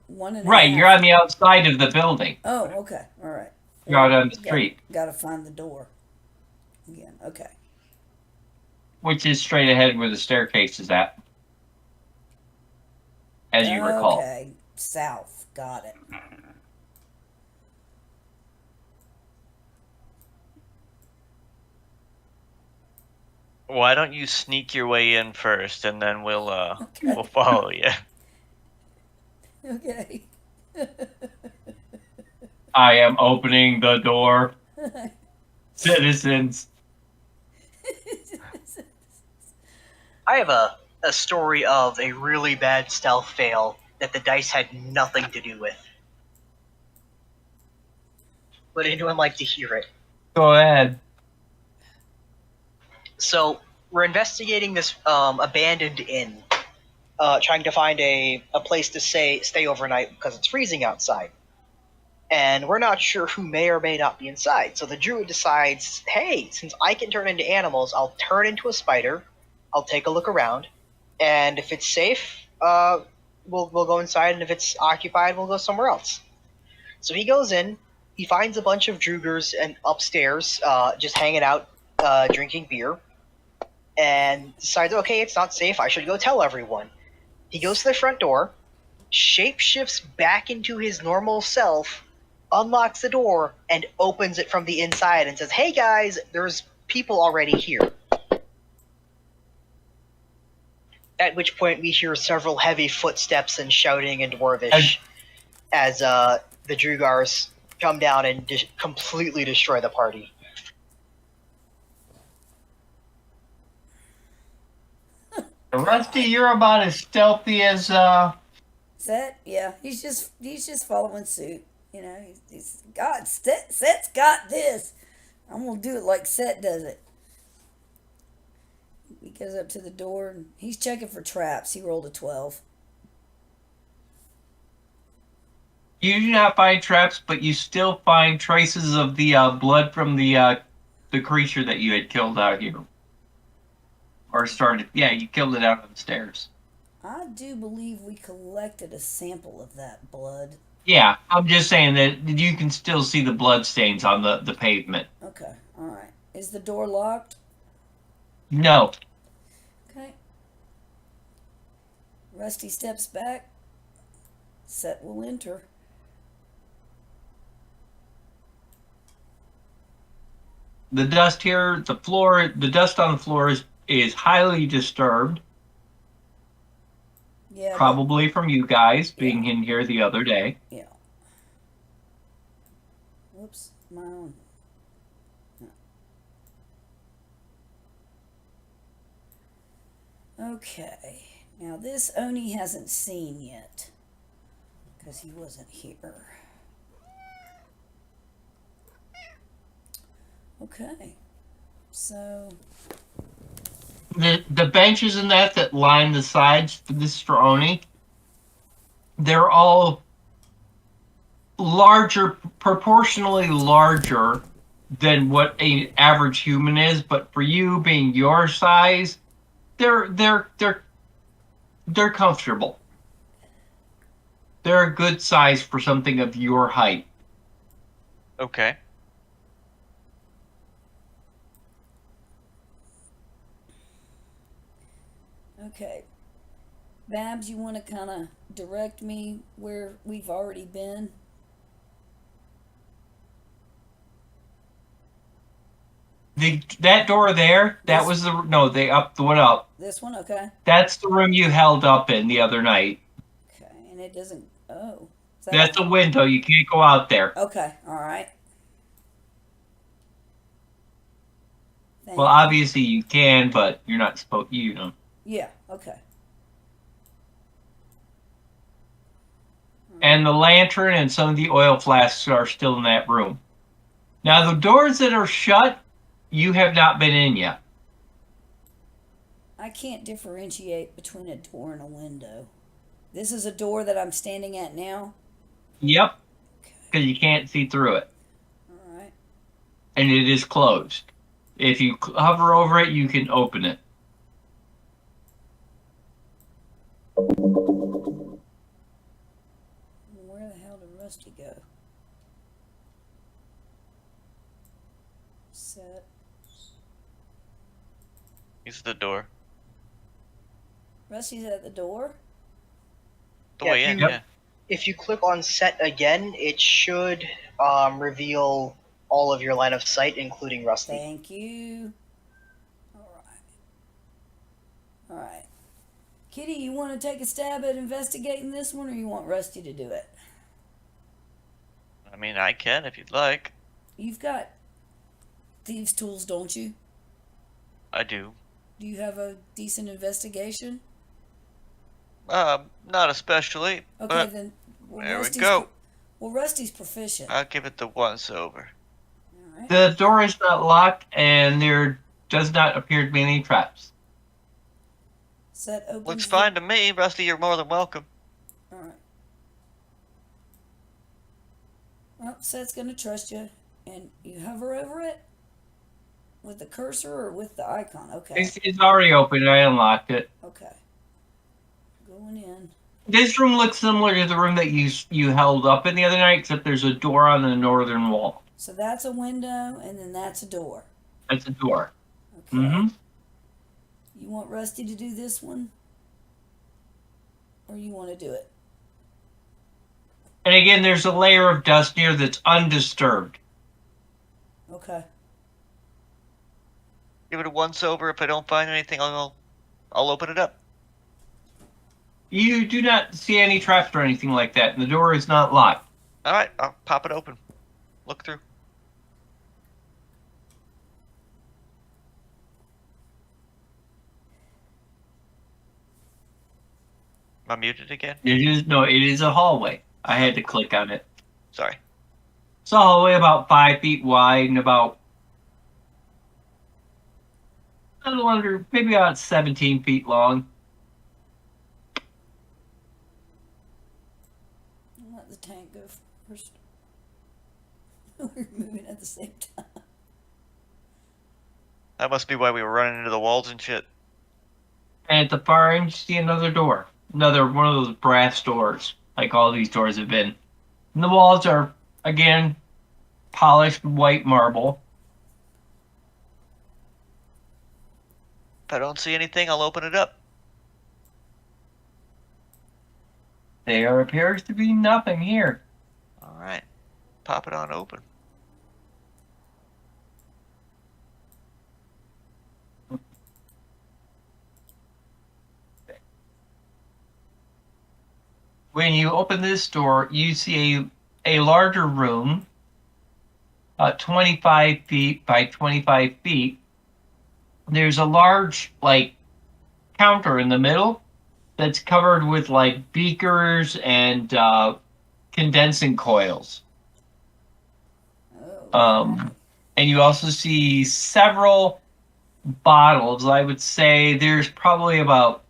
one and a Right, half. you're on the outside of the building. Oh, okay. All right. You're out on the street, Got to find the door. Again. Okay. which is straight ahead where the staircase is at. As you recall. Okay. South. Got it. Why don't you sneak your way in first, and then we'll Okay. we'll follow you. Okay. I am opening the door. Citizens. I have a story of a really bad stealth fail that the dice had nothing to do with. Would anyone like to hear it? Go ahead. So, we're investigating this abandoned inn, trying to find a place to stay overnight because it's freezing outside. And we're not sure who may or may not be inside. So the druid decides, hey, since I can turn into animals, I'll turn into a spider, I'll take a look around, and if it's safe, we'll go inside, and if it's occupied, we'll go somewhere else. So he goes in, he finds a bunch of Drugers and upstairs, just hanging out, drinking beer, and decides, okay, it's not safe, I should go tell everyone. He goes to the front door, shapeshifts back into his normal self, unlocks the door, and opens it from the inside and says, hey guys, there's people already here. At which point we hear several heavy footsteps and shouting in Dwarvish as the Drugars come down and completely destroy the party. Rusty, you're about as stealthy as Set, yeah, he's just following suit. You know, he's God. Set's got this. I'm gonna do it like Set does it. He goes up to the door and he's checking for traps. He rolled a 12. You do not find traps, but you still find traces of the blood from the creature that you had killed out here. Or started, yeah, you killed it out on the stairs. I do believe we collected a sample of that blood. Yeah, I'm just saying that you can still see the blood stains on the pavement. Okay, all right. Is the door locked? No. Okay. Rusty steps back. Set will enter. The dust here, the dust on the floor is highly disturbed. Yeah. Probably from you guys being in here the other day. Yeah. Whoops, my own. Okay. Now this Oni hasn't seen yet because he wasn't here. Okay. So The benches and that line the sides for this for Oni, they're all larger, proportionally larger than what an average human is. But for you being your size, they're comfortable. They're a good size for something of your height. Okay. okay. Babs, you want to kind of direct me where we've already been? That door there, that was the one up. This one, okay. That's the room you held up in the other night. Okay, and it doesn't. Oh, is that That's a window. You can't go out there. okay. All right. Well, obviously you can, but you're not supposed. You know. Yeah. Okay. And the lantern and some of the oil flasks are still in that room. Now, the doors that are shut, you have not been in yet. I can't differentiate between a door and a window. This is a door that I'm standing at now. Yep, Okay. because you can't see through it. All right. And it is closed. If you hover over it, you can open it. Where the hell did Rusty go? Set. Use the door. Rusty's at the door. The Yeah, way if in, you- yeah. If you click on set again, it should reveal all of your line of sight, including Rusty. Thank you. All right. All right. Kitty, you want to take a stab at investigating this one, or you want Rusty to do it? I mean, I can if you'd like. You've got thieves' tools, don't you? I do. Do you have a decent investigation? Not especially. Okay, But then. Well, there we go. Well, Rusty's proficient. I'll give it the once over. All right. The door is not locked, and there does not appear to be any traps. Set opens. Looks fine to me. Rusty, you're more than welcome. All right. Well, Seth's gonna trust you, and you hover over it with the cursor or with the icon. Okay. It's already open. I unlocked it. Okay. Going in. This room looks similar to the room that you held up in the other night, except there's a door on the northern wall. So that's a window, and then that's a door. That's a door. Okay. Mm-hmm. You want Rusty to do this one, or you want to do it? And again, there's a layer of dust near that's undisturbed. Okay. Give it a once over. If I don't find anything, I'll open it up. You do not see any traps or anything like that, and the door is not locked. All right, I'll pop it open. Look through. Am I muted again? It is a hallway. I had to click on it. Sorry. It's a hallway about 5 feet wide and about a little under, maybe about 17 feet long. Let the tank go first. We're moving at the same time. That must be why we were running into the walls and shit. And at the far end, you see another door. Another one of those brass doors, like all these doors have been. And the walls are, again, polished white marble. If I don't see anything, I'll open it up. There appears to be nothing here. All right. Pop it on open. When you open this door, you see a larger room, 25 feet by 25 feet. There's a large, counter in the middle that's covered with, beakers and condensing coils. Oh. And you also see several bottles. I would say there's probably about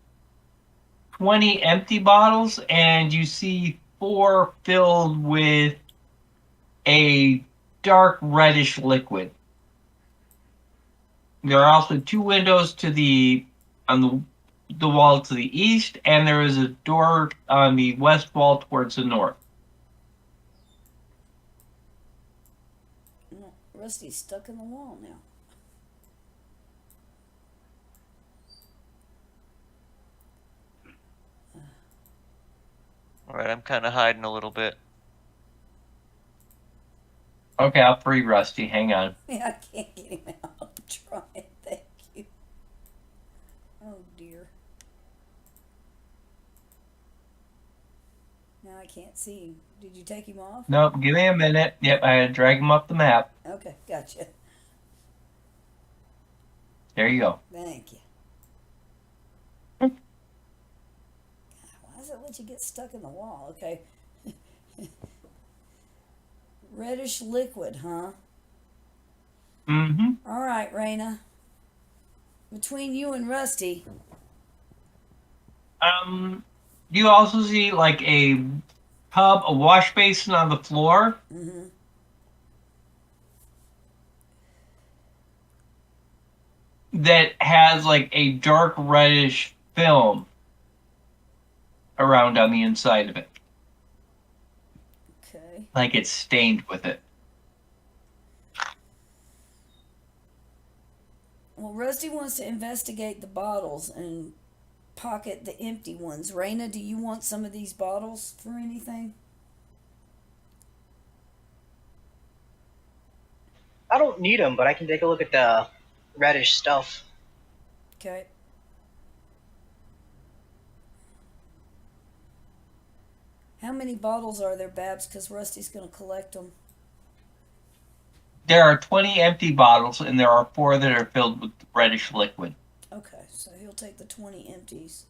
20 empty bottles, and you see 4 filled with a dark reddish liquid. There are also 2 windows on the wall to the east, and there is a door on the west wall towards the north. Rusty's stuck in the wall now. All right, I'm kind of hiding a little bit. Okay, I'll free Rusty. Hang on. Yeah, I can't get him out. I'm trying. Thank you. Oh dear. Now I can't see him. Did you take him off? Nope, give me a minute. Yep, I had to drag him up the map. Okay, gotcha. There you go. Thank you. God, why does it let you get stuck in the wall? Okay. Reddish liquid, huh? Mm-hmm. All right, Raina. Between you and Rusty, You also see like a tub, a wash basin on the floor. mm-hmm. That has like a dark reddish film around on the inside of it. Okay. Like it's stained with it. Well, Rusty wants to investigate the bottles and pocket the empty ones. Raina, do you want some of these bottles for anything? I don't need them, but I can take a look at the reddish stuff. Okay. How many bottles are there, Babs? Because Rusty's going to collect them. There are 20 empty bottles, and there are 4 that are filled with reddish liquid. Okay, so he'll take the 20 empties.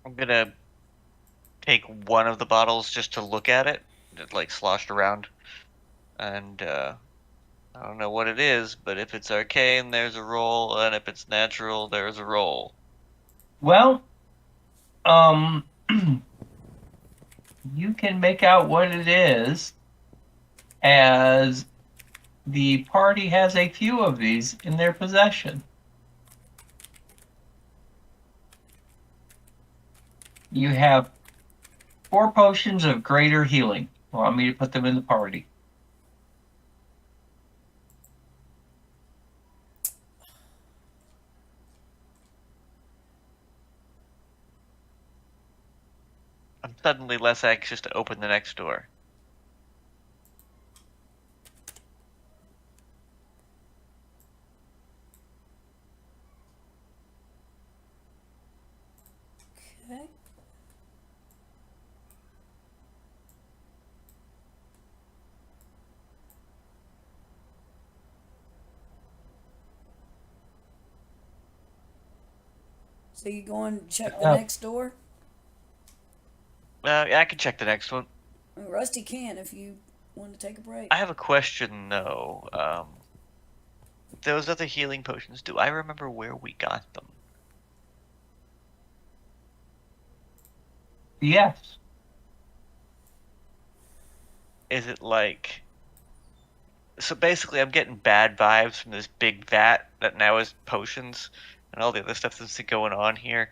I'm gonna take one of the bottles just to look at it. It like sloshed around, and I don't know what it is, but if it's arcane, there's a roll, and if it's natural, there's a roll. Well, you can make out what it is, as the party has a few of these in their possession. You have 4 potions of greater healing. Want me to put them in the party? I'm suddenly less anxious to open the next door. Okay. So you go and check the next door? Yeah, I can check the next one. Well, Rusty can if you want to take a break. I have a question though. Those other healing potions, do I remember where we got them? Yes. Is it like... So basically I'm getting bad vibes from this big vat that now is potions and all the other stuff that's going on here.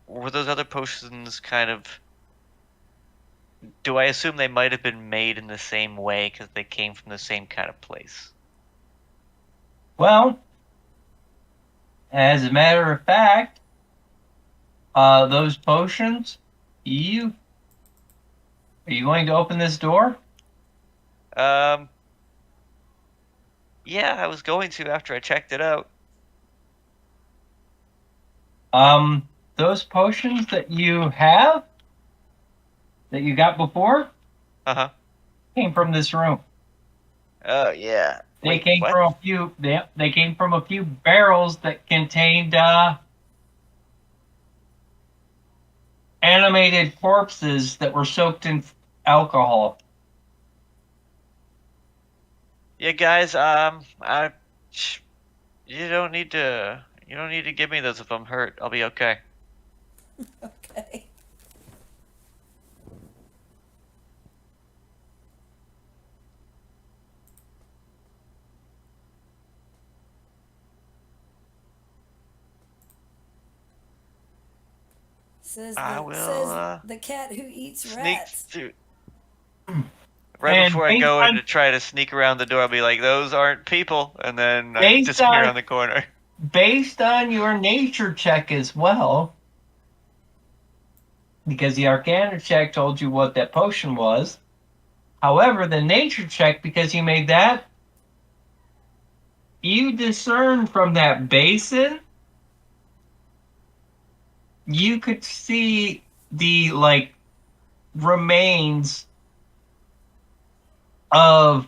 Were those other potions kind of... Do I assume they might have been made in the same way because they came from the same kind of place? Well, as a matter of fact, those potions, are you going to open this door? Yeah, I was going to after I checked it out. Those potions that you have, that you got before, Uh-huh. came from this room. Oh, yeah. They Wait, came what? from a few. They came from a few barrels that contained animated corpses that were soaked in alcohol. Yeah, guys, you don't need to give me those if I'm hurt. I'll be okay. Okay. Says I the, will, says the cat who eats Sneak rats. through. Right And before I based go in on- to try to sneak around the door, I'll be like, "Those aren't people," and then I Based disappear on- around the corner. Based on your nature check as well, because the Arcana check told you what that potion was. However, the nature check, because you made that, you discern from that basin, you could see the remains of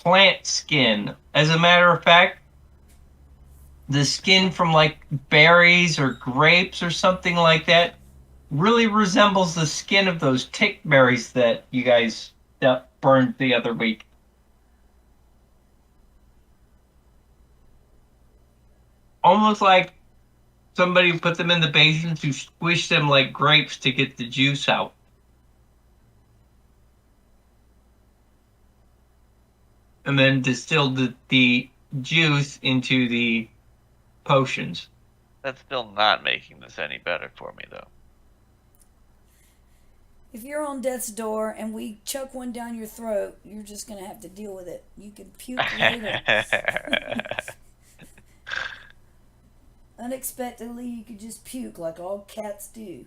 plant skin. As a matter of fact, the skin from like berries or grapes or something like that really resembles the skin of those tick berries that you guys burned the other week. Almost like somebody put them in the basin to squish them like grapes to get the juice out. And then distilled the juice into the potions. That's still not making this any better for me, though. If you're on death's door and we chuck one down your throat, you're just going to have to deal with it. You can puke later. Unexpectedly, you could just puke like all cats do.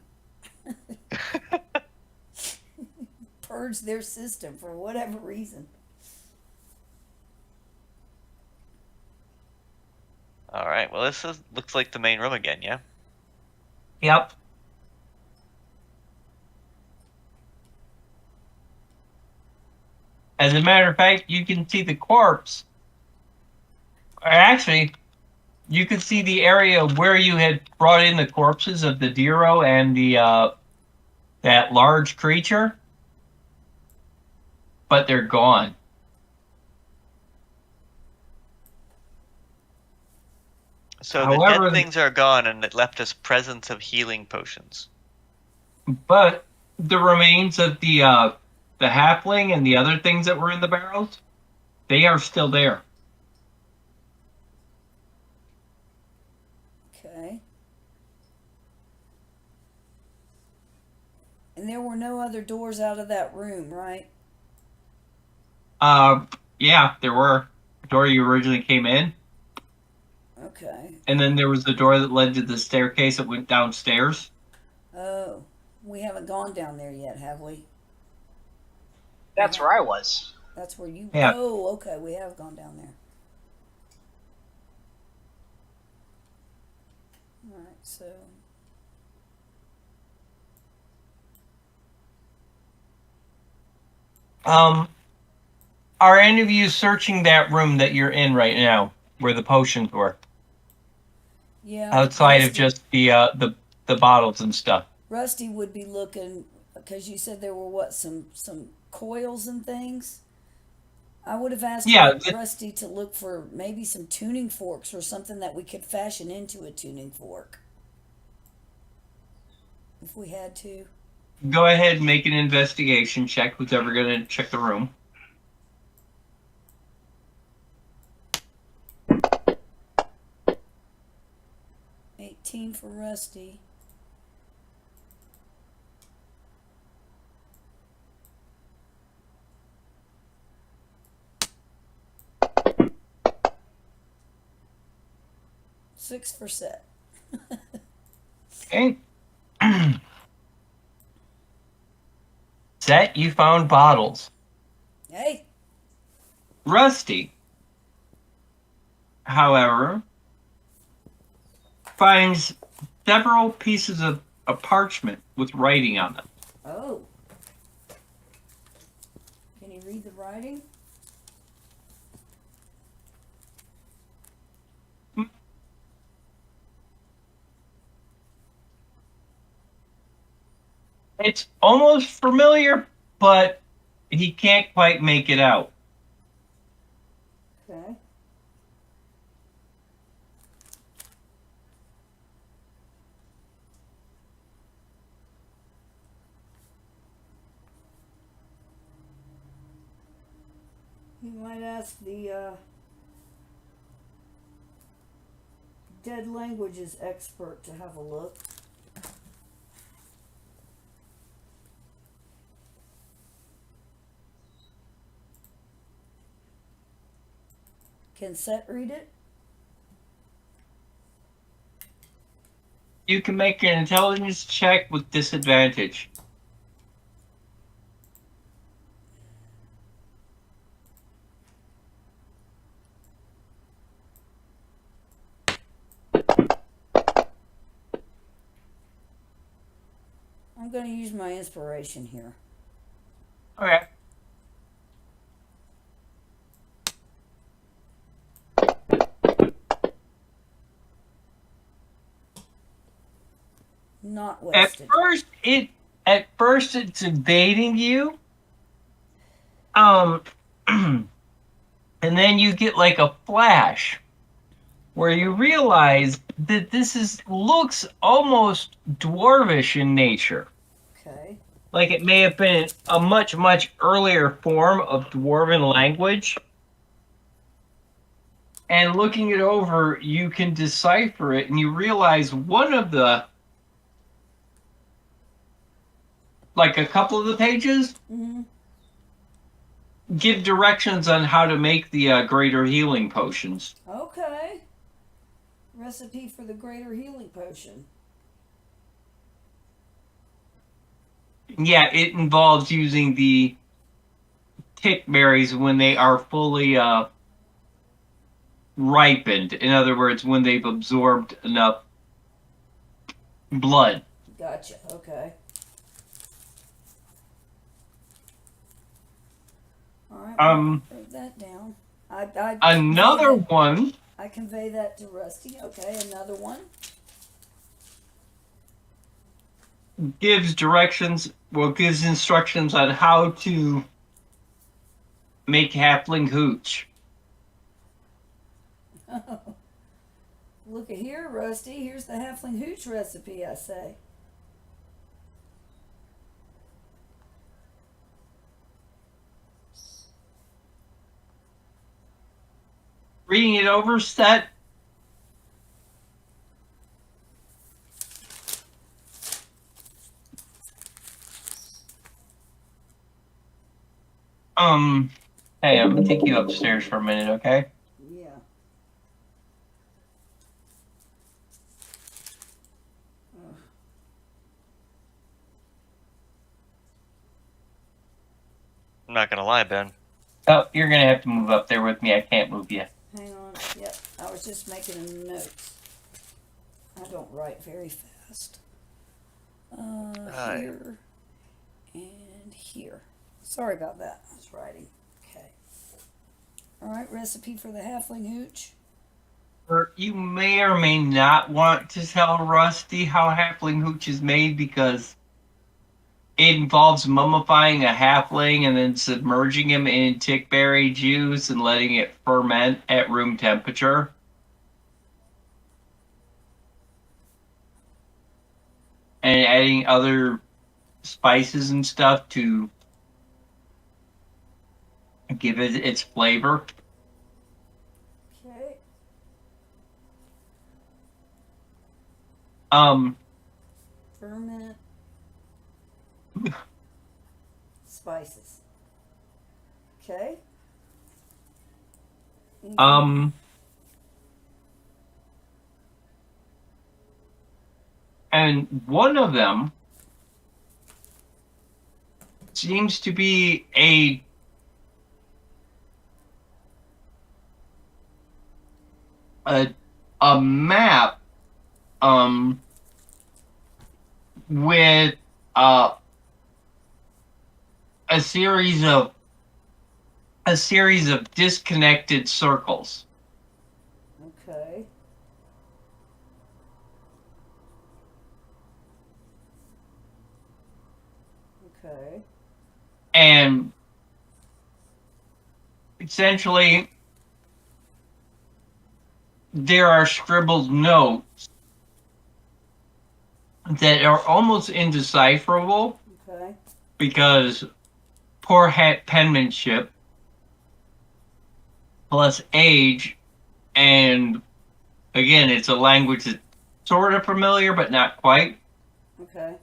Purge their system for whatever reason. All right. Well, looks like the main room again, yeah? Yep. As a matter of fact, you can see the corpse. Or actually, you could see the area where you had brought in the corpses of the Diro and the that large creature, but they're gone. So However, the dead things are gone, and it left us presence of healing potions. But the remains of the halfling and the other things that were in the barrels, they are still there. Okay. And there were no other doors out of that room, right? Yeah, there were. The door you originally came in. Okay. And then there was the door that led to the staircase that went downstairs. Oh, we haven't gone down there yet, have we? That's where I was. That's where you... Yeah. Oh, okay, we have gone down there. Alright, so... Are any of you searching that room that you're in right now, where the potions were? Yeah. Outside of Rusty, just the bottles and stuff. Rusty would be looking, because you said there were, what, some coils and things? I would have asked Rusty to look for maybe some tuning forks or something that we could fashion into a tuning fork. If we had to. Go ahead and make an investigation check. Who's ever going to check the room? For Rusty. Six for Set. Okay. Set, you found bottles. Hey. Rusty, however, finds several pieces of parchment with writing on them. Oh. Can you read the writing? It's almost familiar, but he can't quite make it out. Okay. You might ask the dead languages expert to have a look. Can Set read it? You can make an intelligence check with disadvantage. I'm going to use my inspiration here. Okay. Not At wasted. first it's evading you. And then you get like a flash where you realize that looks almost dwarvish in nature. Okay. Like it may have been a much, much earlier form of dwarven language. And looking it over, you can decipher it, and you realize one of the, like a couple of the pages, give directions on how to make the greater healing potions. Okay. Recipe for the greater healing potion. Yeah, it involves using the tick berries when they are fully ripened. In other words, when they've absorbed enough blood. Gotcha. Okay. All right. Write that down. Another one I convey that to Rusty. Okay. Another one. gives instructions on how to make halfling hooch. Look at here, Rusty. Here's the halfling hooch recipe, I say. Reading it over, set. Hey, I'm gonna take you upstairs for a minute, okay? Yeah. I'm not gonna lie, Ben. Oh, you're gonna have to move up there with me. I can't move you. Hang on. Yep. I was just making a note. I don't write very fast. Here and here. Sorry about that. I was writing. Okay. All right. Recipe for the halfling hooch. You may or may not want to tell Rusty how halfling hooch is made because it involves mummifying a halfling and then submerging him in tickberry juice and letting it ferment at room temperature. And adding other spices and stuff to give it its flavor. Okay. Ferment. Spices. Okay. And one of them seems to be a map with a series of disconnected circles. Okay. Okay. And essentially there are scribbled notes that are almost indecipherable. Okay. Because poor penmanship plus age, and again, it's a language that's sort of familiar but not quite. Okay.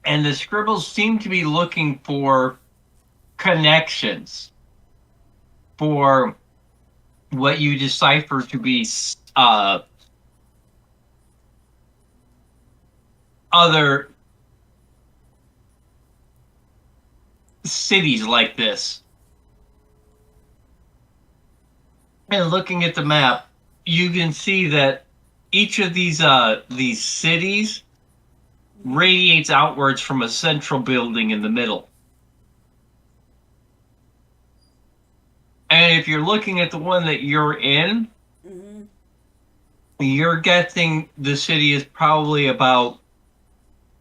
And the scribbles seem to be looking for connections for what you decipher to be other cities like this. And looking at the map, you can see that each of these cities radiates outwards from a central building in the middle. And if you're looking at the one that you're in, you're guessing the city is probably about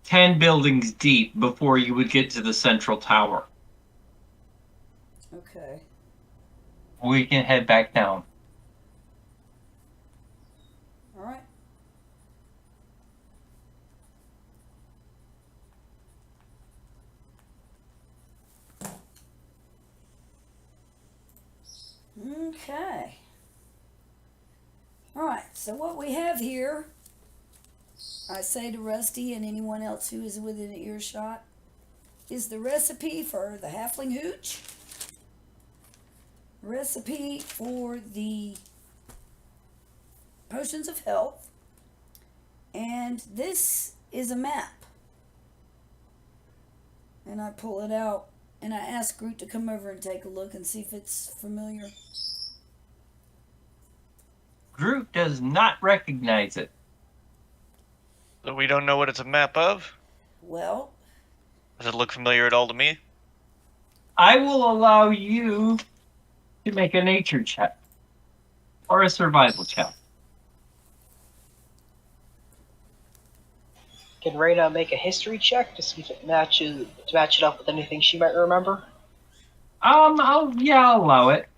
10 buildings deep before you would get to the central tower. Okay. We can head back down. All right. Okay. All right. So what we have here, I say to Rusty and anyone else who is within earshot, is the recipe for the halfling hooch, recipe for the potions of health, and this is a map. And I pull it out and I ask Groot to come over and take a look and see if it's familiar. Groot does not recognize it. So we don't know what it's a map of? Well, Does it look familiar at all to me? I will allow you to make a nature check or a survival check. Can Reyna make a history check to see if it matches to match it up with anything she might remember? I'll allow it.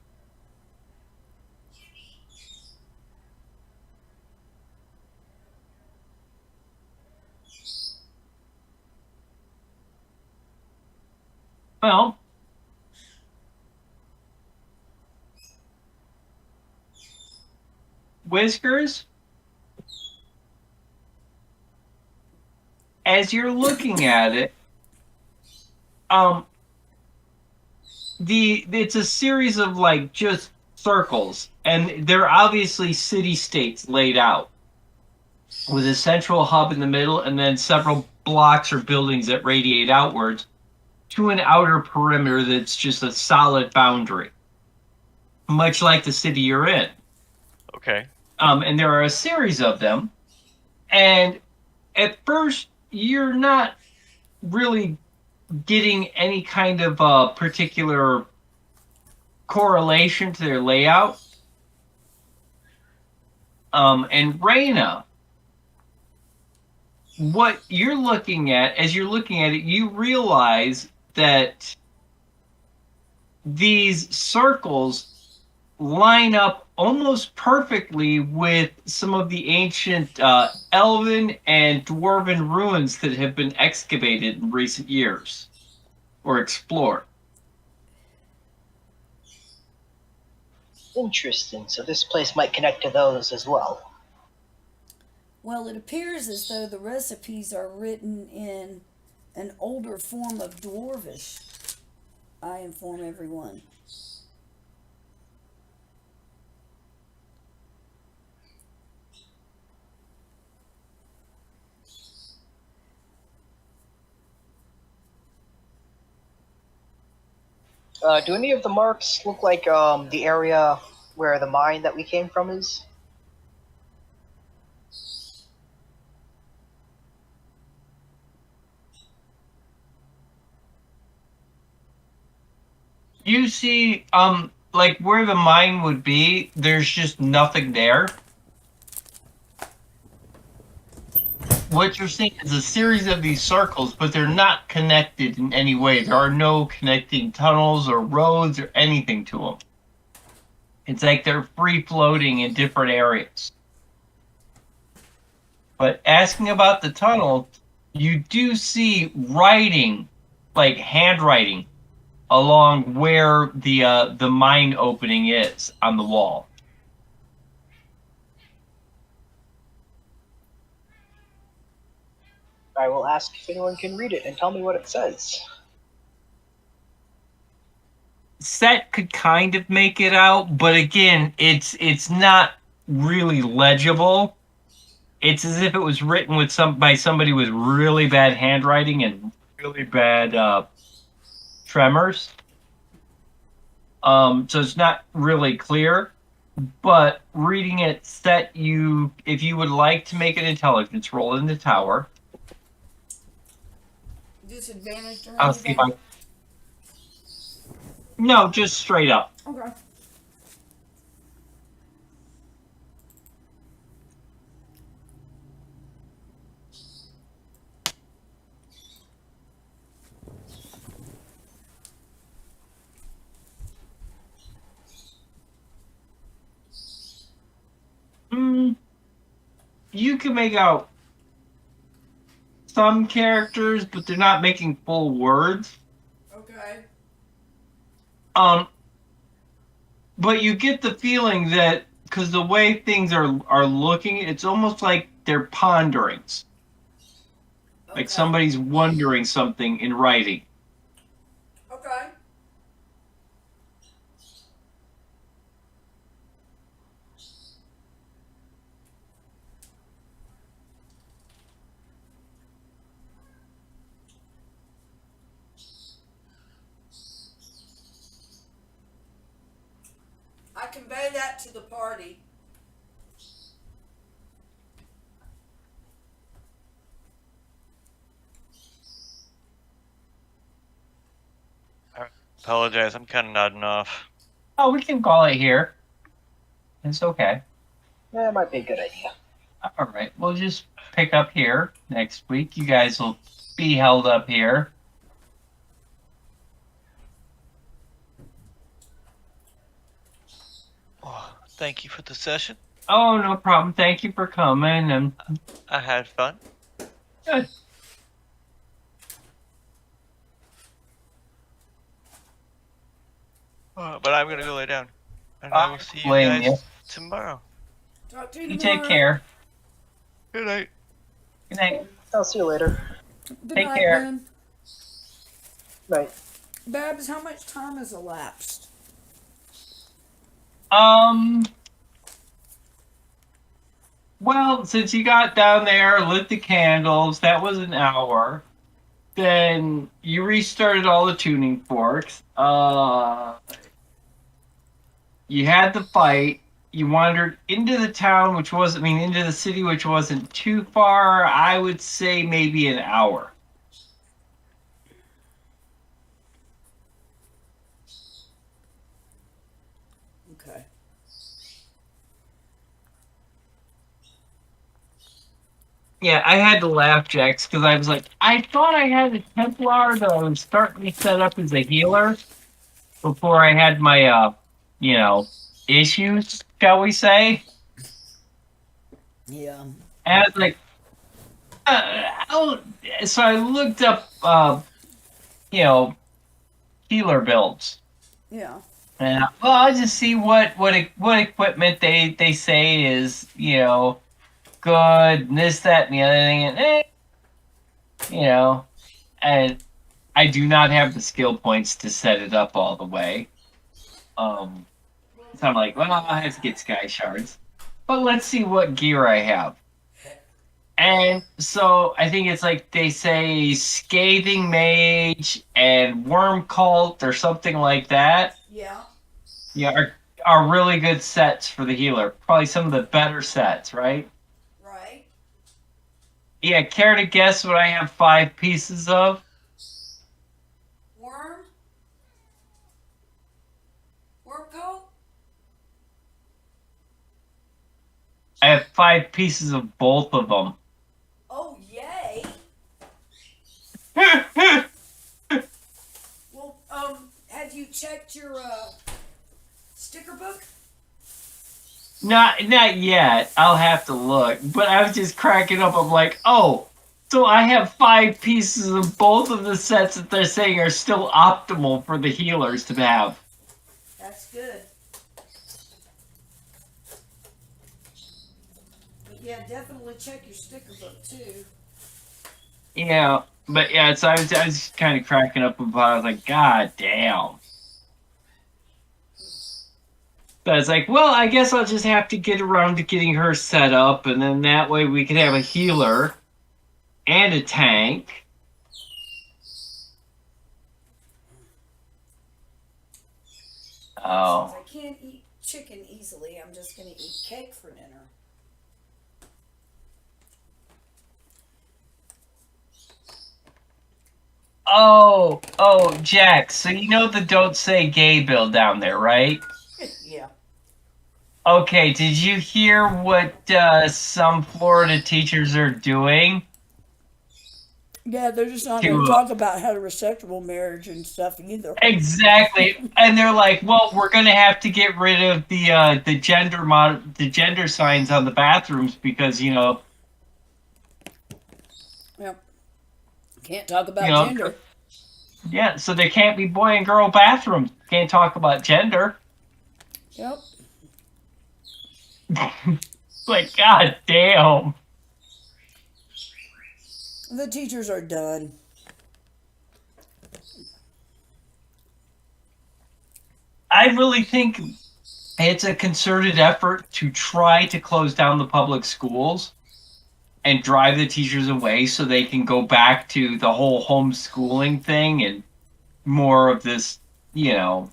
Well, Whiskers, as you're looking at it, it's a series of like just circles, and they're obviously city states laid out with a central hub in the middle, and then several blocks or buildings that radiate outwards to an outer perimeter that's just a solid boundary, much like the city you're in. Okay. And there are a series of them, and at first you're not really getting any kind of particular correlation to their layout. And Reyna, what you're looking at, as you're looking at it, you realize that these circles line up almost perfectly with some of the ancient elven and dwarven ruins that have been excavated in recent years or explored. Interesting. So this place might connect to those as well. well, it appears as though the recipes are written in an older form of Dwarvish. I inform everyone. Do any of the marks look like the area where the mine that we came from is? You see, like where the mine would be, there's just nothing there. What you're seeing is a series of these circles, but they're not connected in any way. There are no connecting tunnels or roads or anything to them. It's like they're free floating in different areas. But asking about the tunnel, you do see writing, like handwriting, along where the mine opening is on the wall. I will ask if anyone can read it and tell me what it says. Set could kind of make it out, but again, it's not really legible. It's as if it was written with by somebody with really bad handwriting and really bad tremors. So it's not really clear. But reading it, Set, if you would like to make an intelligence roll in the tower. Disadvantaged or I'll see if I. No, just straight up. Okay. you can make out some characters, but they're not making full words. Okay. But you get the feeling that because the way things are looking, it's almost like they're ponderings. Like somebody's wondering something in writing. Okay. I convey that to the party. Apologize, I'm kind of nodding off. Oh, we can call it here. It's okay. That might be a good idea. All right, we'll just pick up here next week. You guys will be held up here. Oh, thank you for the session. Oh, no problem. Thank you for coming. And I had fun. good. But I'm gonna go lay down. And I will see you blame guys you. tomorrow. Talk to you You tomorrow. take care. Good night. Good night. I'll see you later. Good Take night, care. man. Night. Babs, how much time has elapsed? Well, since you got down there, lit the candles, that was an hour. Then you restarted all the tuning forks. You had the fight. You wandered into the town, into the city, which wasn't too far. I would say maybe an hour. Okay. Yeah, I had to laugh, Jax, because I was like, I thought I had a Templar that was starting to set up as a healer before I had my, issues, shall we say. Yeah. And I was like, so I looked up, healer builds. Yeah. And I'll just see what equipment they say is, good, and this, that, and the other thing, and and I do not have the skill points to set it up all the way. So I'm like, well, I have to get sky shards, but let's see what gear I have. And so I think it's like they say scathing mage and worm cult or something like that. Yeah. Yeah, are really good sets for the healer. Probably some of the better sets, right? Right. Yeah, care to guess what I have 5 pieces of? Worm? Worm coat? I have 5 pieces of both of them. Oh, yay. Well, have you checked your, sticker book? Not yet. I'll have to look. But I was just cracking up. I'm like, oh, so I have 5 pieces of both of the sets that they're saying are still optimal for the healers to have. That's good. But yeah, definitely check your sticker book too. Yeah, but yeah, so I was kind of cracking up about it. I was like, God damn. So I was like, well, I guess I'll just have to get around to getting her set up, and then that way we can have a healer and a tank. Oh. Since I can't eat chicken easily, I'm just gonna eat cake for dinner. Oh, Jack, so you know the Don't Say Gay bill down there, right? Yeah. Okay, did you hear what some Florida teachers are doing? Yeah, they're just not To, gonna talk about heterosexual marriage and stuff either. Exactly, and they're like, "Well, we're gonna have to get rid of the gender signs on the bathrooms because Yep. Can't talk about You know, gender. yeah, so there can't be boy and girl bathrooms. Can't talk about gender. Yep. Like, god damn. The teachers are done. I really think it's a concerted effort to try to close down the public schools and drive the teachers away so they can go back to the whole homeschooling thing and more of this, you know,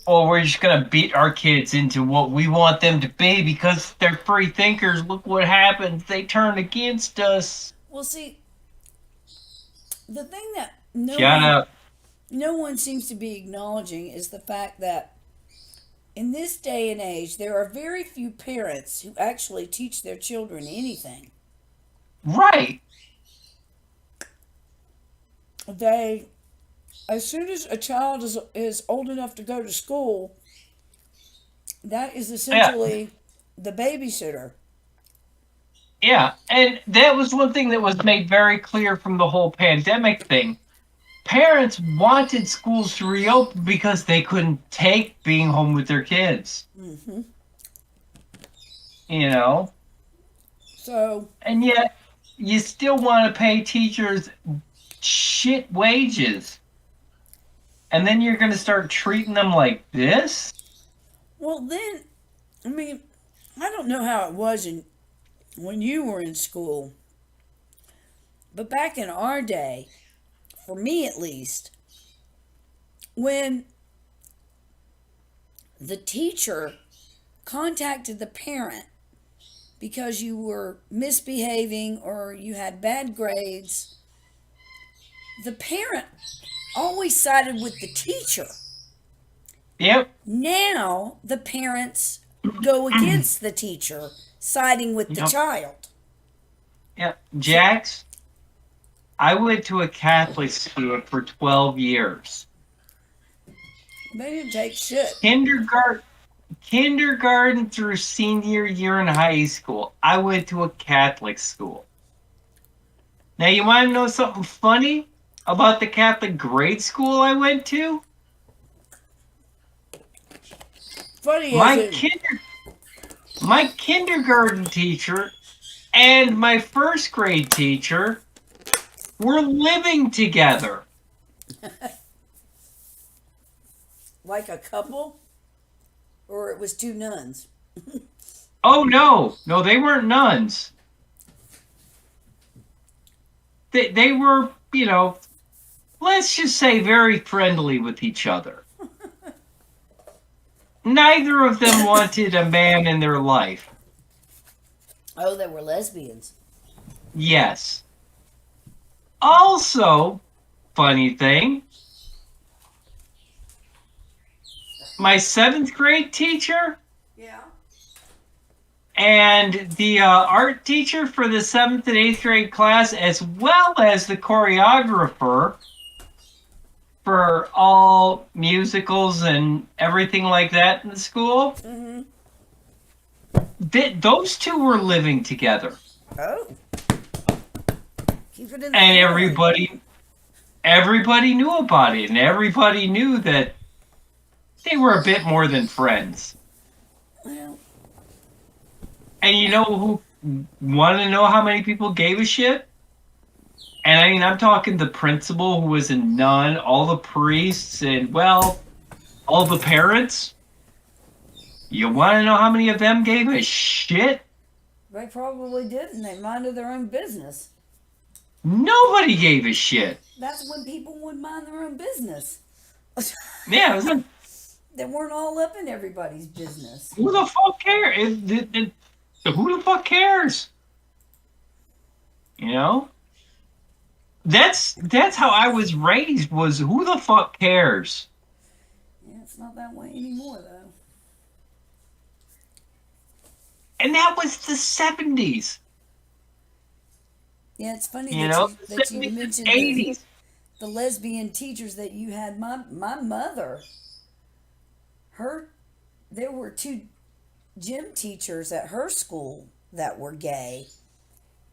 oh, we're just going to beat our kids into what we want them to be because they're free thinkers. Look what happens. They turn against us. Well, see, the thing that Shut up. no one seems to be acknowledging is the fact that in this day and age, there are very few parents who actually teach their children anything. Right. They, as soon as a child is old enough to go to school, that is essentially the babysitter. Yeah, and that was one thing that was made very clear from the whole pandemic thing. Parents wanted schools to reopen because they couldn't take being home with their kids. Mm-hmm. You know? So, And yet, you still want to pay teachers shit wages. And then you're going to start treating them like this? well, then, I mean, I don't know how it was when you were in school, but back in our day, for me at least, when the teacher contacted the parent because you were misbehaving or you had bad grades, the parent always sided with the teacher. Yep. Now the parents go against the teacher, siding with the Yep. child. Yeah. Jax, I went to a Catholic school for 12 years. They didn't take shit. Kindergarten through senior year in high school, I went to a Catholic school. Now, you want to know something funny about the Catholic grade school I went to? Funny My as it, my kindergarten teacher and my first grade teacher were living together. like a couple, or it was two nuns. Oh no, they weren't nuns. They were, you know, let's just say very friendly with each other. Neither of them wanted a man in their life. Oh, they were lesbians. Yes. Also, funny thing, my 7th grade teacher Yeah. and the art teacher for the 7th and 8th grade class, as well as the choreographer for all musicals and everything like that in the school, Mm-hmm. those two were living together. Oh. Keep it in the And family. everybody knew about it, and everybody knew that they were a bit more than friends. Well, And you know who want to know how many people gave a shit? And I mean, I'm talking the principal who was a nun, all the priests, and, well, all the parents. You want to know how many of them gave a shit? they probably didn't. They minded their own business. Nobody gave a shit. That's when people would mind their own business. Yeah, it was like, They weren't all up in everybody's business. who the fuck cares? Who the fuck cares? You know? That's how I was raised, was who the fuck cares? Yeah, it's not that way anymore, though. And that was the 70s. Yeah, it's funny You that know? you 70s, mentioned 80s. the lesbian teachers that you had. My mother, there were two gym teachers at her school that were gay.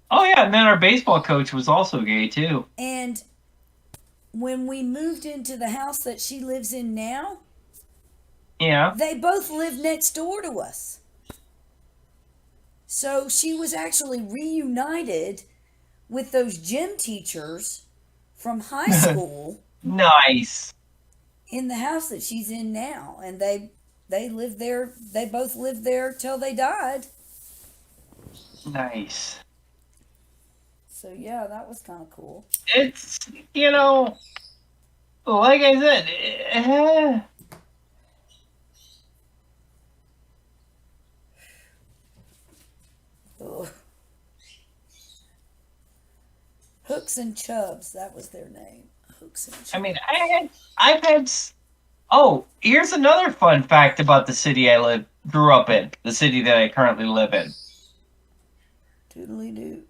Oh yeah, and then our baseball coach was also gay too. And when we moved into the house that she lives in now, Yeah. they both lived next door to us. So she was actually reunited with those gym teachers from high school Nice. in the house that she's in now, and they lived there. They both lived there till they died. Nice. So yeah, that was kind of cool. It's, you know, like I said, Ugh. Hooks and Chubs, that was their name. Hooks and Chubs. I mean, I've had. Oh, here's another fun fact about the city grew up in, the city that I currently live in. Doodly doo.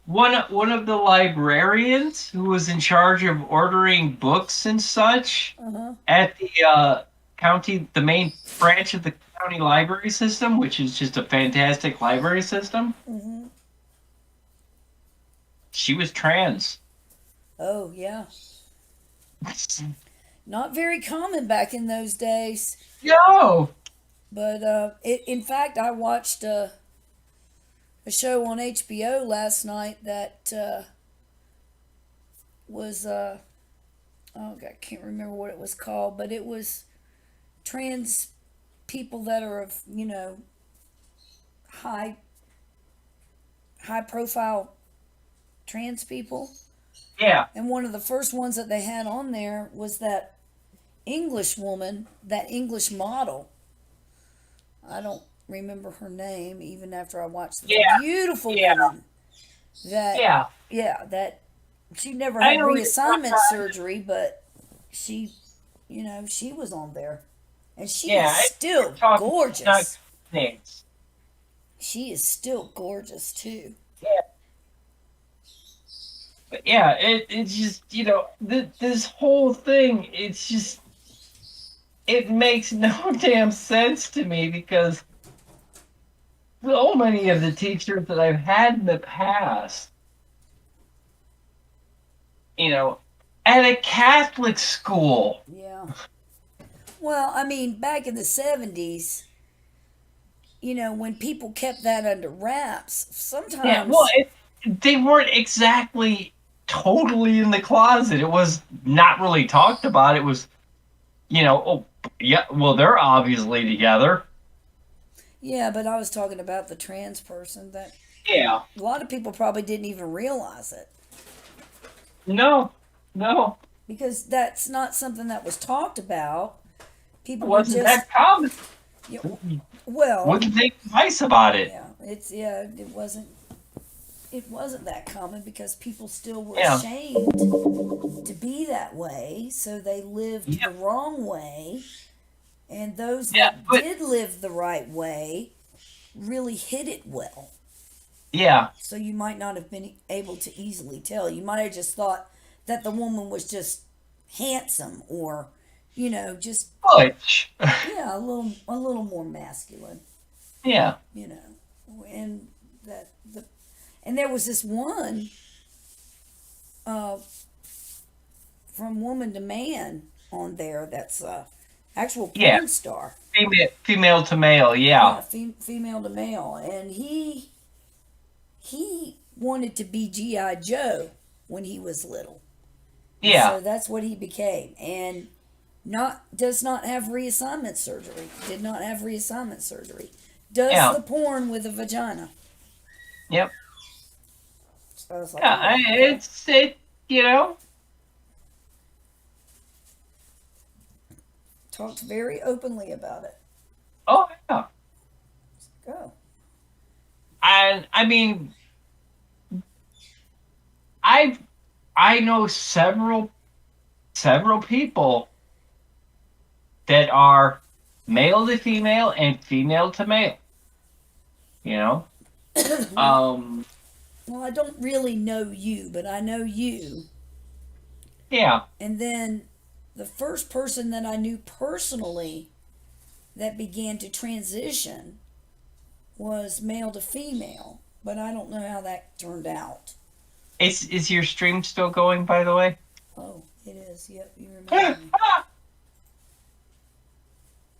One of the librarians who was in charge of ordering books and such at the the main branch of the county library system, which is just a fantastic library system. Mm-hmm. She was trans. Oh yeah. Not very common back in those days. No. But in fact, I watched a show on HBO last night that was oh God, I can't remember what it was called, but it was trans people that are of high profile trans people. Yeah. And one of the first ones that they had on there was that English woman, that English model. I don't remember her name even after I watched the beautiful woman that that she never had reassignment surgery, but she she was on there, and she is still gorgeous. She is still gorgeous too. Yeah. But yeah, it's just, this whole thing, it's just, it makes no damn sense to me, because so many of the teachers that I've had in the past, at a Catholic school. Yeah. Well, I mean, back in the 70s, when people kept that under wraps, sometimes... Yeah, well, they weren't exactly totally in the closet. It was not really talked about. It was, oh, yeah, well, they're obviously together. Yeah, but I was talking about the trans person that... Yeah. A lot of people probably didn't even realize it. No. Because that's not something that was talked about. People wasn't that common. Yeah, well... Wouldn't think twice about it. Yeah, it wasn't that common because people still were ashamed to be that way, so they lived the wrong way, and those that did live the right way really hid it well. Yeah. So you might not have been able to easily tell. You might have just thought that the woman was just handsome, or just butch. Yeah, a little more masculine. Yeah. And and there was this one from Woman to Man on there that's actual porn star. Female to male, yeah. Female to male, and he wanted to be G.I. Joe when he was little. Yeah. So that's what he became, and does not have reassignment surgery. Did not have reassignment surgery. Does the porn with a vagina. Yep. So I was like, it's talked very openly about it. Oh yeah. Go. And I mean, I know several people that are male to female and female to male. Well, I don't really know you, but I know you. Yeah. And then the first person that I knew personally that began to transition was male to female, but I don't know how that turned out. Is your stream still going, by the way? Oh, it is. Yep, you remember me.